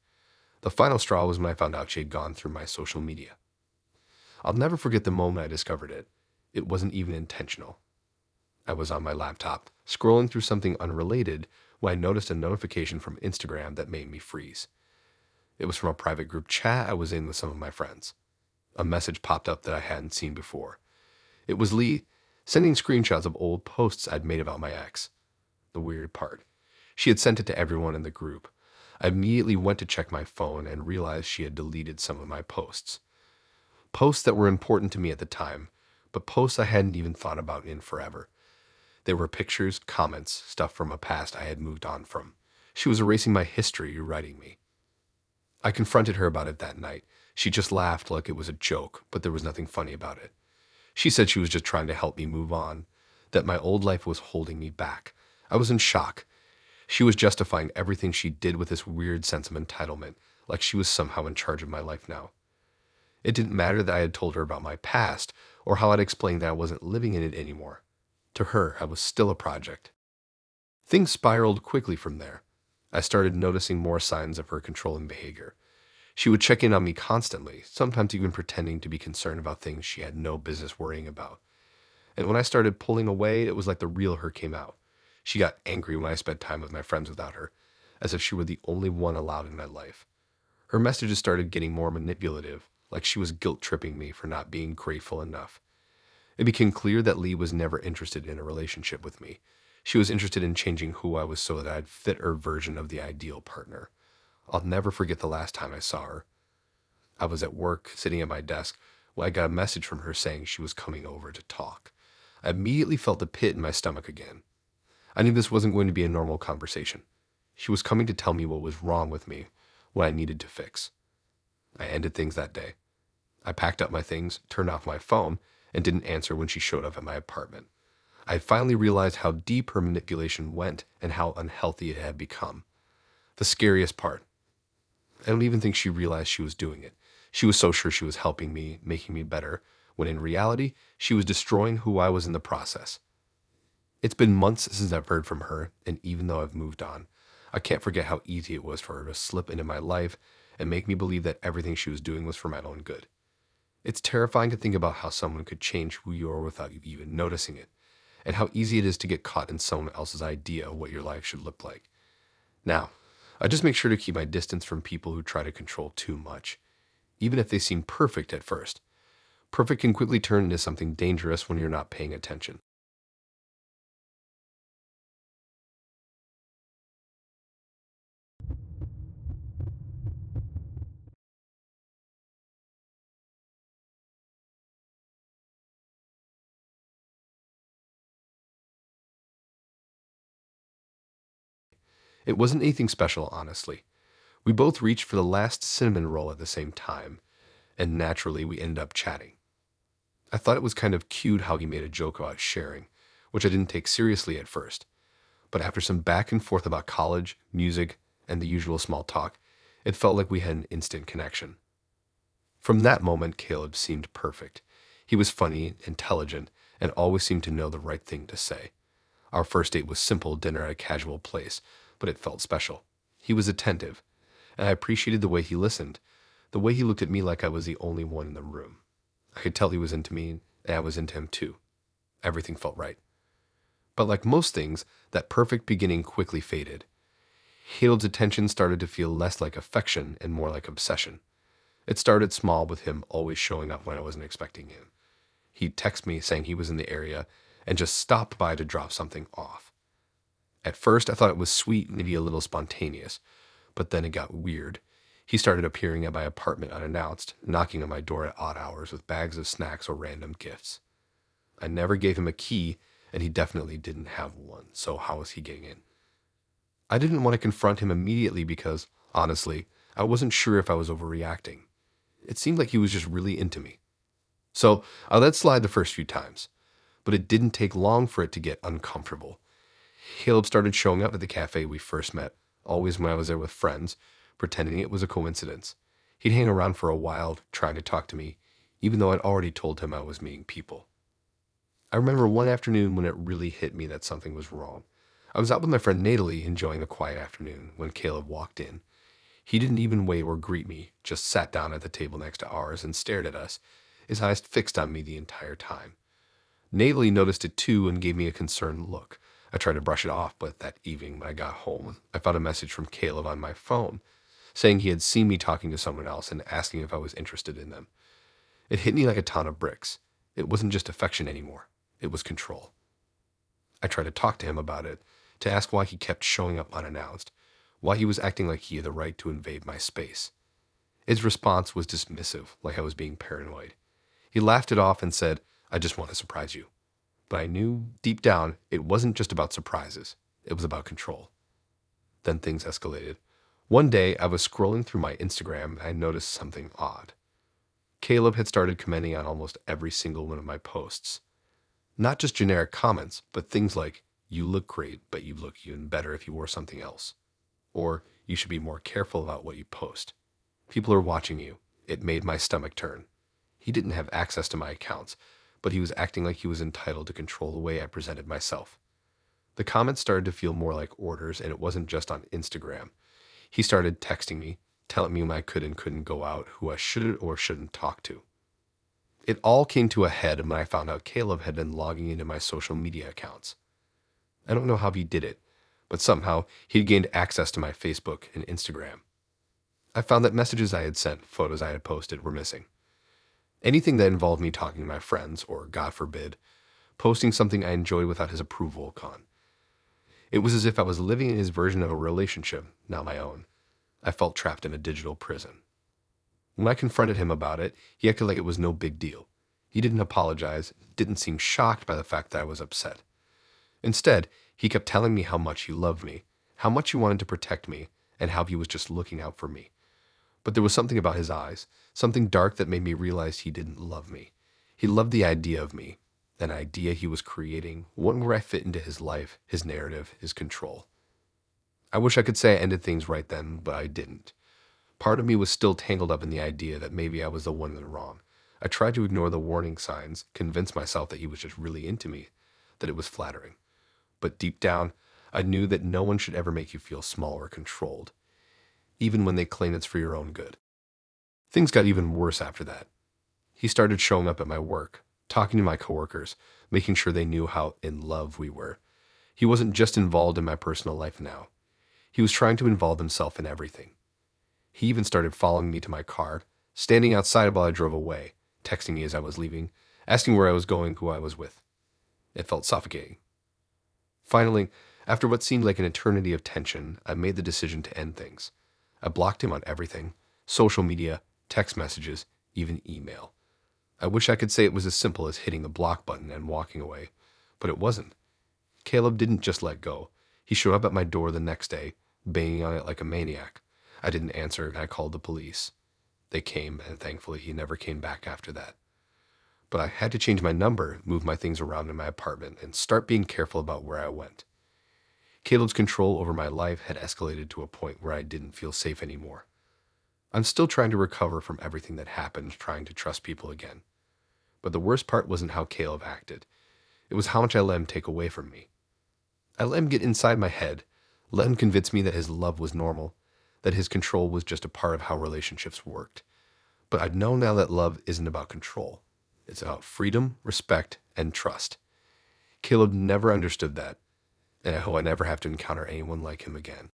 B: The final straw was when I found out she had gone through my social media. I'll never forget the moment I discovered it. It wasn't even intentional. I was on my laptop, scrolling through something unrelated, when I noticed a notification from Instagram that made me freeze. It was from a private group chat I was in with some of my friends. A message popped up that I hadn't seen before. It was Lee sending screenshots of old posts I'd made about my ex. The weird part, she had sent it to everyone in the group. I immediately went to check my phone and realized she had deleted some of my posts. Posts that were important to me at the time, but posts I hadn't even thought about in forever. There were pictures, comments, stuff from a past I had moved on from. She was erasing my history, writing me. I confronted her about it that night. She just laughed like it was a joke, but there was nothing funny about it. She said she was just trying to help me move on, that my old life was holding me back. I was in shock. She was justifying everything she did with this weird sense of entitlement, like she was somehow in charge of my life now. It didn't matter that I had told her about my past, or how I'd explained that I wasn't living in it anymore. To her, I was still a project. Things spiraled quickly from there. I started noticing more signs of her controlling behavior. She would check in on me constantly, sometimes even pretending to be concerned about things she had no business worrying about. And when I started pulling away, it was like the real her came out. She got angry when I spent time with my friends without her, as if she were the only one allowed in my life. Her messages started getting more manipulative, like she was guilt-tripping me for not being grateful enough. It became clear that Lee was never interested in a relationship with me. She was interested in changing who I was so that I'd fit her version of the ideal partner. I'll never forget the last time I saw her. I was at work, sitting at my desk, when I got a message from her saying she was coming over to talk. I immediately felt a pit in my stomach again. I knew this wasn't going to be a normal conversation. She was coming to tell me what was wrong with me, what I needed to fix. I ended things that day. I packed up my things, turned off my phone, and didn't answer when she showed up at my apartment. I finally realized how deep her manipulation went and how unhealthy it had become. The scariest part, I don't even think she realized she was doing it. She was so sure she was helping me, making me better, when in reality, she was destroying who I was in the process. It's been months since I've heard from her, and even though I've moved on, I can't forget how easy it was for her to slip into my life and make me believe that everything she was doing was for my own good. It's terrifying to think about how someone could change who you are without you even noticing it, and how easy it is to get caught in someone else's idea of what your life should look like. Now, I just make sure to keep my distance from people who try to control too much, even if they seem perfect at first. Perfect can quickly turn into something dangerous when you're not paying attention. It wasn't anything special, honestly. We both reached for the last cinnamon roll at the same time, and naturally we ended up chatting. I thought it was kind of cute how he made a joke about sharing, which I didn't take seriously at first. But after some back and forth about college, music, and the usual small talk, it felt like we had an instant connection. From that moment, Caleb seemed perfect. He was funny, intelligent, and always seemed to know the right thing to say. Our first date was simple dinner at a casual place, but it felt special. He was attentive, and I appreciated the way he listened, the way he looked at me like I was the only one in the room. I could tell he was into me, and I was into him too. Everything felt right. But like most things, that perfect beginning quickly faded. Caleb's attention started to feel less like affection and more like obsession. It started small with him always showing up when I wasn't expecting him. He'd text me saying he was in the area and just stopped by to drop something off. At first, I thought it was sweet, maybe a little spontaneous, but then it got weird. He started appearing at my apartment unannounced, knocking on my door at odd hours with bags of snacks or random gifts. I never gave him a key, and he definitely didn't have one, so how was he getting in? I didn't want to confront him immediately because, honestly, I wasn't sure if I was overreacting. It seemed like he was just really into me. So I let slide the first few times, but it didn't take long for it to get uncomfortable. Caleb started showing up at the cafe we first met, always when I was there with friends, pretending it was a coincidence. He'd hang around for a while, trying to talk to me, even though I'd already told him I was meeting people. I remember one afternoon when it really hit me that something was wrong. I was out with my friend Natalie enjoying a quiet afternoon when Caleb walked in. He didn't even wave or greet me, just sat down at the table next to ours and stared at us, his eyes fixed on me the entire time. Natalie noticed it too and gave me a concerned look. I tried to brush it off, but that evening when I got home, I found a message from Caleb on my phone saying he had seen me talking to someone else and asking if I was interested in them. It hit me like a ton of bricks. It wasn't just affection anymore. It was control. I tried to talk to him about it, to ask why he kept showing up unannounced, why he was acting like he had the right to invade my space. His response was dismissive, like I was being paranoid. He laughed it off and said, "I just want to surprise you." But I knew, deep down, it wasn't just about surprises. It was about control. Then things escalated. One day, I was scrolling through my Instagram and I noticed something odd. Caleb had started commenting on almost every single one of my posts. Not just generic comments, but things like, "You look great, but you'd look even better if you wore something else." Or, "You should be more careful about what you post. People are watching you." It made my stomach turn. He didn't have access to my accounts, but he was acting like he was entitled to control the way I presented myself. The comments started to feel more like orders, and it wasn't just on Instagram. He started texting me, telling me when I could and couldn't go out, who I should or shouldn't talk to. It all came to a head when I found out Caleb had been logging into my social media accounts. I don't know how he did it, but somehow he'd gained access to my Facebook and Instagram. I found that messages I had sent, photos I had posted, were missing. Anything that involved me talking to my friends, or, God forbid, posting something I enjoyed without his approval gone. It was as if I was living in his version of a relationship, not my own. I felt trapped in a digital prison. When I confronted him about it, he acted like it was no big deal. He didn't apologize, didn't seem shocked by the fact that I was upset. Instead, he kept telling me how much he loved me, how much he wanted to protect me, and how he was just looking out for me. But there was something about his eyes, something dark that made me realize he didn't love me. He loved the idea of me, an idea he was creating, one where I fit into his life, his narrative, his control. I wish I could say I ended things right then, but I didn't. Part of me was still tangled up in the idea that maybe I was the one in the wrong. I tried to ignore the warning signs, convince myself that he was just really into me, that it was flattering. But deep down, I knew that no one should ever make you feel small or controlled, even when they claim it's for your own good. Things got even worse after that. He started showing up at my work, talking to my coworkers, making sure they knew how in love we were. He wasn't just involved in my personal life now. He was trying to involve himself in everything. He even started following me to my car, standing outside while I drove away, texting me as I was leaving, asking where I was going, who I was with. It felt suffocating. Finally, after what seemed like an eternity of tension, I made the decision to end things. I blocked him on everything: social media, text messages, even email. I wish I could say it was as simple as hitting the block button and walking away, but it wasn't. Caleb didn't just let go. He showed up at my door the next day, banging on it like a maniac. I didn't answer, and I called the police. They came, and thankfully he never came back after that. But I had to change my number, move my things around in my apartment, and start being careful about where I went. Caleb's control over my life had escalated to a point where I didn't feel safe anymore. I'm still trying to recover from everything that happened, trying to trust people again. But the worst part wasn't how Caleb acted. It was how much I let him take away from me. I let him get inside my head, let him convince me that his love was normal, that his control was just a part of how relationships worked. But I know now that love isn't about control. It's about freedom, respect, and trust. Caleb never understood that, and I hope I never have to encounter anyone like him again.